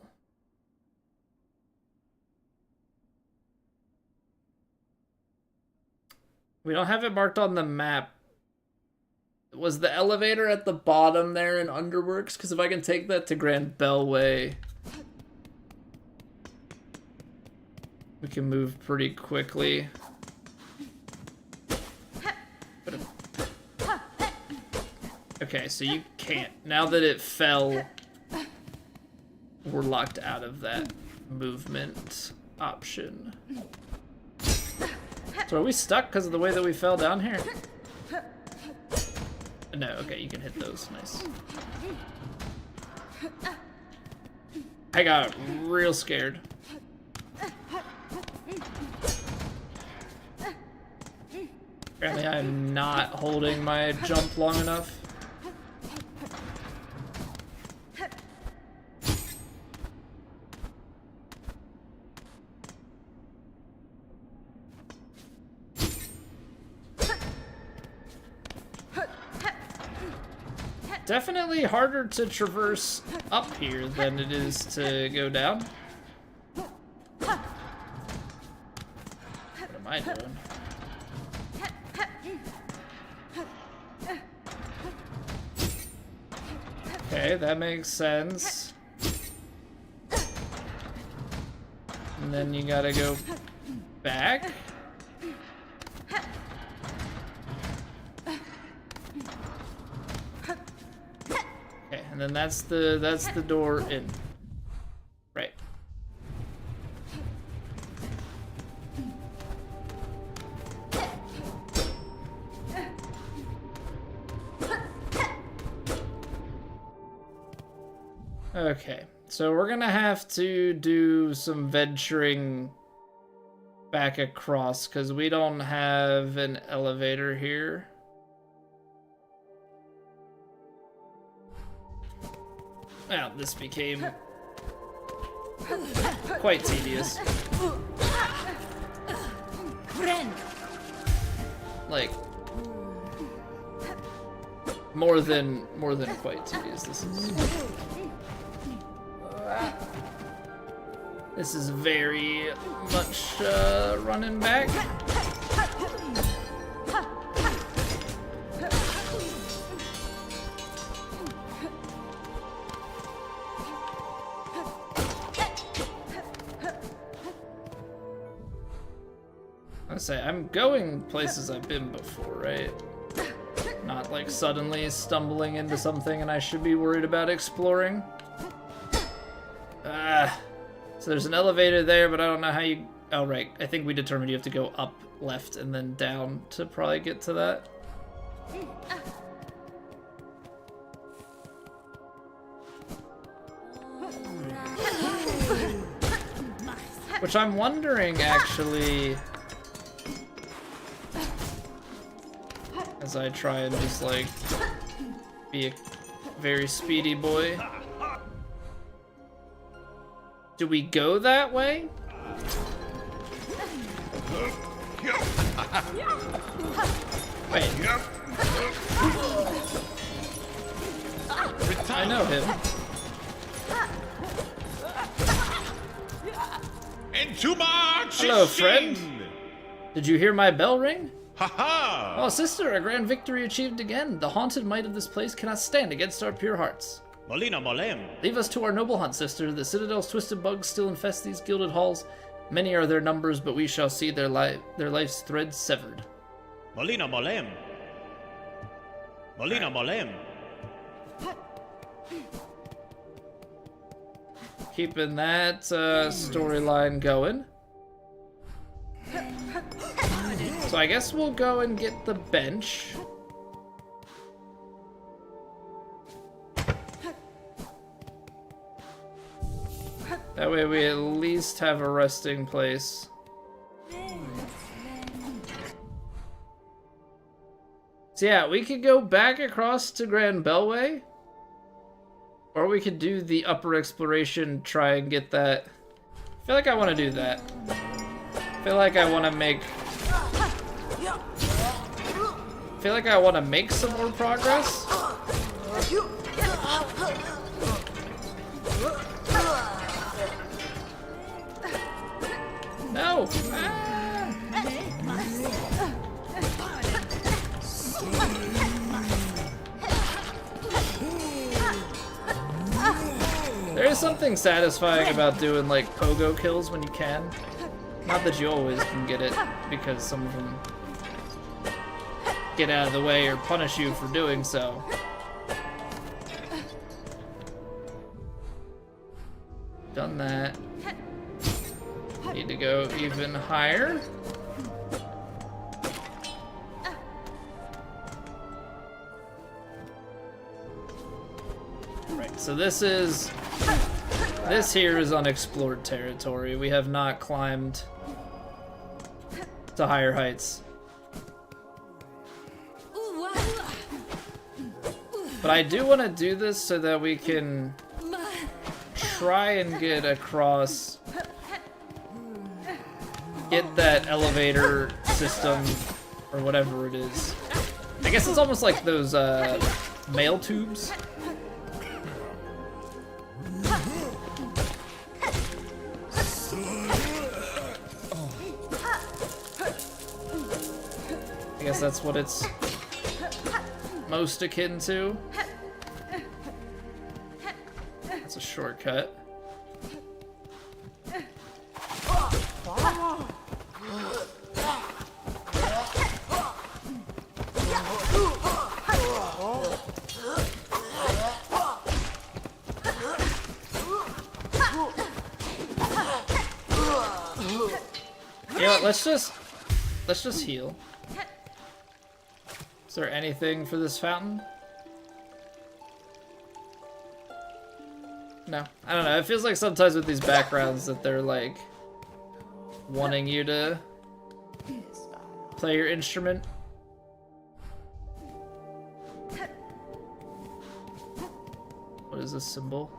We don't have it marked on the map. Was the elevator at the bottom there in Underworks? Because if I can take that to Grand Bellway, we can move pretty quickly. Okay, so you can't. Now that it fell, we're locked out of that movement option. So are we stuck because of the way that we fell down here? No, okay, you can hit those. Nice. I got real scared. Apparently I'm not holding my jump long enough. Definitely harder to traverse up here than it is to go down. What am I doing? Okay, that makes sense. And then you gotta go back. Okay, and then that's the door in. Right. Okay, so we're gonna have to do some venturing back across because we don't have an elevator here. Well, this became quite tedious. Like more than quite tedious. This is very much running back. I say I'm going places I've been before, right? Not like suddenly stumbling into something and I should be worried about exploring. So there's an elevator there, but I don't know how you... Oh, right. I think we determined you have to go up, left, and then down to probably get to that. Which I'm wondering, actually... As I try and just, like, be a very speedy boy. Do we go that way? Wait. I know him. Into march! Hello, friend. Did you hear my bell ring? Ha-ha! Oh, sister, a grand victory achieved again. The haunted might of this place cannot stand against our pure hearts. Molina Molem. Leave us to our noble hunt, sister. The Citadel's twisted bugs still infest these gilded halls. Many are their numbers, but we shall see their life's threads severed. Molina Molem. Molina Molem. Keeping that storyline going. So I guess we'll go and get the bench. That way we at least have a resting place. So yeah, we could go back across to Grand Bellway. Or we could do the upper exploration, try and get that. I feel like I want to do that. I feel like I want to make some more progress. No! Ah. There is something satisfying about doing like pogo kills when you can. Not that you always can get it, because some of them get out of the way or punish you for doing so. Done that. Need to go even higher. Right, so this here is unexplored territory. We have not climbed to higher heights. But I do want to do this so that we can try and get across, get that elevator system, or whatever it is. I guess it's almost like those mail tubes. I guess that's what it's most akin to. That's a shortcut. You know what, let's just heal. Is there anything for this fountain? No. I don't know, it feels like sometimes with these backgrounds that they're like wanting you to play your instrument. What is this symbol?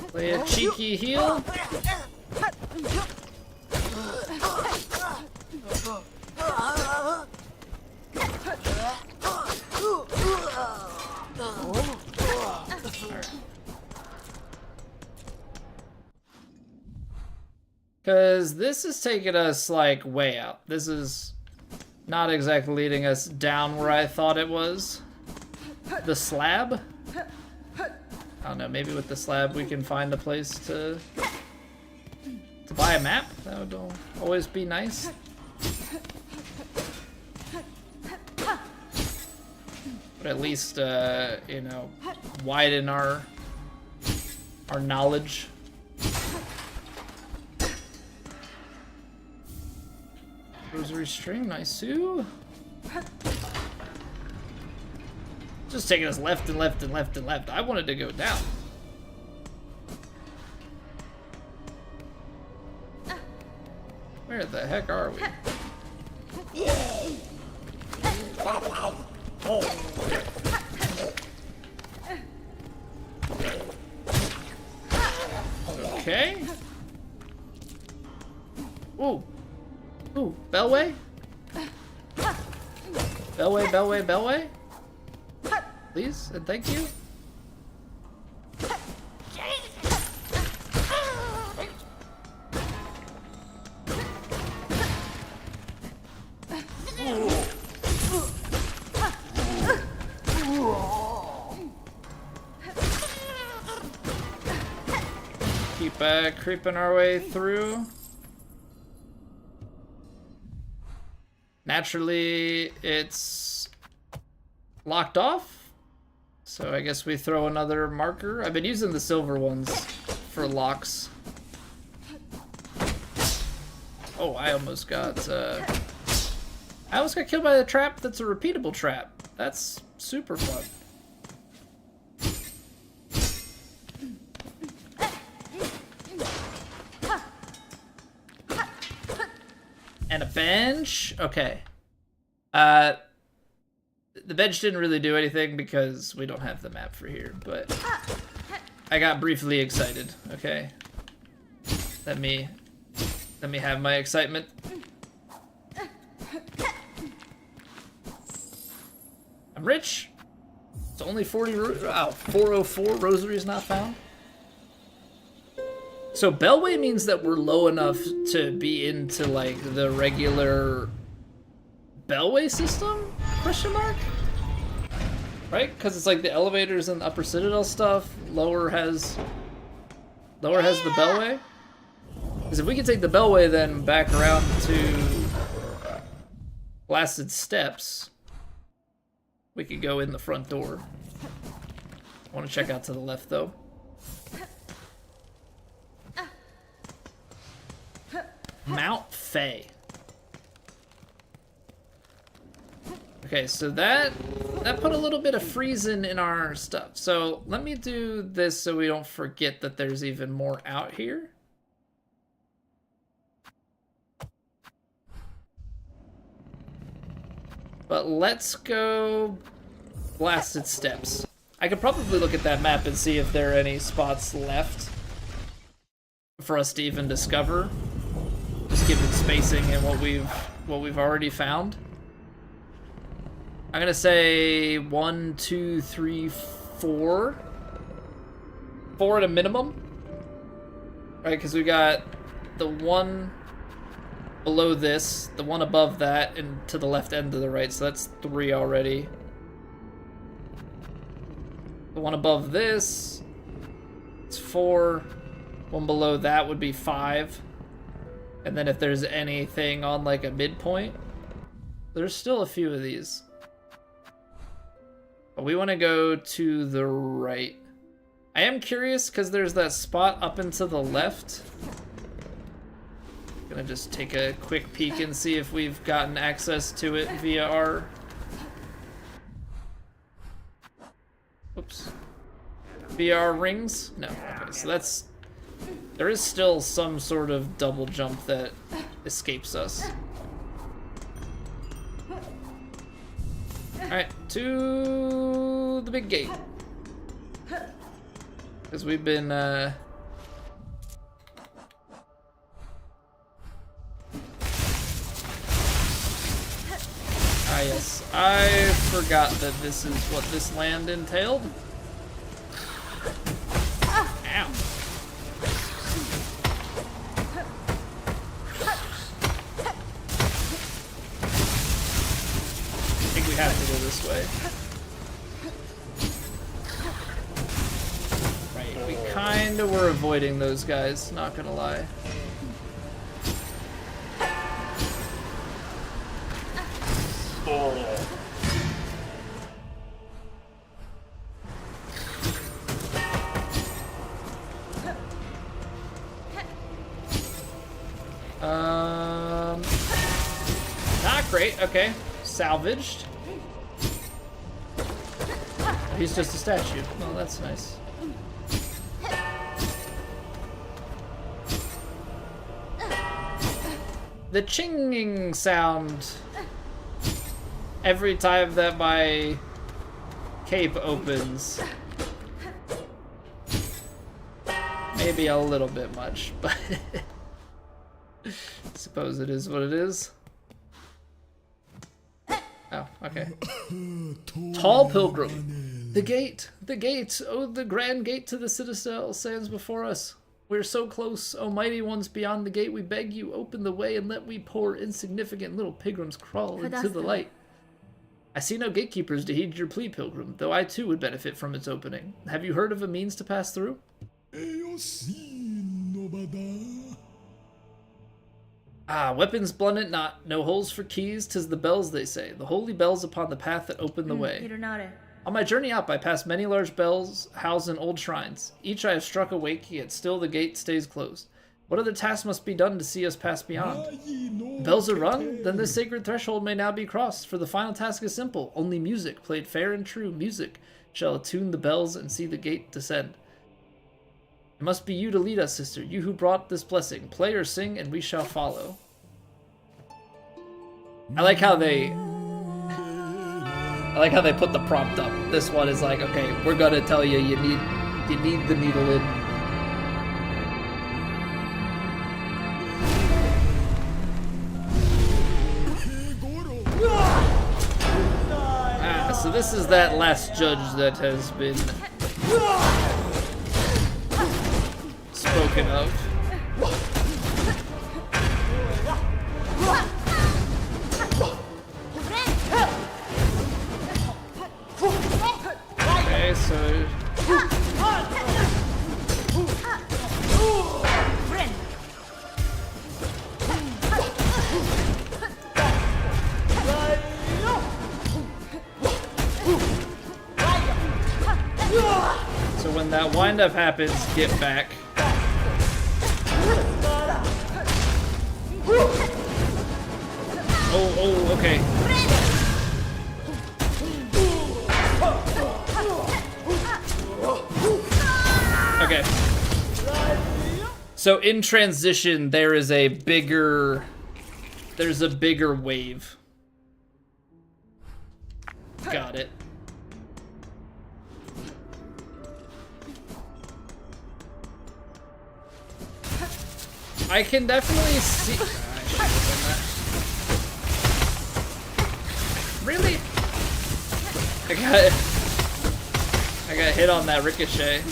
Play a cheeky heal. Because this is taking us like way out. This is not exactly leading us down where I thought it was. The slab? I don't know, maybe with the slab we can find a place to buy a map. That would always be nice. But at least, you know, widen our knowledge. Rosary string, nice too. Just taking us left and left and left and left. I wanted to go down. Where the heck are we? Okay. Ooh. Ooh, Bellway? Bellway, Bellway, Bellway? Please, and thank you. Keep creeping our way through. Naturally, it's locked off, so I guess we throw another marker. I've been using the silver ones for locks. Oh, I almost got killed by a trap that's a repeatable trap. That's super fun. And a bench. Okay. The bench didn't really do anything because we don't have the map for here, but I got briefly excited. Okay. Let me have my excitement. I'm rich. It's only 404 rosaries not found. So Bellway means that we're low enough to be into like the regular Bellway system? Question mark? Right? Because it's like the elevators and the upper citadel stuff. Lower has the Bellway. Because if we can take the Bellway then back around to Blasted Steps, we could go in the front door. I want to check out to the left though. Mount Fay. Okay, so that put a little bit of freezing in our stuff. So let me do this so we don't forget that there's even more out here. But let's go Blasted Steps. I could probably look at that map and see if there are any spots left for us to even discover. Just given spacing and what we've already found. I'm gonna say 1, 2, 3, 4. 4 at a minimum. Right, because we got the one below this, the one above that, and to the left and to the right, so that's 3 already. The one above this, it's 4. One below that would be 5. And then if there's anything on like a midpoint, there's still a few of these. But we want to go to the right. I am curious because there's that spot up and to the left. Gonna just take a quick peek and see if we've gotten access to it via our... Oops. Via our rings? No. Okay, so that's... There is still some sort of double jump that escapes us. Alright, to the big gate. Because we've been, Ah, yes. I forgot that this is what this land entailed. Ow. I think we have to go this way. Right, we kinda were avoiding those guys, not gonna lie. Not great, okay. Salvaged. He's just a statue. Oh, that's nice. The chinging sound every time that my cape opens. Maybe a little bit much, but I suppose it is what it is. Oh, okay. Tall pilgrim. The gate, the gate. Oh, the grand gate to the citadel stands before us. We're so close, O mighty ones beyond the gate. We beg you, open the way and let we poor insignificant little pilgrims crawl into the light. I see no gatekeepers to heed your plea, pilgrim, though I too would benefit from its opening. Have you heard of a means to pass through? Ah, weapons blunted not, no holes for keys, 'tis the bells they say, the holy bells upon the path that open the way. On my journey up, I passed many large bells housed in old shrines. Each I have struck awake, yet still the gate stays closed. What other tasks must be done to see us pass beyond? The bells are rung? Then this sacred threshold may now be crossed, for the final task is simple. Only music, played fair and true, music, shall attune the bells and see the gate descend. It must be you to lead us, sister, you who brought this blessing. Play or sing, and we shall follow. I like how they put the prompt up. This one is like, okay, we're gonna tell you you need the needle in. Ah, so this is that last judge that has been spoken of. Okay, so when that wind-up happens, get back. Oh, okay. Okay. So in transition, there's a bigger wave. Got it. I can definitely see. Really? I got hit on that ricochet.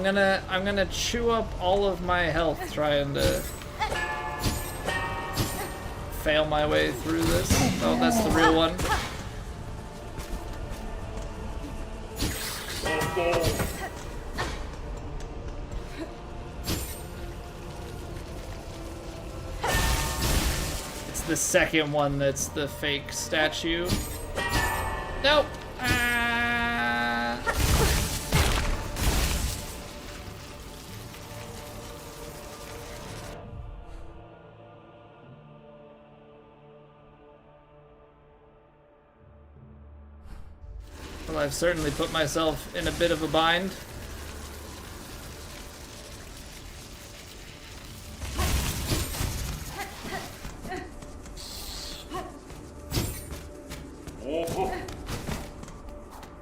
I'm gonna chew up all of my health trying to fail my way through this. Oh, that's the real one. It's the second one that's the fake statue. Nope. Well, I've certainly put myself in a bit of a bind.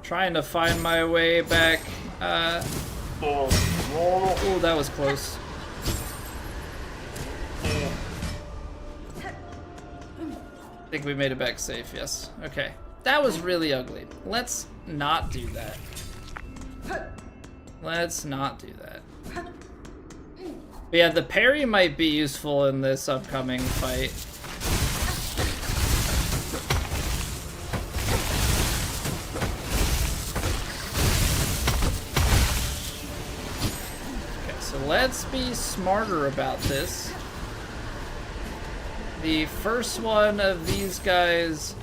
Trying to find my way back. Oh, that was close. I think we made it back safe, yes. Okay. That was really ugly. Let's not do that. Let's not do that. But yeah, the parry might be useful in this upcoming fight. Okay, so let's be smarter about this. The first one of these guys...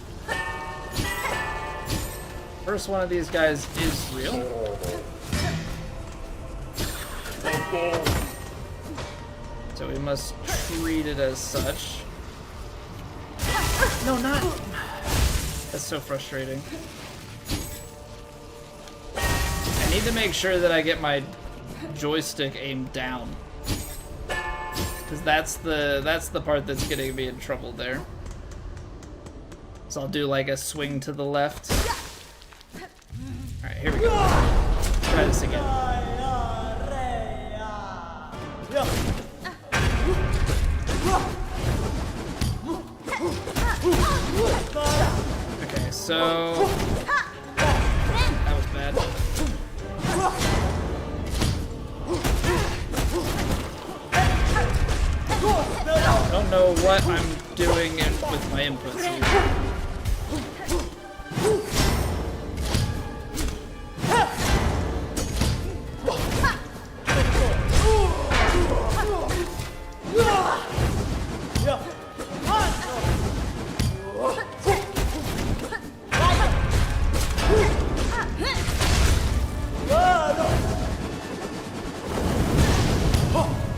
First one of these guys is real. So we must treat it as such. No, not... That's so frustrating. I need to make sure that I get my joystick aimed down. Because that's the part that's getting me in trouble there. So I'll do like a swing to the left. Alright, here we go. Try this again. Okay, so... That was bad. I don't know what I'm doing with my inputs here.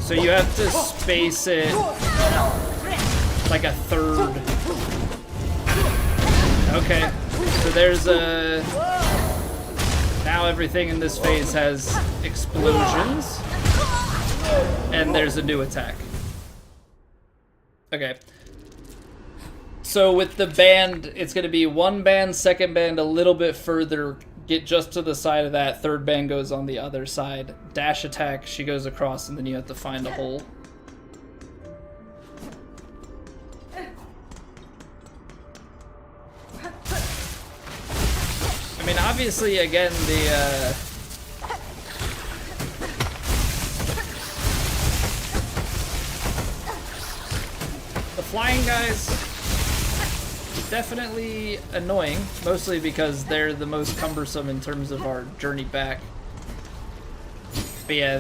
So you have to space it like a third. Okay, so there's a... Now everything in this phase has explosions. And there's a new attack. Okay. So with the band, it's going to be one band, second band a little bit further, get just to the side of that, third band goes on the other side. Dash attack, she goes across, and then you have to find a hole. I mean, obviously, again, the flying guys, definitely annoying, mostly because they're the most cumbersome in terms of our journey back. But yeah,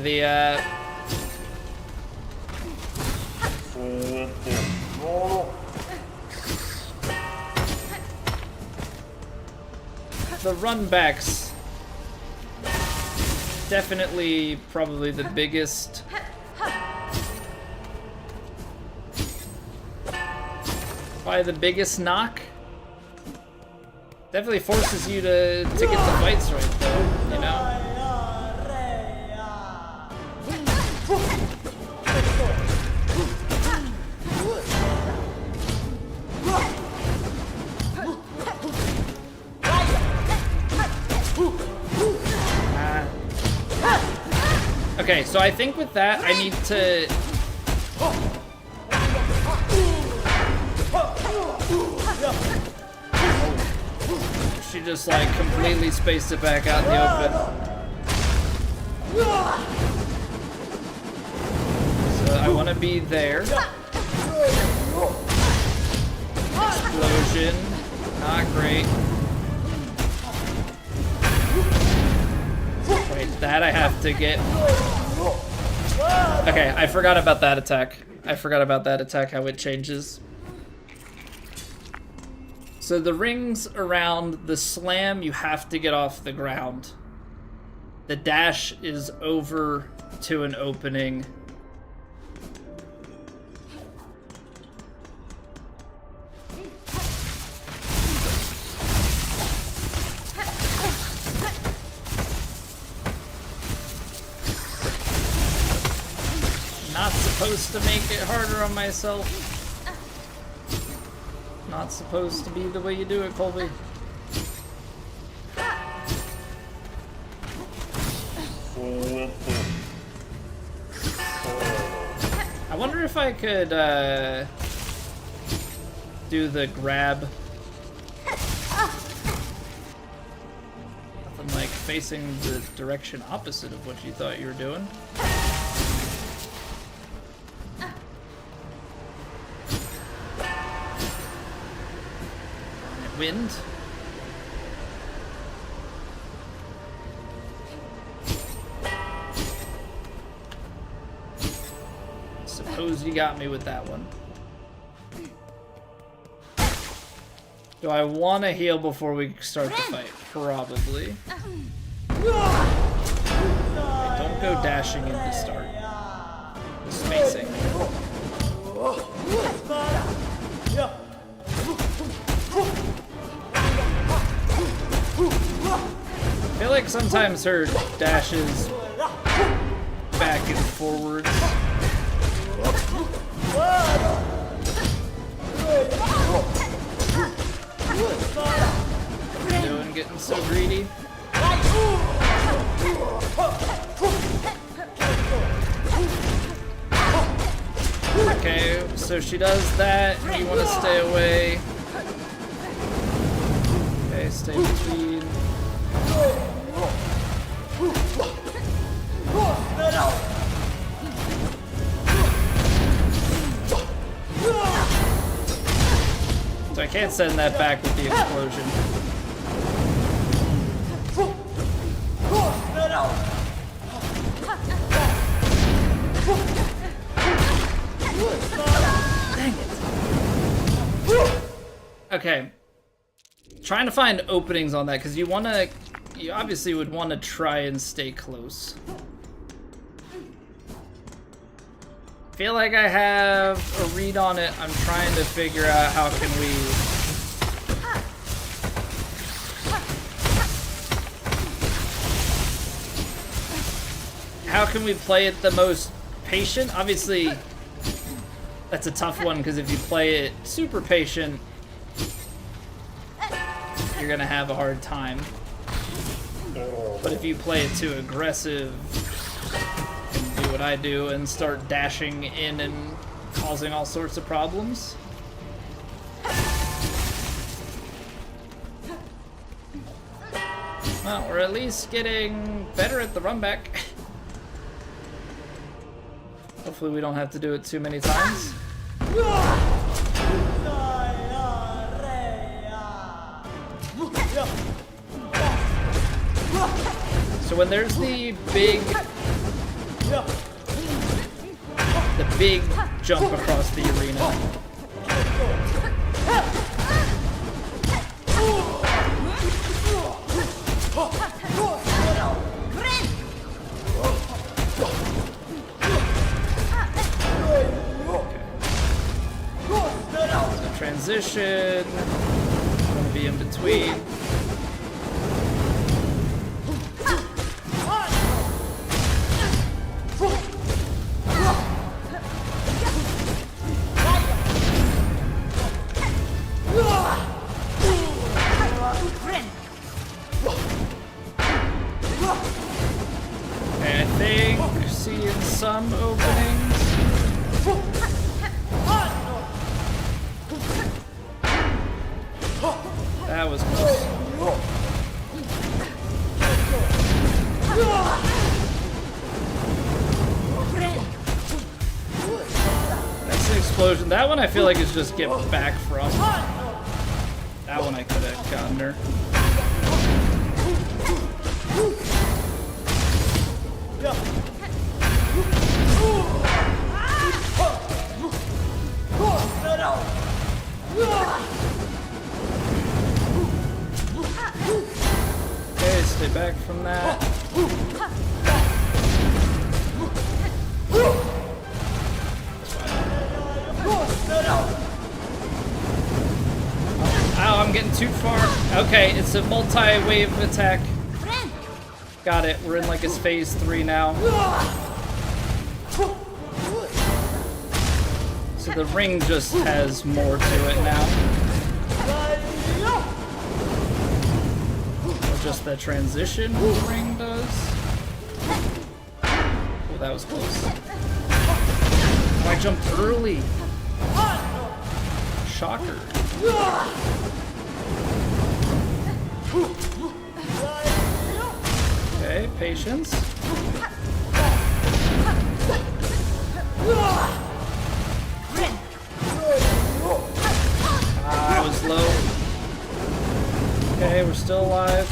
the run backs, definitely probably the biggest knock. Definitely forces you to get the fights right though, you know? Okay, so I think with that I need to... She just like completely spaced it back out in the open. So I want to be there. Explosion. Not great. Wait, that I have to get. Okay, I forgot about that attack. How it changes. So the rings around the slam, you have to get off the ground. The dash is over to an opening. Not supposed to make it harder on myself. Not supposed to be the way you do it, Colby. I wonder if I could do the grab. Nothing like facing the direction opposite of what you thought you were doing. Wind. Suppose you got me with that one. Do I want to heal before we start the fight? Probably. Okay, don't go dashing in to start. The spacing. I feel like sometimes her dashes back and forwards. What are you doing, getting so greedy? Okay, so she does that, you want to stay away. Okay, stay between. So I can't send that back with the explosion. Dang it. Okay. Trying to find openings on that, because you obviously would want to try and stay close. Feel like I have a read on it. I'm trying to figure out how can we play it the most patient? Obviously, that's a tough one, because if you play it super patient, you're gonna have a hard time. But if you play it too aggressive, and do what I do and start dashing in and causing all sorts of problems. Well, we're at least getting better at the run back. Hopefully we don't have to do it too many times. So when there's the big jump across the arena, so transition, gonna be in between. I think seeing some openings. That was close. That one I feel like is just get back from. That one I could have gotten her. Okay, stay back from that. Ow, I'm getting too far. Okay, it's a multi-wave attack. Got it. We're in like his phase 3 now. So the ring just has more to it now. Or just the transition ring does. Oh, that was close. Oh, I jumped early. Shocker. Okay, patience. I was low. Okay, we're still alive.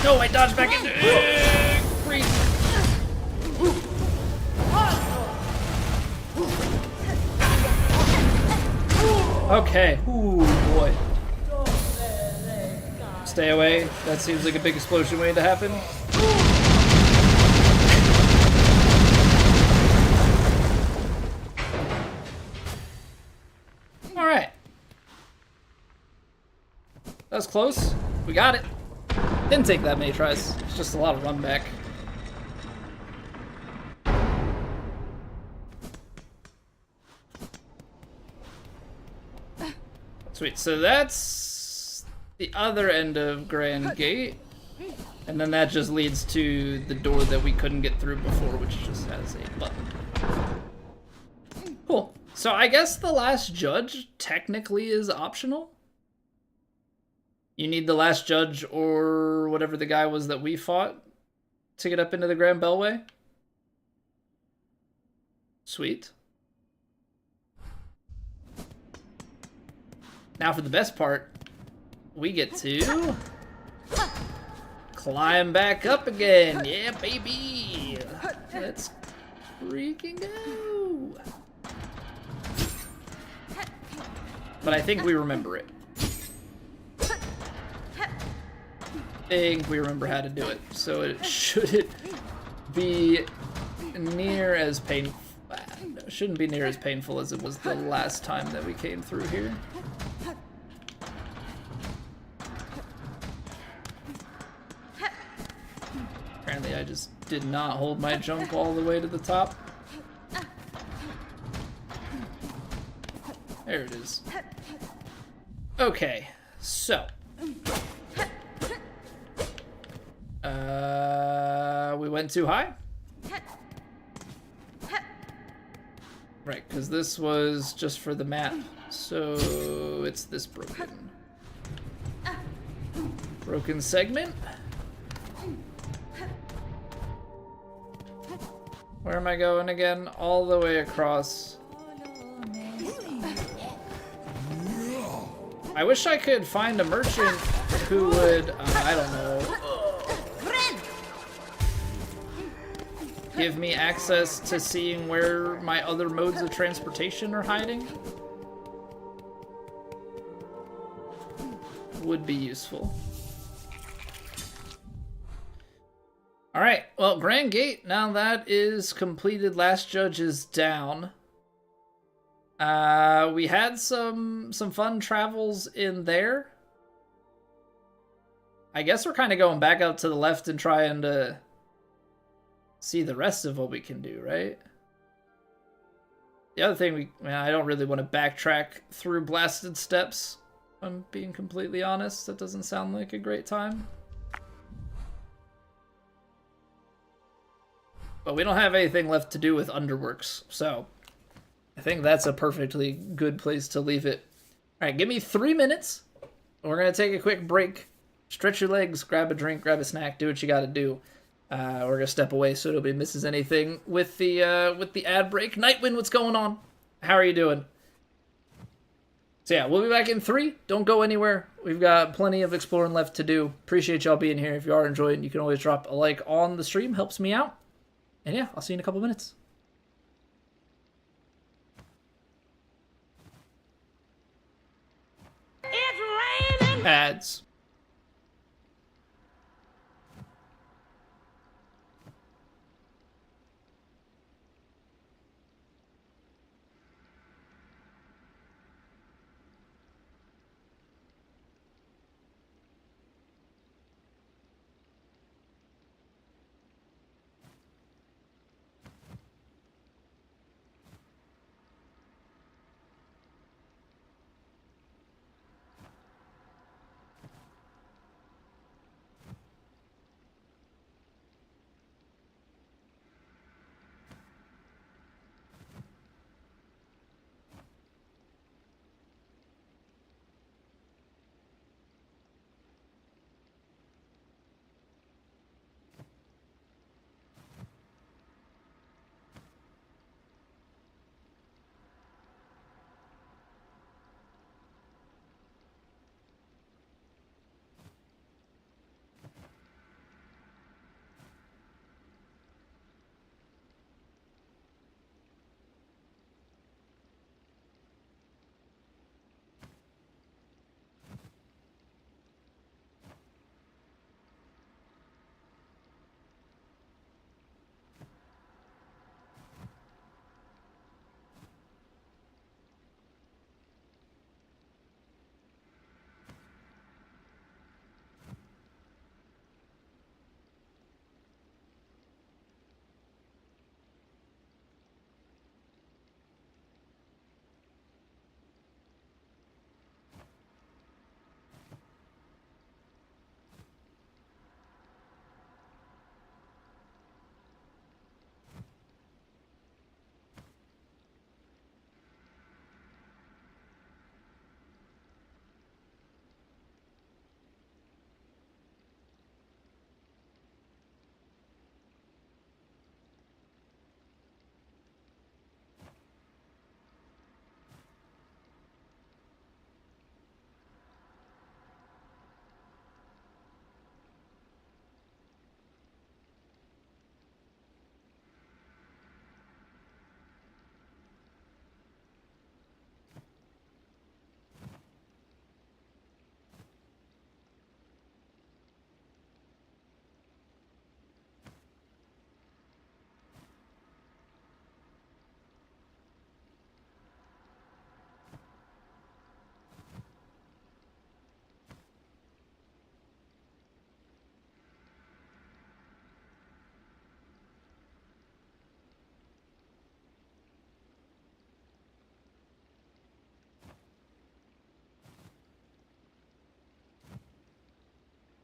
No, I dodged back into creep. Okay. Ooh, boy. Stay away. That seems like a big explosion waiting to happen. Alright. That was close. We got it. Didn't take that many tries. It's just a lot of run back. Sweet, so that's the other end of Grand Gate. And then that just leads to the door that we couldn't get through before, which just has a button. Cool. So I guess the last judge technically is optional. You need the last judge or whatever the guy was that we fought to get up into the Grand Bellway. Sweet. Now for the best part, we get to climb back up again. Yeah, baby. Let's freaking go. But I think we remember it. I think we remember how to do it. So it shouldn't be near as painful. Shouldn't be near as painful as it was the last time that we came through here. Apparently I just did not hold my jump all the way to the top. There it is. Okay, so. We went too high? Right, because this was just for the map, so it's this broken. Broken segment. Where am I going again? All the way across. I wish I could find a merchant who would, I don't know, give me access to seeing where my other modes of transportation are hiding. Would be useful. Alright, well, Grand Gate, now that is completed, last judge is down. We had some fun travels in there. I guess we're kind of going back out to the left and trying to see the rest of what we can do, right? The other thing, I don't really want to backtrack through Blasted Steps, if I'm being completely honest. That doesn't sound like a great time. But we don't have anything left to do with Underworks, so I think that's a perfectly good place to leave it. Alright, give me 3 minutes. We're going to take a quick break. Stretch your legs, grab a drink, grab a snack, do what you gotta do. We're gonna step away so nobody misses anything with the ad break. Nightwind, what's going on? How are you doing? So yeah, we'll be back in 3. Don't go anywhere. We've got plenty of exploring left to do. Appreciate y'all being here. If you are enjoying, you can always drop a like on the stream. Helps me out. And yeah, I'll see you in a couple minutes. It's raining! Ads.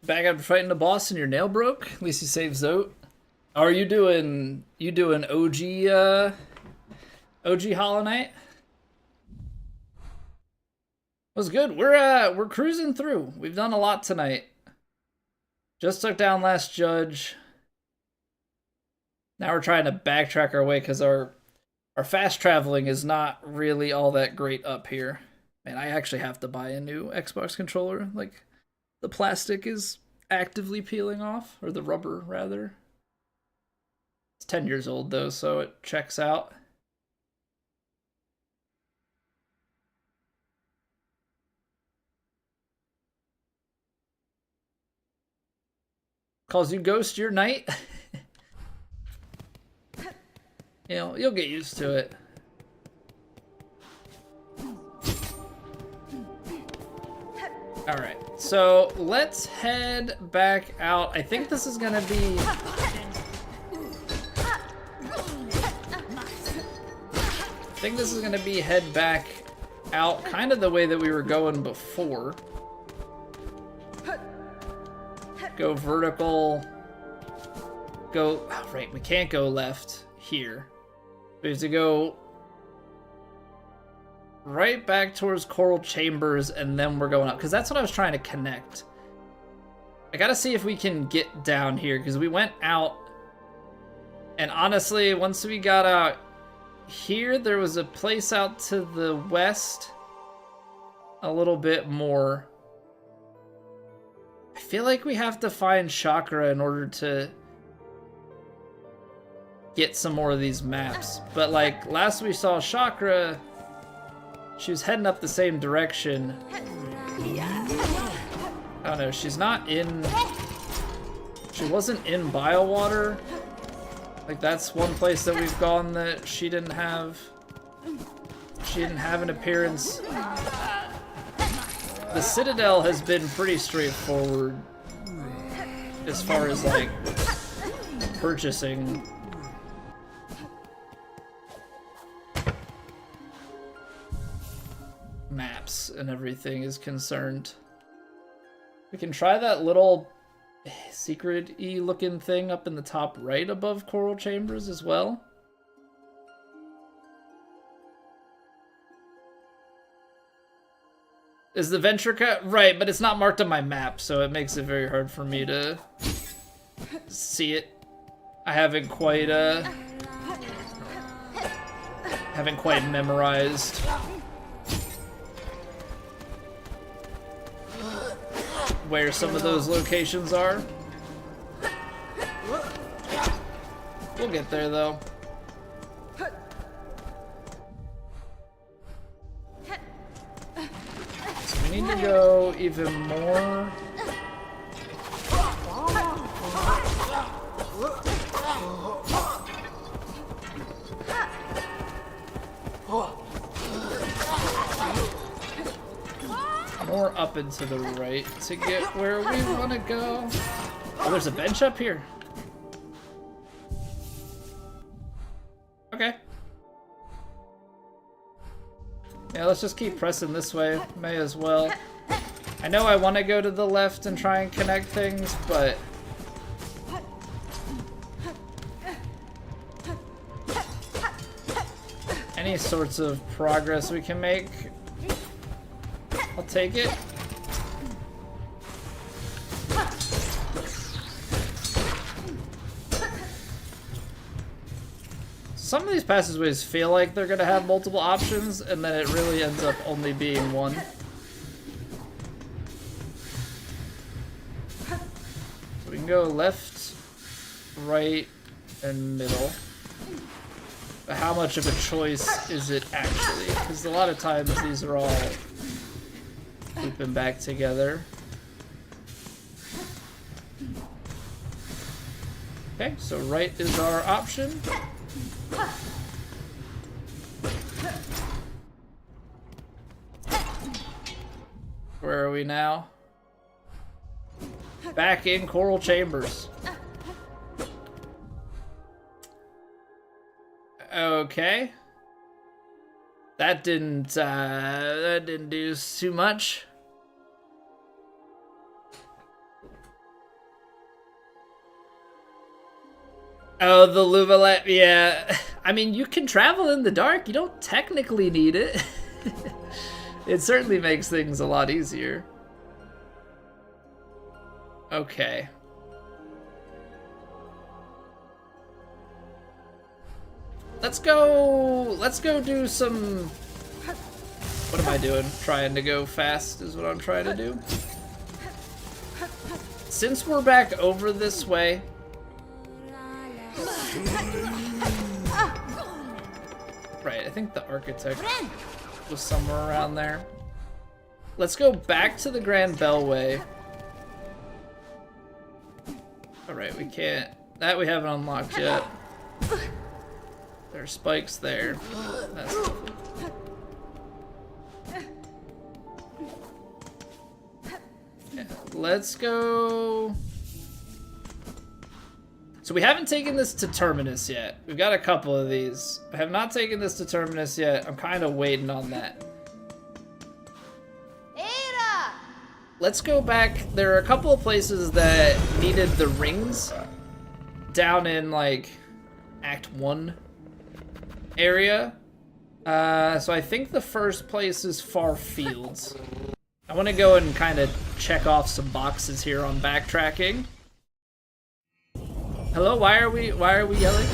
Back after fighting the boss and your nail broke? At least you saved Zote. Are you doing OG Hollow Knight? Was good. We're cruising through. We've done a lot tonight. Just took down last judge. Now we're trying to backtrack our way because our fast traveling is not really all that great up here. Man, I actually have to buy a new Xbox controller. Like, the plastic is actively peeling off, or the rubber, rather. It's 10 years old, though, so it checks out. Calls you Ghost your knight? You know, you'll get used to it. Alright, so let's head back out. I think this is gonna be... head back out kind of the way that we were going before. Go vertical. Go... Oh, right, we can't go left here. We have to go right back towards Coral Chambers, and then we're going up. Because that's what I was trying to connect. I gotta see if we can get down here, because we went out. And honestly, once we got out here, there was a place out to the west. A little bit more. I feel like we have to find Chakra in order to get some more of these maps. But like last we saw Chakra, she was heading up the same direction. I don't know, she's not in... She wasn't in Biowater. Like that's one place that we've gone that she didn't have... She didn't have an appearance. The Citadel has been pretty straightforward as far as like purchasing. Maps and everything is concerned. We can try that little secret-y looking thing up in the top right above Coral Chambers as well. Is the venture cut? Right, but it's not marked on my map, so it makes it very hard for me to see it. I haven't quite memorized where some of those locations are. We'll get there though. So we need to go even more. More up and to the right to get where we want to go. Oh, there's a bench up here. Okay. Yeah, let's just keep pressing this way. May as well. I know I want to go to the left and try and connect things, but... any sorts of progress we can make, I'll take it. Some of these passageways feel like they're gonna have multiple options, and then it really ends up only being one. So we can go left, right, and middle. But how much of a choice is it actually? Because a lot of times these are all looping back together. Okay, so right is our option. Where are we now? Back in Coral Chambers. Okay. That didn't do too much. Oh, the Louvalet, yeah. I mean, you can travel in the dark. You don't technically need it. It certainly makes things a lot easier. Okay. Let's go do some... What am I doing? Trying to go fast is what I'm trying to do. Since we're back over this way... Right, I think the architect was somewhere around there. Let's go back to the Grand Bellway. Alright, we can't... That we haven't unlocked yet. There are spikes there. That's yeah, let's go... So we haven't taken this to Terminus yet. We've got a couple of these. I have not taken this to Terminus yet. I'm kind of waiting on that. Let's go back. There are a couple of places that needed the rings down in like Act 1 area. So I think the first place is Far Fields. I I want to go and kind of check off some boxes here on backtracking. Hello, why are we yelling?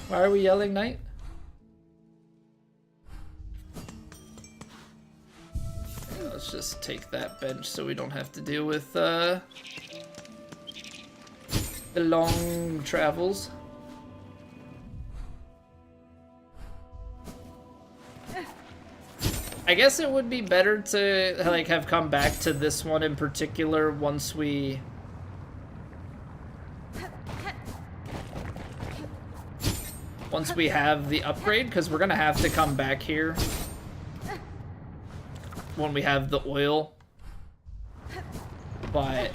Why are we yelling, Knight? Yeah, let's just take that bench so we don't have to deal with the long travels. I guess it would be better to like have come back to this one in particular once we have the upgrade, because we're gonna have to come back here when we have the oil. But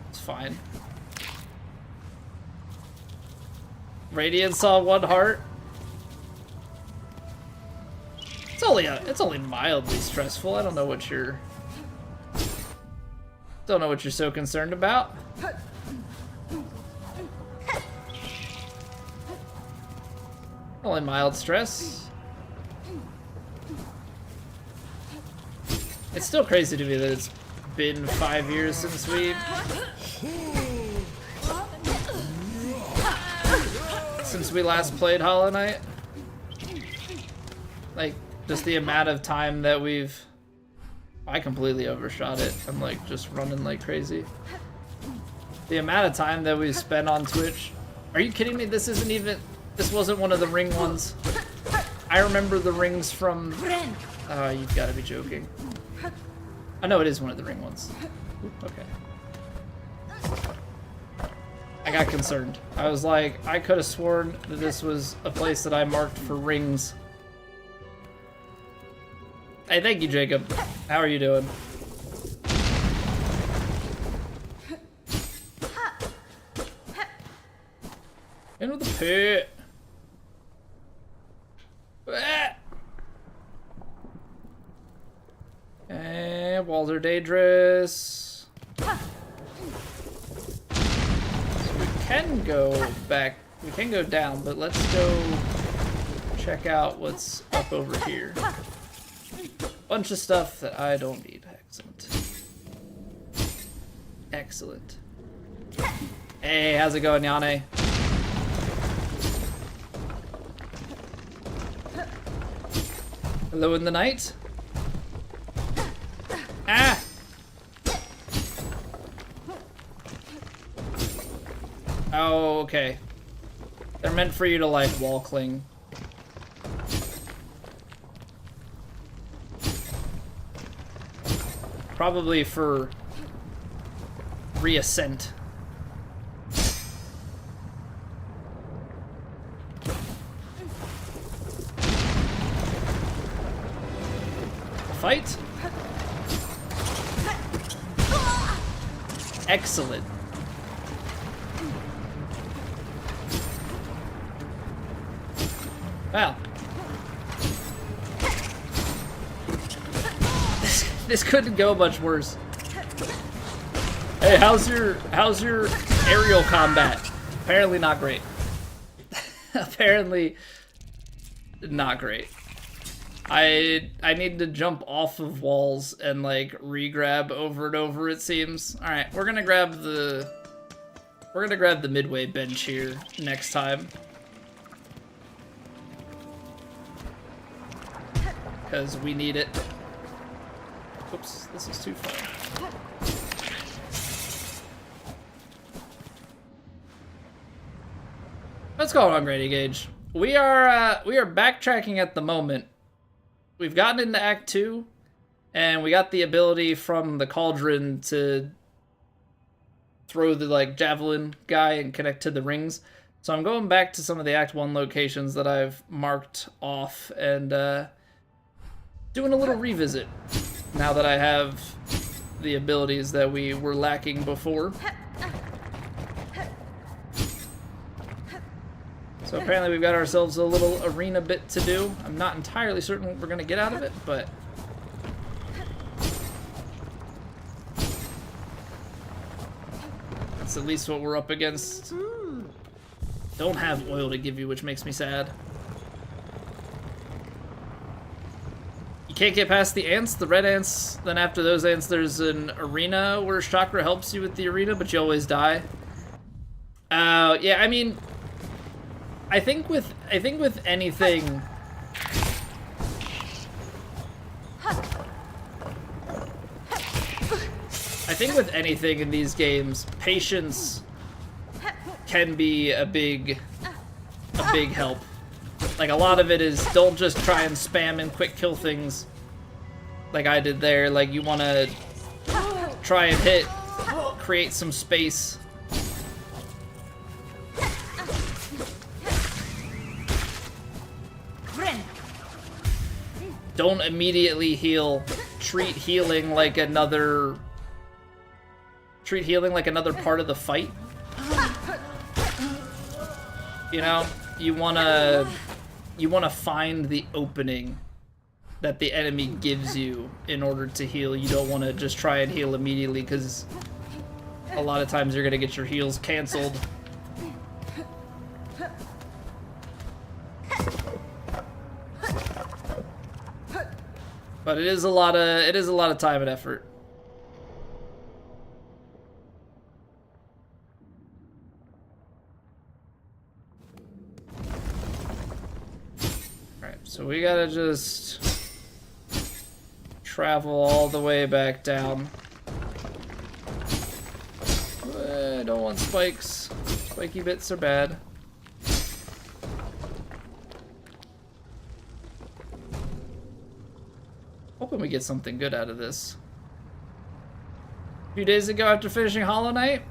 it's fine. Radiant saw 1 heart. It's only mildly stressful. I don't know what you're so concerned about. Only mild stress. It's still crazy to me that it's been 5 years since we last played Hollow Knight. Like, just the amount of time that we've... I completely overshot it. I'm like just running like crazy. The amount of time that we've spent on Twitch. Are you kidding me? This wasn't one of the ring ones. I remember the rings from... Oh, you've got to be joking. I know it is one of the ring ones. Okay. I got concerned. I was like, I could have sworn that this was a place that I marked for rings. Hey, thank you, Jacob. How are you doing? Into the pit. And walls are dangerous. Can go back, we can go down, but let's go check out what's up over here. Bunch of stuff that I don't need. Excellent. Excellent. Hey, how's it going, Yane? Hello in the night? Ah! Oh, okay. They're meant for you to, like, wall cling. Probably for reascent. Fight? Excellent. Wow. This couldn't go much worse. Hey, how's your aerial combat? Apparently not great. Apparently not great. I need to jump off of walls and like re-grab over and over, it seems. Alright, we're gonna grab the midway bench here next time. Because we need it. Oops, this is too far. What's going on, Grady Gage? We are backtracking at the moment. We've gotten into Act 2, and we got the ability from the cauldron to throw the like javelin guy and connect to the rings. So I'm going back to some of the Act 1 locations that I've marked off and doing a little revisit now that I have the abilities that we were lacking before. So apparently we've got ourselves a little arena bit to do. I'm not entirely certain what we're going to get out of it, but... that's at least what we're up against. Don't have oil to give you, which makes me sad. can't get past the ants, the red ants. Then after those ants, there's an arena where chakra helps you with the arena, but you always die. Yeah, I mean, I think with anything, in these games, patience can be a big help. Like, a lot of it is, don't just try and spam and quick kill things like I did there. Like, you want to try and create some space. Don't immediately heal. Treat healing like another part of the fight. You know, you wanna find the opening that the enemy gives you in order to heal. You don't want to just try and heal immediately, because a lot of times you're gonna get your heals canceled. But it is a lot of time and effort. Alright, so we gotta just travel all the way back down. I don't want spikes. Spiky bits are bad. Hoping we get something good out of this. A few days ago after finishing Hollow Knight.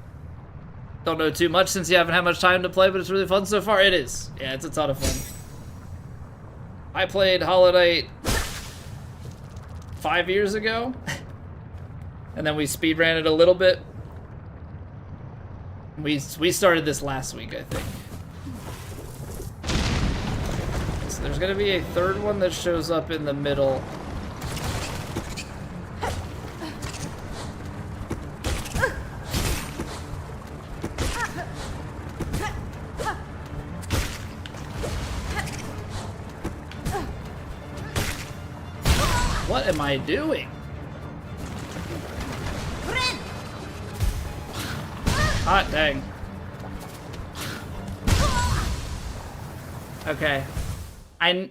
Don't know too much since you haven't had much time to play, but it's really fun so far. It is. Yeah, it's a ton of fun. I played Hollow Knight 5 years ago. And then we speedran it a little bit. We started this last week, I think. So there's gonna be a third one that shows up in the middle. What am I doing? Hot dang. Okay. I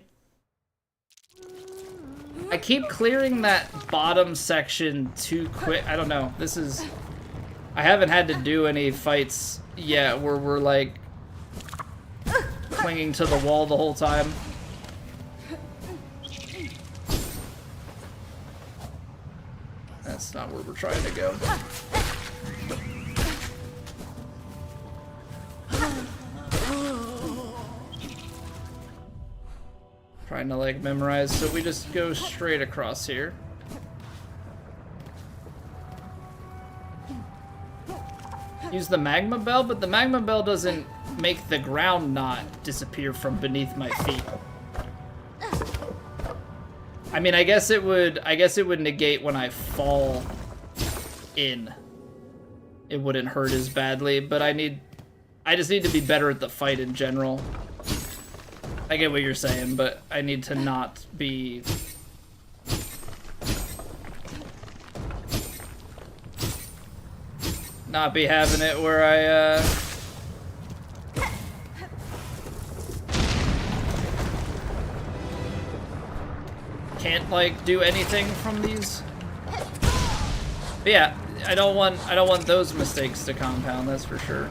keep clearing that bottom section too quick. I don't know. I haven't had to do any fights yet where we're like clinging to the wall the whole time. That's not where we're trying to go. Trying to like memorize, so we just go straight across here. Use the magma bell, but the magma bell doesn't make the ground not disappear from beneath my feet. I mean, I guess it would negate when I fall in. It wouldn't hurt as badly, but I just need to be better at the fight in general. I get what you're saying, but I need to not be having it where I can't like do anything from these. But yeah, I don't want those mistakes to compound, that's for sure.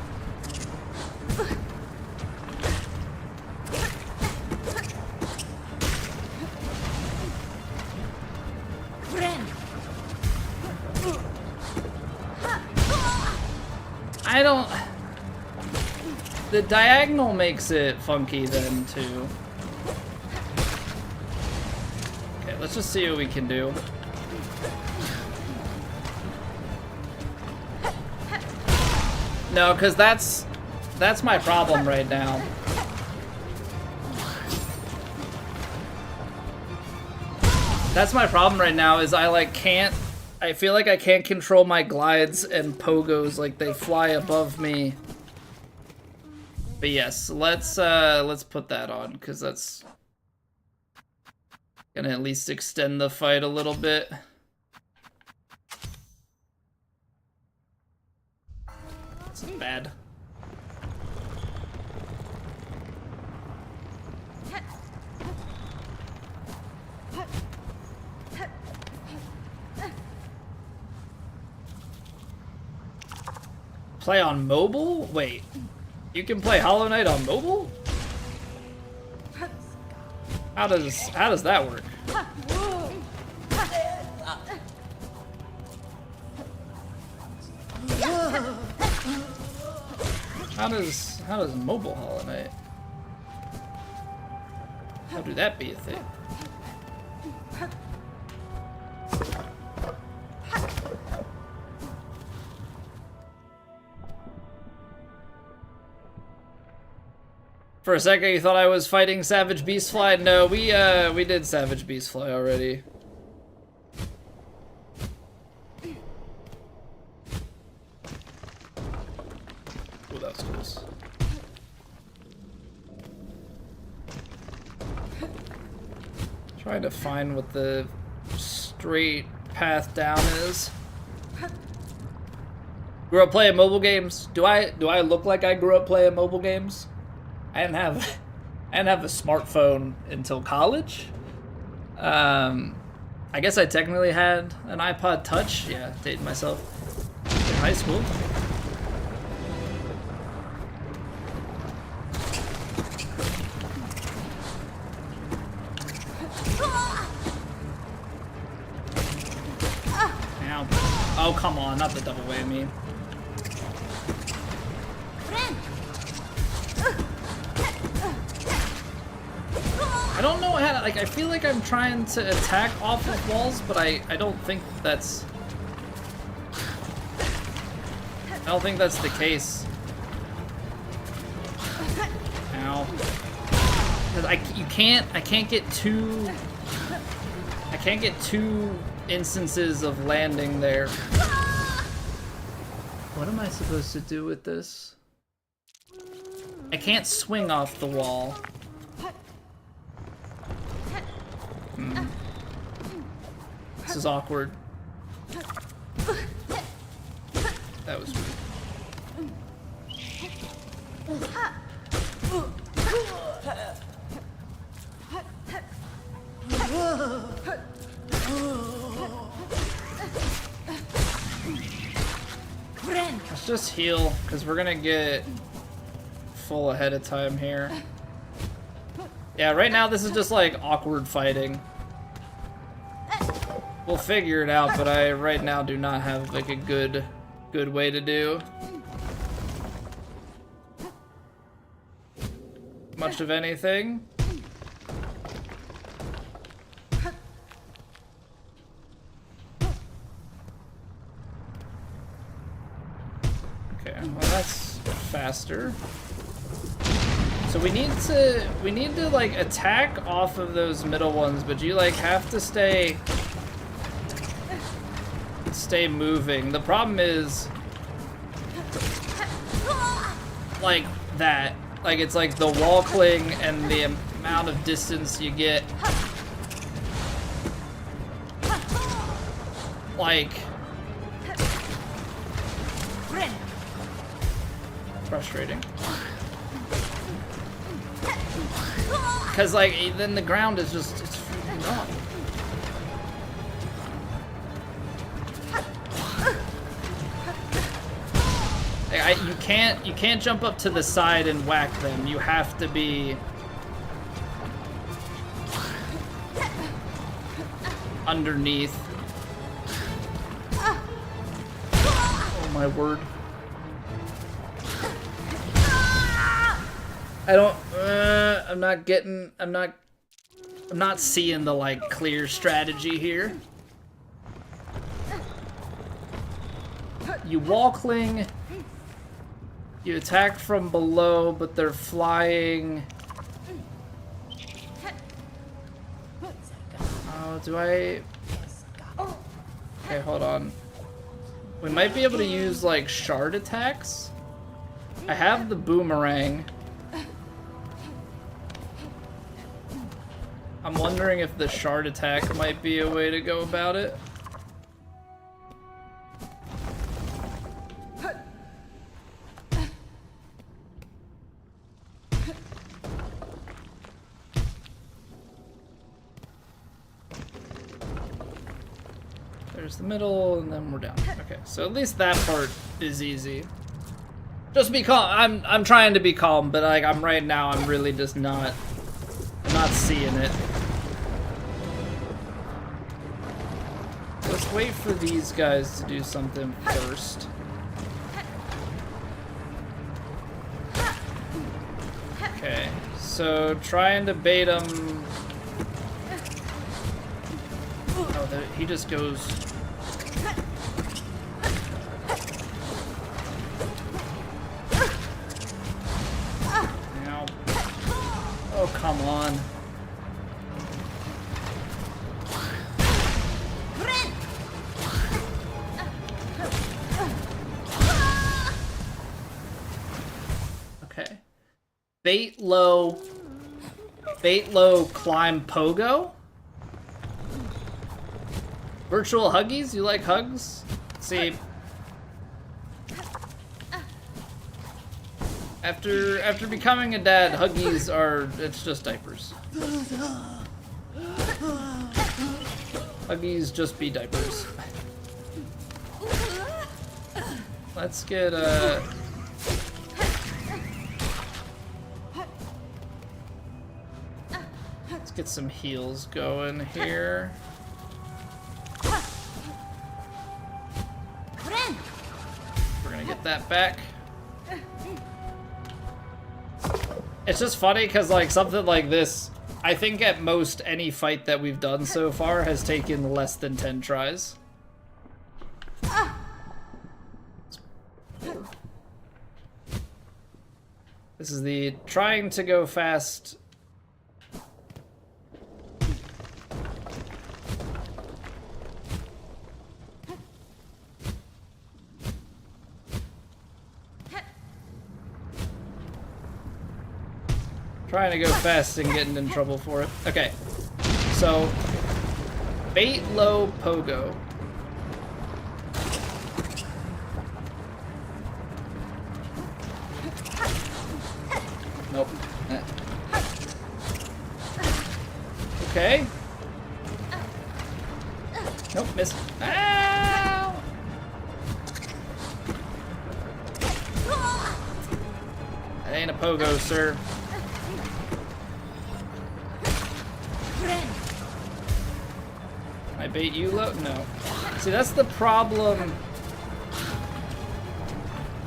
The diagonal makes it funky then too. Okay, let's just see what we can do. No, because that's my problem right now. That's my problem right now is I feel like I can't control my glides and pogos, like they fly above me. But yes, let's put that on, because that's Gonna at least extend the fight a little bit. This is bad. Play on mobile? Wait, you can play Hollow Knight on mobile? How does that work? How does mobile Hollow Knight? How do that be a thing? For a second, you thought I was fighting Savage Beastfly? No, we did Savage Beastfly already. Oh, that was close. Trying to find what the straight path down is. Grew up playing mobile games. Do I look like I grew up playing mobile games? I didn't have a smartphone until college. I guess I technically had an iPod Touch. Yeah, dating myself. In high school. Ow. Oh, come on, not the double whammy. I don't know how to, like, I feel like I'm trying to attack off of walls, but I don't think that's... I don't think that's the case. Ow. Because I can't get two... I can't get two instances of landing there. What am I supposed to do with this? I can't swing off the wall. This is awkward. That was weird. Let's just heal, because we're gonna get full ahead of time here. Yeah, right now this is just like awkward fighting. We'll figure it out, but I right now do not have like a good way to do much of anything. Okay, well that's faster. So we need to like attack off of those middle ones, but you like have to stay moving. The problem is like that. Like it's like the wall cling and the amount of distance you get. Like frustrating. Because, like, then the ground is just, it's freaking gone. You can't jump up to the side and whack them. You have to be underneath. Oh my word. I'm not seeing the like clear strategy here. You wall cling, you attack from below, but they're flying. Oh, do I? Okay, hold on. We might be able to use like shard attacks. I have the boomerang. I'm wondering if the shard attack might be a way to go about it. There's the middle, and then we're down. Okay, so at least that part is easy. Just be calm. I'm trying to be calm, but like I'm right now, I'm really just not seeing it. Let's wait for these guys to do something first. Okay, so trying to bait him. Oh, he just goes. Ow. Oh, come on. Okay. Bait low, climb pogo. Virtual huggies? You like hugs? See, after becoming a dad, huggies it's just diapers. Huggies just be diapers. Let's get let's get some heals going here. We're gonna get that back. It's just funny because like something like this, I think at most any fight that we've done so far has taken less than 10 tries. This is the trying to go fast. Trying to go fast and getting in trouble for it. Okay, so bait low pogo. Nope. Okay. Nope, missed. Ow! That ain't a pogo, sir. I bait you low? No. See, that's the problem.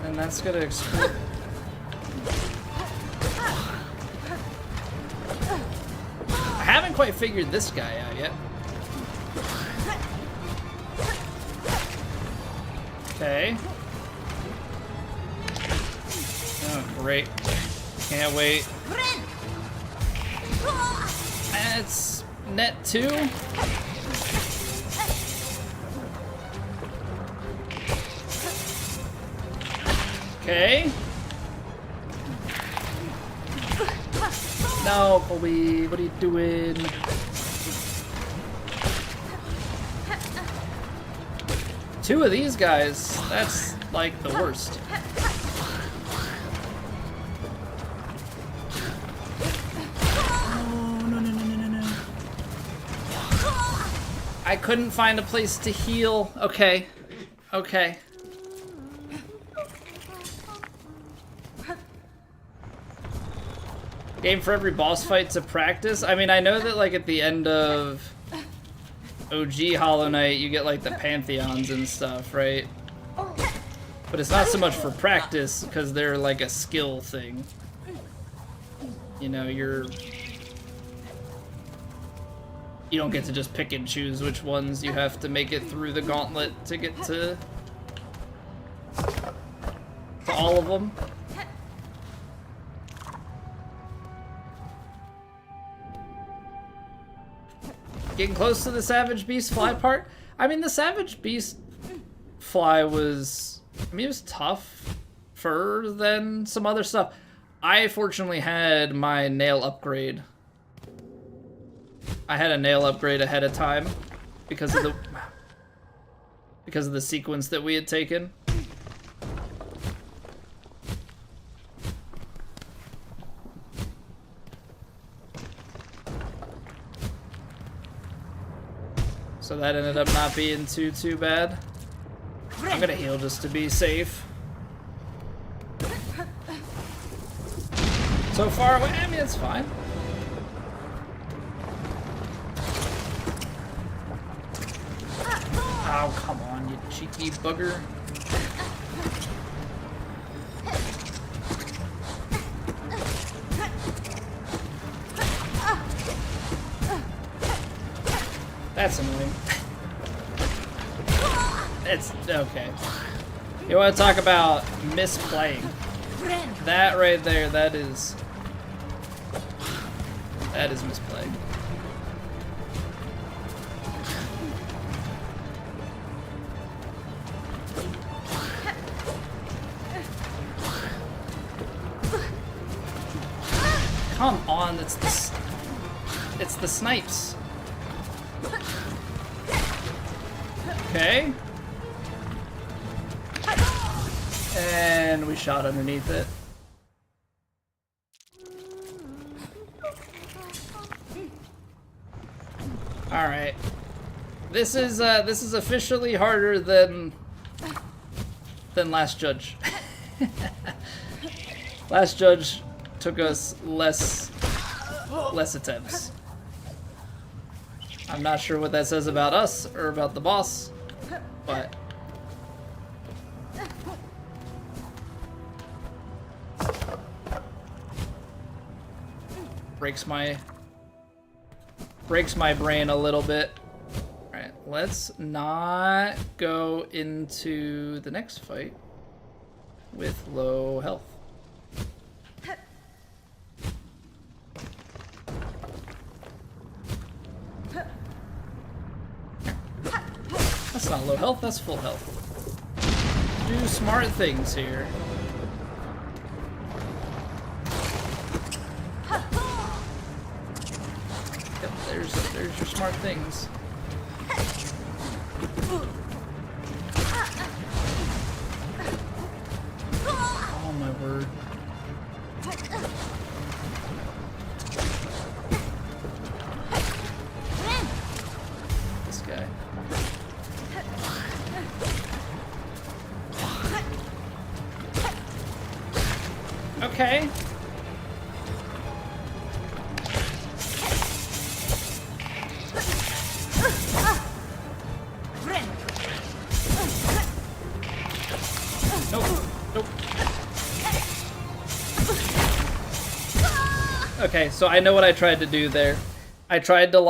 And that's gonna explode. I haven't quite figured this guy out yet. Okay. Oh, great. Can't wait. It's net 2. Okay. No, Colby, what are you doing? Two of these guys, that's like the worst. Oh, no. I couldn't find a place to heal. Okay. Okay. Game for every boss fight to practice. I mean, I know that like at the end of OG Hollow Knight, you get like the Pantheons and stuff, right? But it's not so much for practice because they're like a skill thing. You know, you don't get to just pick and choose which ones you have to make it through the gauntlet to get to all of them. Getting close to the Savage Beast fly part. I mean, the Savage Beast fly was, I mean, it was tougher than some other stuff. I fortunately had my nail upgrade. I had a nail upgrade ahead of time because of the sequence that we had taken. So that ended up not being too bad. I'm gonna heal just to be safe. So far away, I mean, it's fine. Oh, come on, you cheeky bugger. That's annoying. It's okay. You want to talk about misplaying? That right there, that is misplaying. Come on, it's the snipes. Okay. And we shot underneath it. All right. This is officially harder than Last Judge. Last Judge took us less attempts. I'm not sure what that says about us or about the boss, but breaks my brain a little bit. All right, let's not go into the next fight with low health. That's not low health, that's full health. Do smart things here. Yep, there's your smart things. Oh my word. This guy. Okay. Nope. Nope. Okay, so I know what I tried to do there. I tried to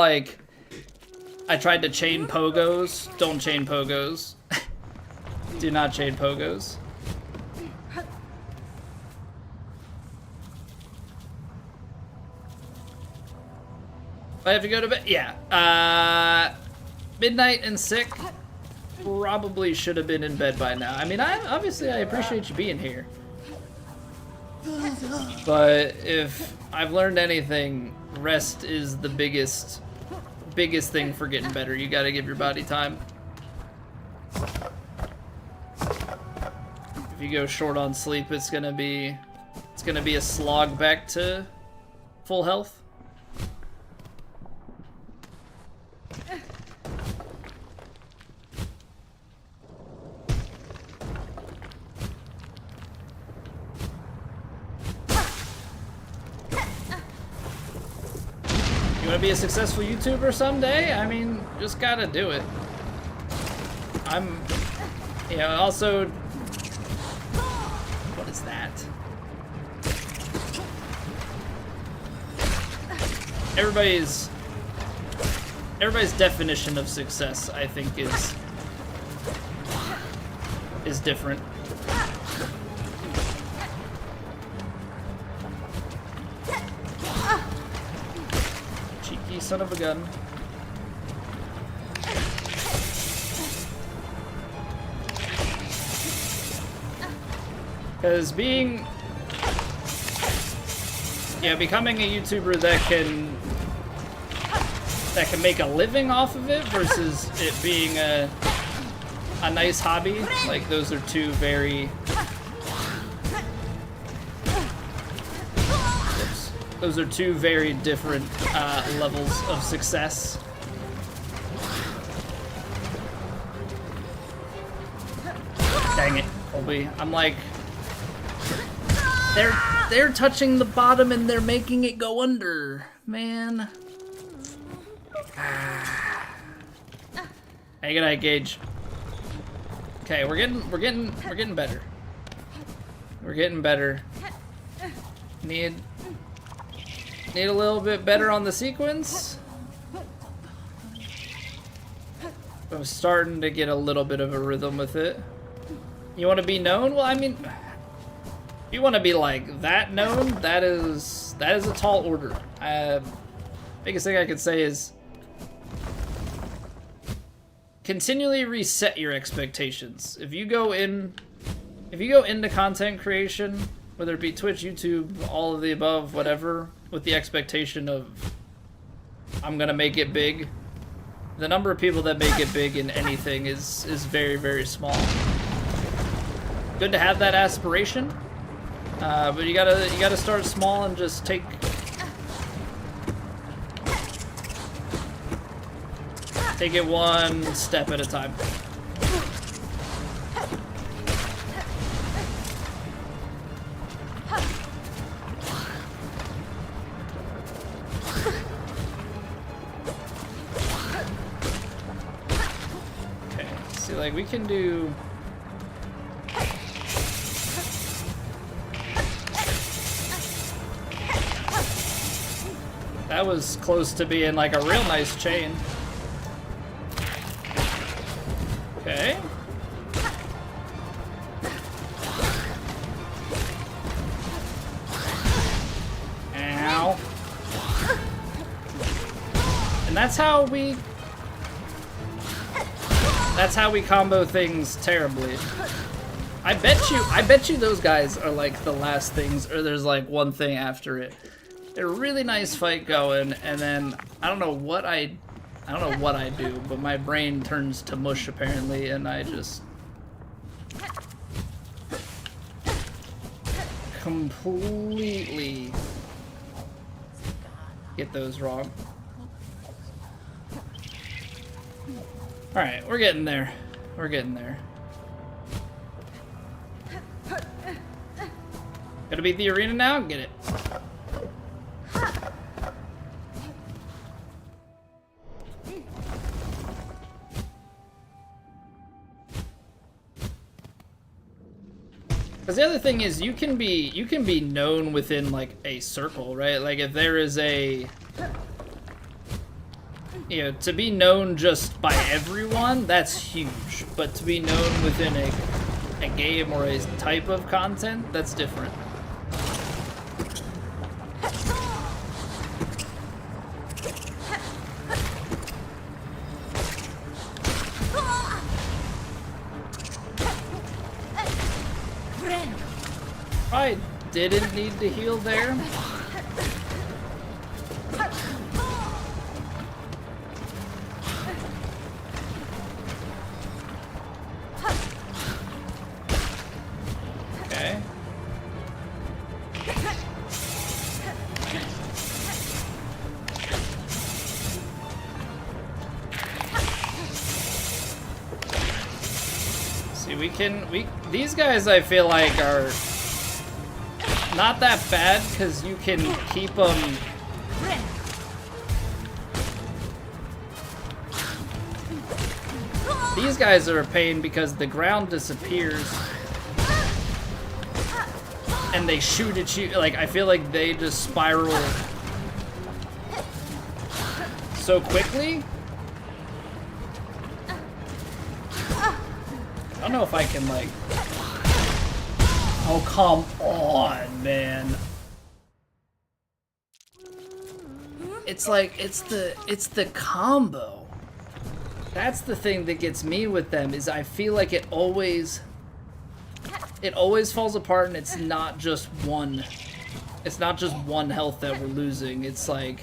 chain pogos. Don't chain pogos. Do not chain pogos. I have to go to bed? Yeah. Midnight and sick. Probably should have been in bed by now. I mean, obviously I appreciate you being here. But if I've learned anything, rest is the biggest thing for getting better. You gotta give your body time. If you go short on sleep, it's gonna be a slog back to full health. You want to be a successful YouTuber someday? I mean, just gotta do it. Also, what is that? Everybody's definition of success, I think, is different. Cheeky son of a gun. Because becoming a YouTuber that can that can make a living off of it versus it being a nice hobby. Like, those are two very... Those are two very different levels of success. Dang it, Colby. I'm like... They're touching the bottom and they're making it go under. Man. Hey, good night, Gage. Okay, we're getting better. We're getting better. Need a little bit better on the sequence. I'm starting to get a little bit of a rhythm with it. You want to be known? Well, I mean, if you want to be like that known, that is a tall order. Biggest thing I could say is continually reset your expectations. If you go into content creation, whether it be Twitch, YouTube, all of the above, whatever, with the expectation of I'm gonna make it big, the number of people that make it big in anything is very, very small. Good to have that aspiration, but you gotta start small and just take it one step at a time. Okay, see, like, we can do... That was close to being like a real nice chain. Okay. Ow. And that's how we combo things terribly. I bet you those guys are like the last things, or there's like one thing after it. A really nice fight going, and then I don't know what I do, but my brain turns to mush apparently, and I just completely get those wrong. All right, we're getting there. We're getting there. Gotta beat the arena now. Get it. Because the other thing is, you can be known within like a circle, right? Like if there is a, you know, to be known just by everyone, that's huge. But to be known within a game or a type of content, that's different. I didn't need to heal there. Okay. See, these guys I feel like are not that bad, because you can keep them... These guys are a pain because the ground disappears and they shoot at you. Like, I feel like they just spiral so quickly. I don't know if I can, like... Oh, come on, man. It's like, it's the combo. That's the thing that gets me with them, is I feel like it always falls apart, and it's not just one health that we're losing. It's like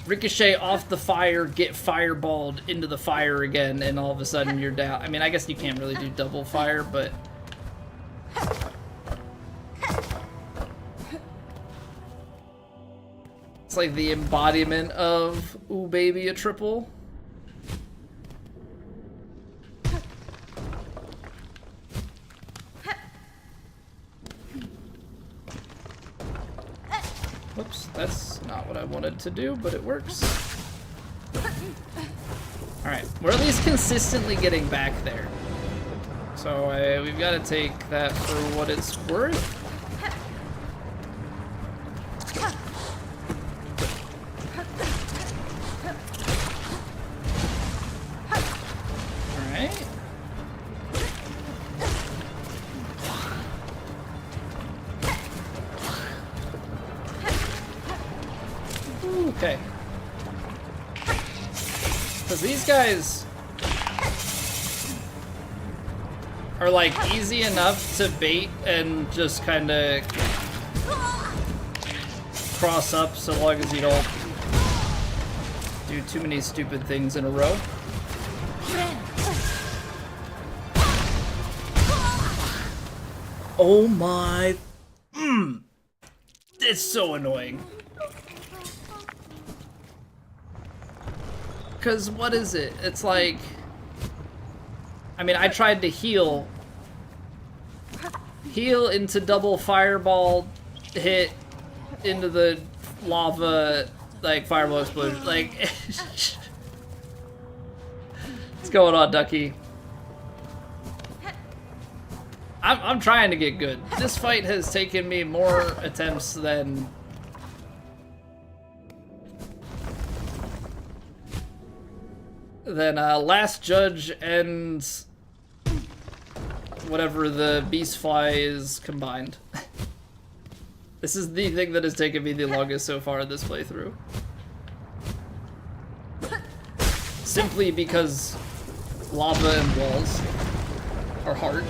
ricochet off the fire, get fireballed into the fire again, and all of a sudden you're down. I mean, I guess you can't really do double fire, but... It's like the embodiment of, ooh baby, a triple. Whoops, that's not what I wanted to do, but it works. Alright, we're at least consistently getting back there. So we've got to take that for what it's worth. Alright. Okay. Because these guys are like easy enough to bait and just kind of cross up so long as you don't do too many stupid things in a row. Oh my... It's so annoying. Because what is it? It's like... I mean, I tried to heal into double fireball hit into the lava, like, fireball explosion. Like... What's going on, Ducky? I'm trying to get good. This fight has taken me more attempts than... Last Judge and whatever the beast fly is combined. This is the thing that has taken me the longest so far in this playthrough. Simply because lava and walls are hard.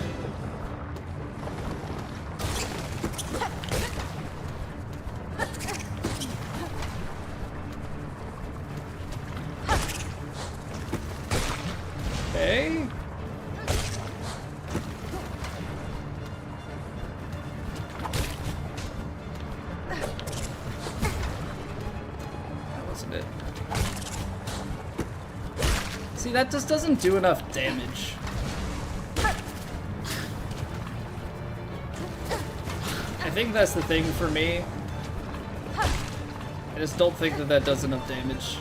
Okay. That wasn't it. See, that just doesn't do enough damage. I think that's the thing for me. I just don't think that that does enough damage.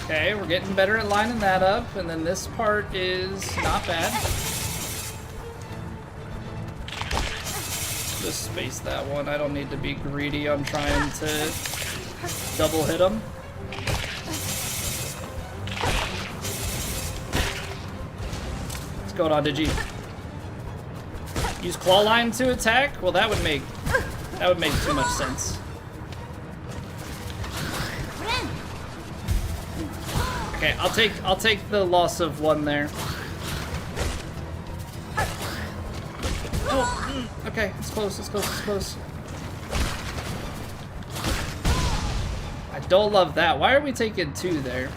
Okay, we're getting better at lining that up, and then this part is not bad. Just space that one. I don't need to be greedy on trying to double hit them. What's going on, Digi? Use claw line to attack? Well, that would make too much sense. Okay, I'll take the loss of one there. Oh, okay, it's close, it's close, it's close. I don't love that. Why are we taking two there?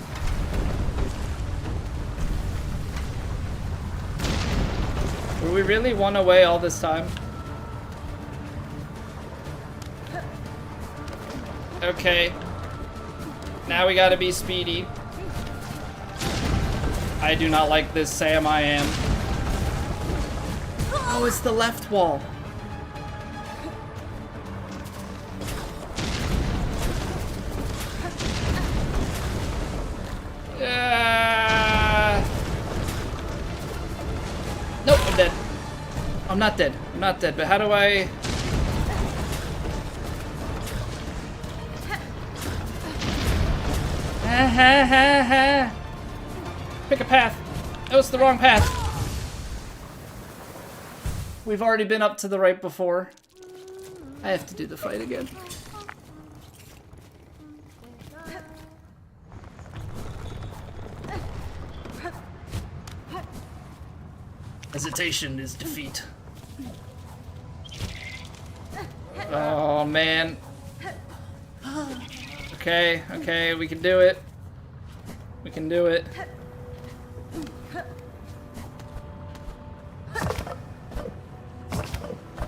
Were we really one away all this time? Okay. Now we gotta be speedy. I do not like this, Sam, I am. Oh, it's the left wall. Nope, I'm dead. I'm not dead. I'm not dead, but how do I... Ha ha ha ha. Pick a path. Oh, it's the wrong path. We've already been up to the right before. I have to do the fight again. Hesitation is defeat. Oh, man. Okay, okay, we can do it. We can do it.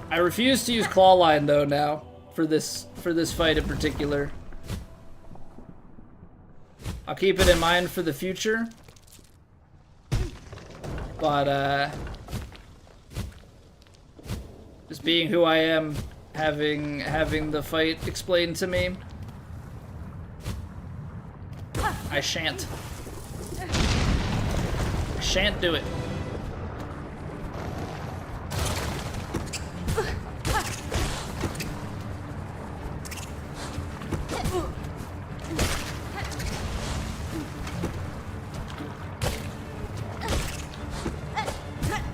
I refuse to use claw line though now for this fight in particular. I'll keep it in mind for the future. But just being who I am, having the fight explained to me, I shan't do it.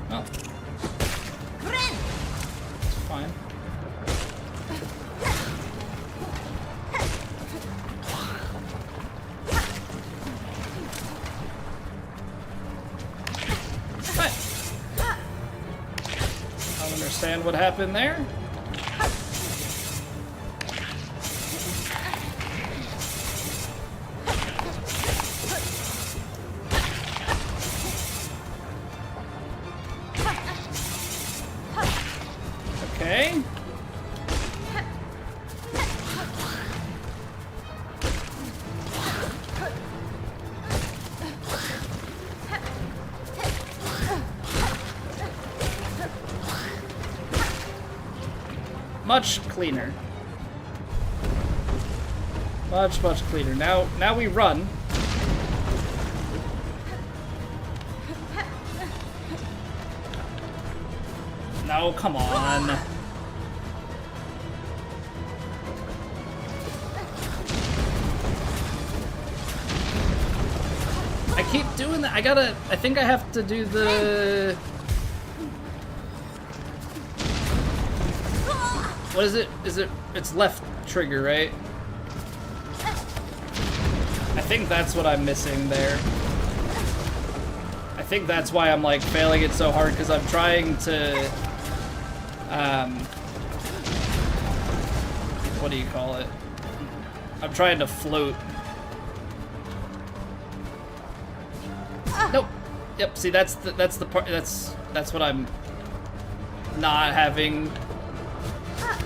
Well, it's fine. I don't understand what happened there. Okay. Much cleaner. Much cleaner. Now we run. No, come on. I keep doing that. I think I have to do the... What is it? It's left trigger, right? I think that's what I'm missing there. I think that's why I'm like failing it so hard, because I'm trying to, what do you call it? I'm trying to float. Nope. Yep. See, that's the part. That's what I'm not having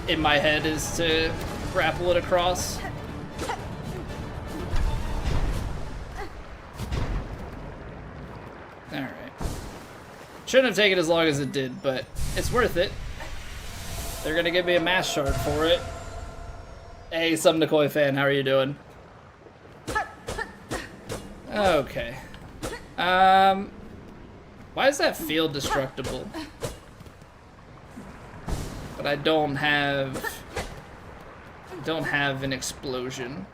in my head, is to grapple it across. Alright. Shouldn't have taken as long as it did, but it's worth it. They're gonna give me a mass shard for it. Hey, some Nikoi fan, how are you doing? Okay. Why does that feel destructible? But I don't have an explosion.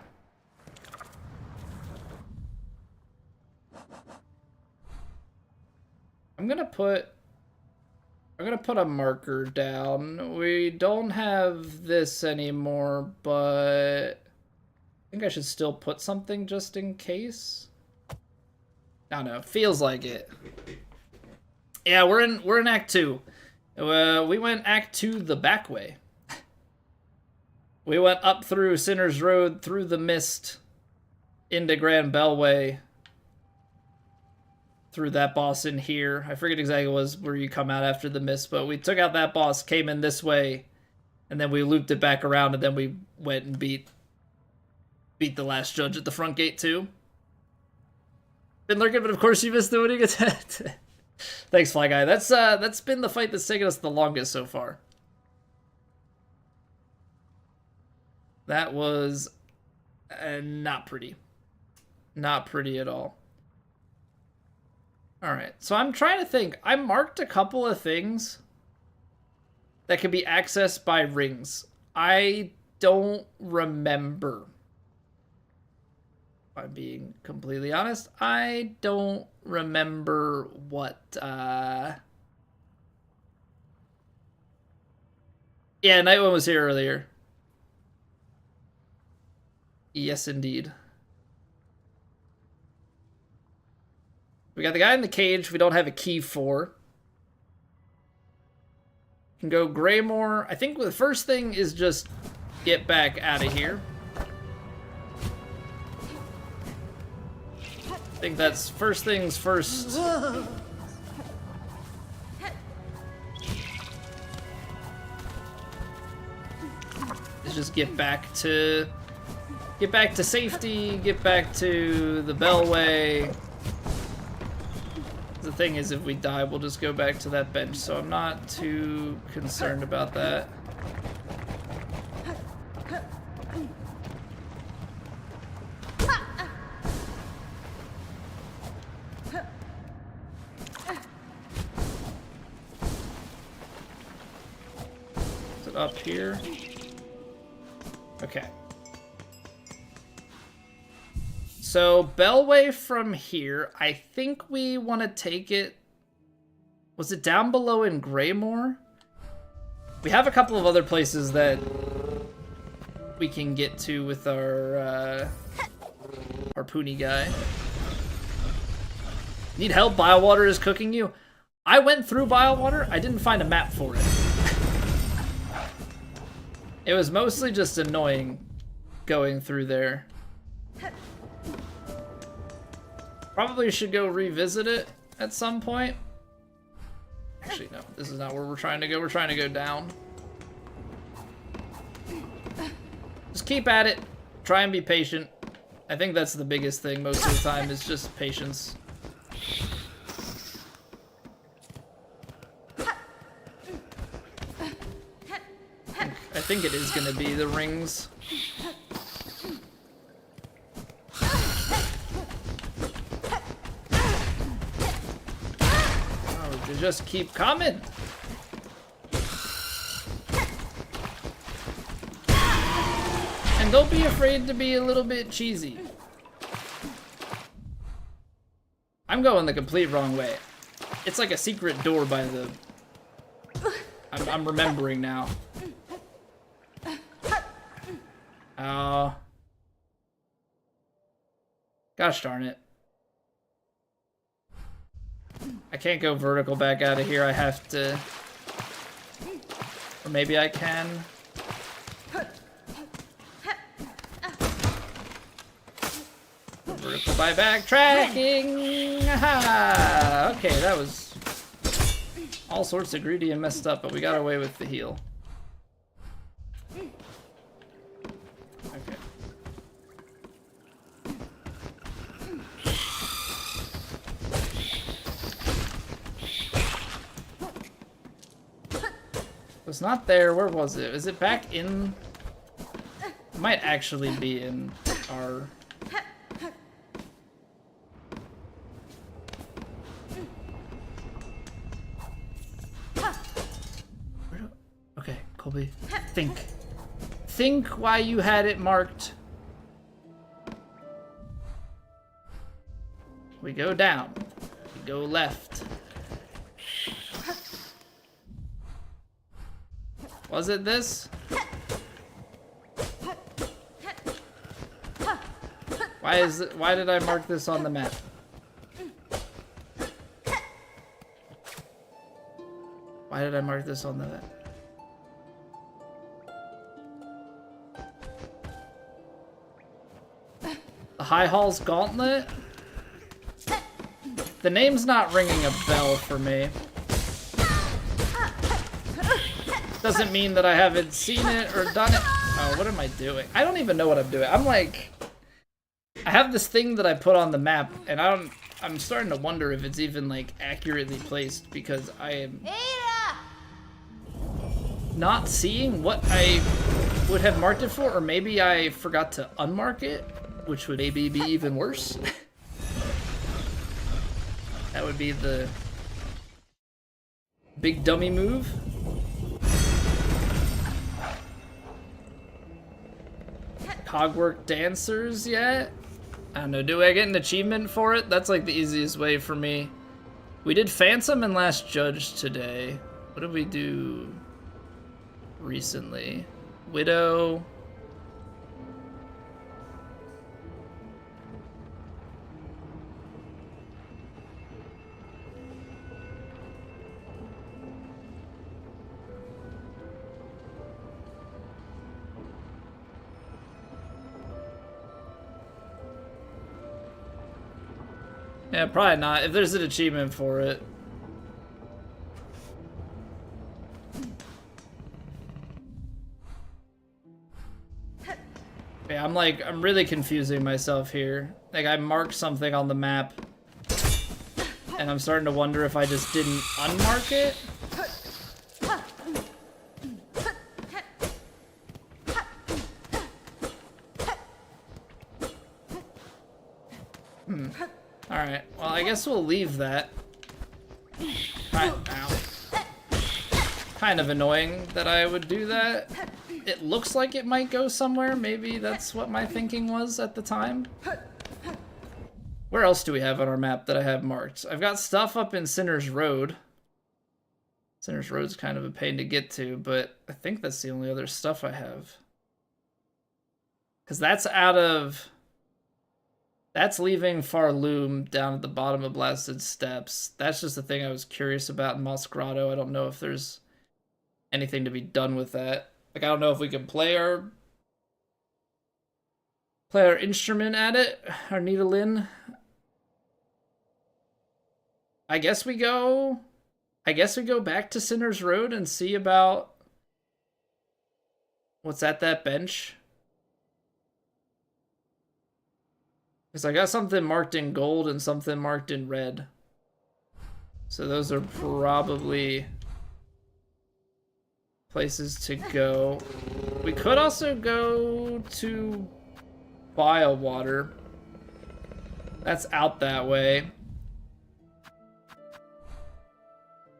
I'm gonna put a marker down. We don't have this anymore, but I think I should still put something just in case. I don't know. Feels like it. Yeah, we're in Act 2. We went Act 2 the back way. We went up through Sinner's Road, through the mist, into Grand Bellway, through that boss in here. I forget exactly what was where you come out after the mist, but we took out that boss, came in this way, and then we looped it back around, and then we went and beat the last judge at the front gate too. Been lurking, but of course you missed the winning attempt. Thanks, Fly Guy. That's been the fight that's taken us the longest so far. That was not pretty. Not pretty at all. Alright, so I'm trying to think. I marked a couple of things that can be accessed by rings. I don't remember. If I'm being completely honest, I don't remember what, Yeah, Nightwind was here earlier. Yes, indeed. We got the guy in the cage we don't have a key for. Can go Greymore. I think the first thing is just get back out of here. I think that's first things first. Is just get back to safety, get back to the Bellway. The thing is, if we die, we'll just go back to that bench, so I'm not too concerned about that. Is it up here? Okay. So, Bellway from here, I think we want to take it... Was it down below in Greymore? We have a couple of other places that we can get to with our harpoony guy. Need help? Biowater is cooking you? I went through Biowater. I didn't find a map for it. It was mostly just annoying going through there. Probably should go revisit it at some point. Actually, no, this is not where we're trying to go. We're trying to go down. Just keep at it. Try and be patient. I think that's the biggest thing most of the time is just patience. I think it is going to be the rings. To just keep coming. And don't be afraid to be a little bit cheesy. I'm going the complete wrong way. It's like a secret door by the... I'm remembering now. Oh. Gosh darn it. I can't go vertical back out of here. I have to... Or maybe I can. Vertical by backtracking! Aha! Okay, that was all sorts of greedy and messed up, but we got away with the heal. Okay. It's not there. Where was it? Is it back in? It might actually be in our... Okay, Colby. Think. Think why you had it marked. We go down. We go left. Was it this? Why did I mark this on the map? Why did I mark this on the map? The High Hall's Gauntlet? The name's not ringing a bell for me. Doesn't mean that I haven't seen it or done it. Oh, what am I doing? I don't even know what I'm doing. I'm like... I have this thing that I put on the map, and I'm starting to wonder if it's even, like, accurately placed, because I am not seeing what I would have marked it for, or maybe I forgot to unmark it, which would maybe be even worse. That would be the big dummy move. Cogwork dancers yet? I don't know, do I get an achievement for it? That's like the easiest way for me. We did Phantom and Last Judge today. What did we do recently? Widow. Yeah, probably not. If there's an achievement for it. Yeah, I'm really confusing myself here. Like, I marked something on the map, and I'm starting to wonder if I just didn't unmark it. Alright, well, I guess we'll leave that. Kind of annoying that I would do that. It looks like it might go somewhere. Maybe that's what my thinking was at the time. Where else do we have on our map that I have marked? I've got stuff up in Sinner's Road. Sinner's Road's kind of a pain to get to, but I think that's the only other stuff I have. Because that's out of... That's leaving Farloom down at the bottom of Blasted Steppes. That's just the thing I was curious about in Moss Grotto. I don't know if there's anything to be done with that. Like, I don't know if we can play our instrument at it, our needle-in. I guess we go back to Sinner's Road and see about what's at that bench. Because I got something marked in gold and something marked in red. So those are probably places to go. We could also go to Biowater. That's out that way.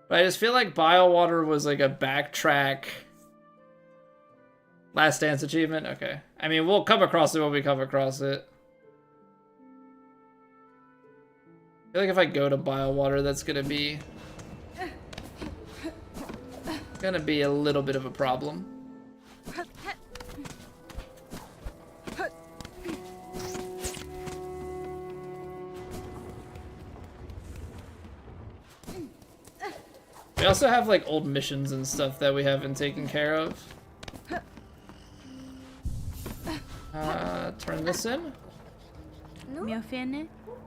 But I just feel like Biowater was like a backtrack Last Dance achievement. Okay. I mean, we'll come across it when we come across it. I feel like if I go to Biowater, that's gonna be a little bit of a problem. We also have like old missions and stuff that we haven't taken care of. Turn this in.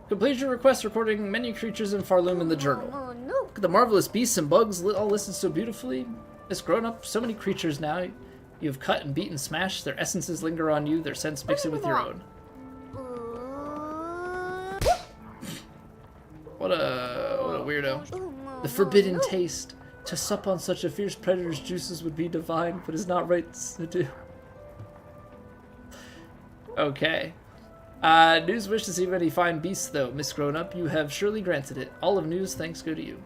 Complete your request recording many creatures in Farloom in the journal. Look at the marvelous beasts and bugs all listed so beautifully. It's grown up so many creatures now. You have cut and beaten, smashed. Their essences linger on you, their scents mixing with your own. What a weirdo. The forbidden taste. To sup on such a fierce predator's juices would be divine, but is not right to do. Okay. News wish to see many fine beasts, though. Miss Grown Up, you have surely granted it. All of news, thanks go to you.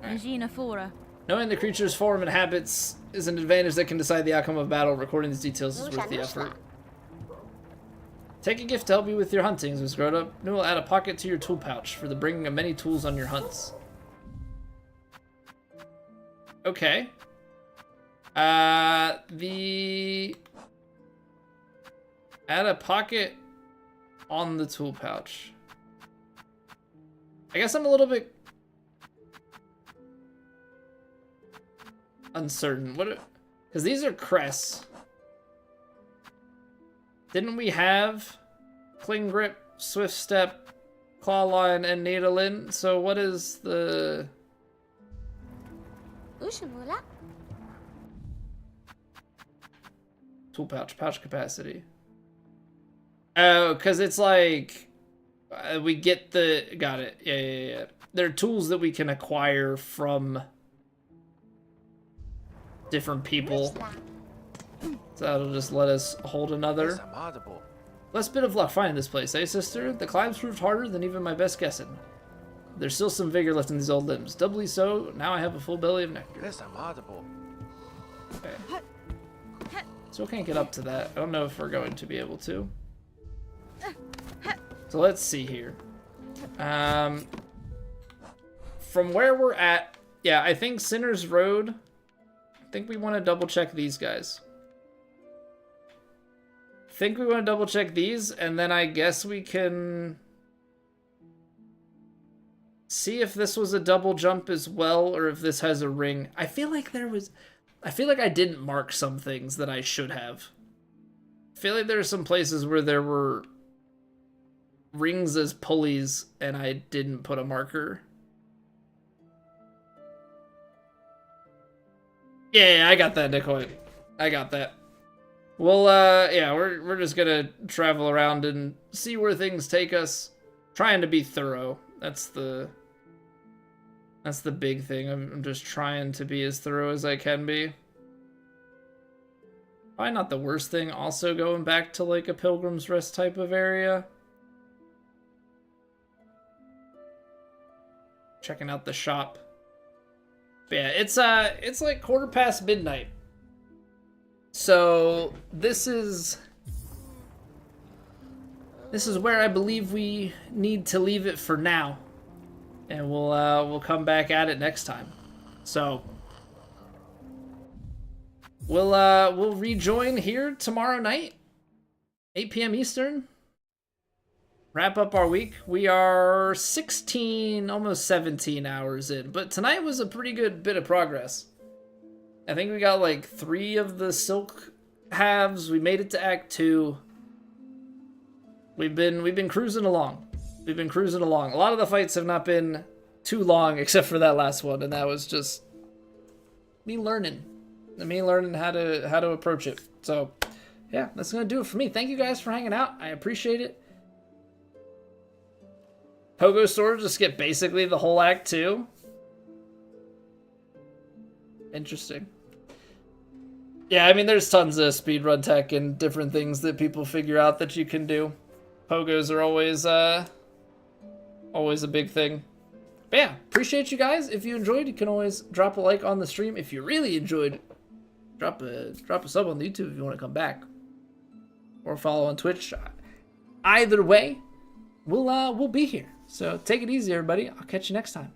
Right. Knowing the creature's form and habits is an advantage that can decide the outcome of battle. Recording these details is worth the effort. Take a gift to help you with your huntings, Miss Grown Up. New will add a pocket to your tool pouch for the bringing of many tools on your hunts. Okay. Add a pocket on the tool pouch. I guess I'm a little bit uncertain. Because these are crests. Didn't we have Cling Grip, Swift Step, Claw Line, and Needle-In? So what is the... Tool pouch, pouch capacity. Oh, because it's like... we get the... Got it. Yeah. There are tools that we can acquire from different people. So that'll just let us hold another. Less bit of luck finding this place, eh, sister? The climb's proved harder than even my best guessing. There's still some vigor left in these old limbs. Doubly so, now I have a full belly of nectar. Okay. Still can't get up to that. I don't know if we're going to be able to. So let's see here. From where we're at, yeah, I think Sinner's Road. I think we want to double check these guys. And then I guess we can see if this was a double jump as well, or if this has a ring. I feel like there was I feel like I didn't mark some things that I should have. I feel like there are some places where there were rings as pulleys and I didn't put a marker. Yeah, I got that, Nicole. I got that. Well, yeah, we're just gonna travel around and see where things take us. Trying to be thorough. That's the big thing. I'm just trying to be as thorough as I can be. Probably not the worst thing. Also going back to like a Pilgrim's Rest type of area. Checking out the shop. But yeah, it's like midnight. So this is where I believe we need to leave it for now. And we'll come back at it next time. So we'll rejoin here tomorrow night, 8 p.m. Eastern. Wrap up our week. We are 16, almost 17 hours in, but tonight was a pretty good bit of progress. I think we got like 3 of the Silk halves. We made it to Act 2. We've been cruising along. We've been cruising along. A lot of the fights have not been too long, except for that last one, and that was just me learning how to approach it. So, yeah, that's gonna do it for me. Thank you guys for hanging out. I appreciate it. Pogo Store, just get basically the whole Act 2. Interesting. Yeah, I mean, there's tons of speedrun tech and different things that people figure out that you can do. Pogos are always a big thing. But yeah, appreciate you guys. If you enjoyed, you can always drop a like on the stream. If you really enjoyed, drop a sub on YouTube if you want to come back, or follow on Twitch. Either way, we'll be here. So take it easy, everybody. I'll catch you next time.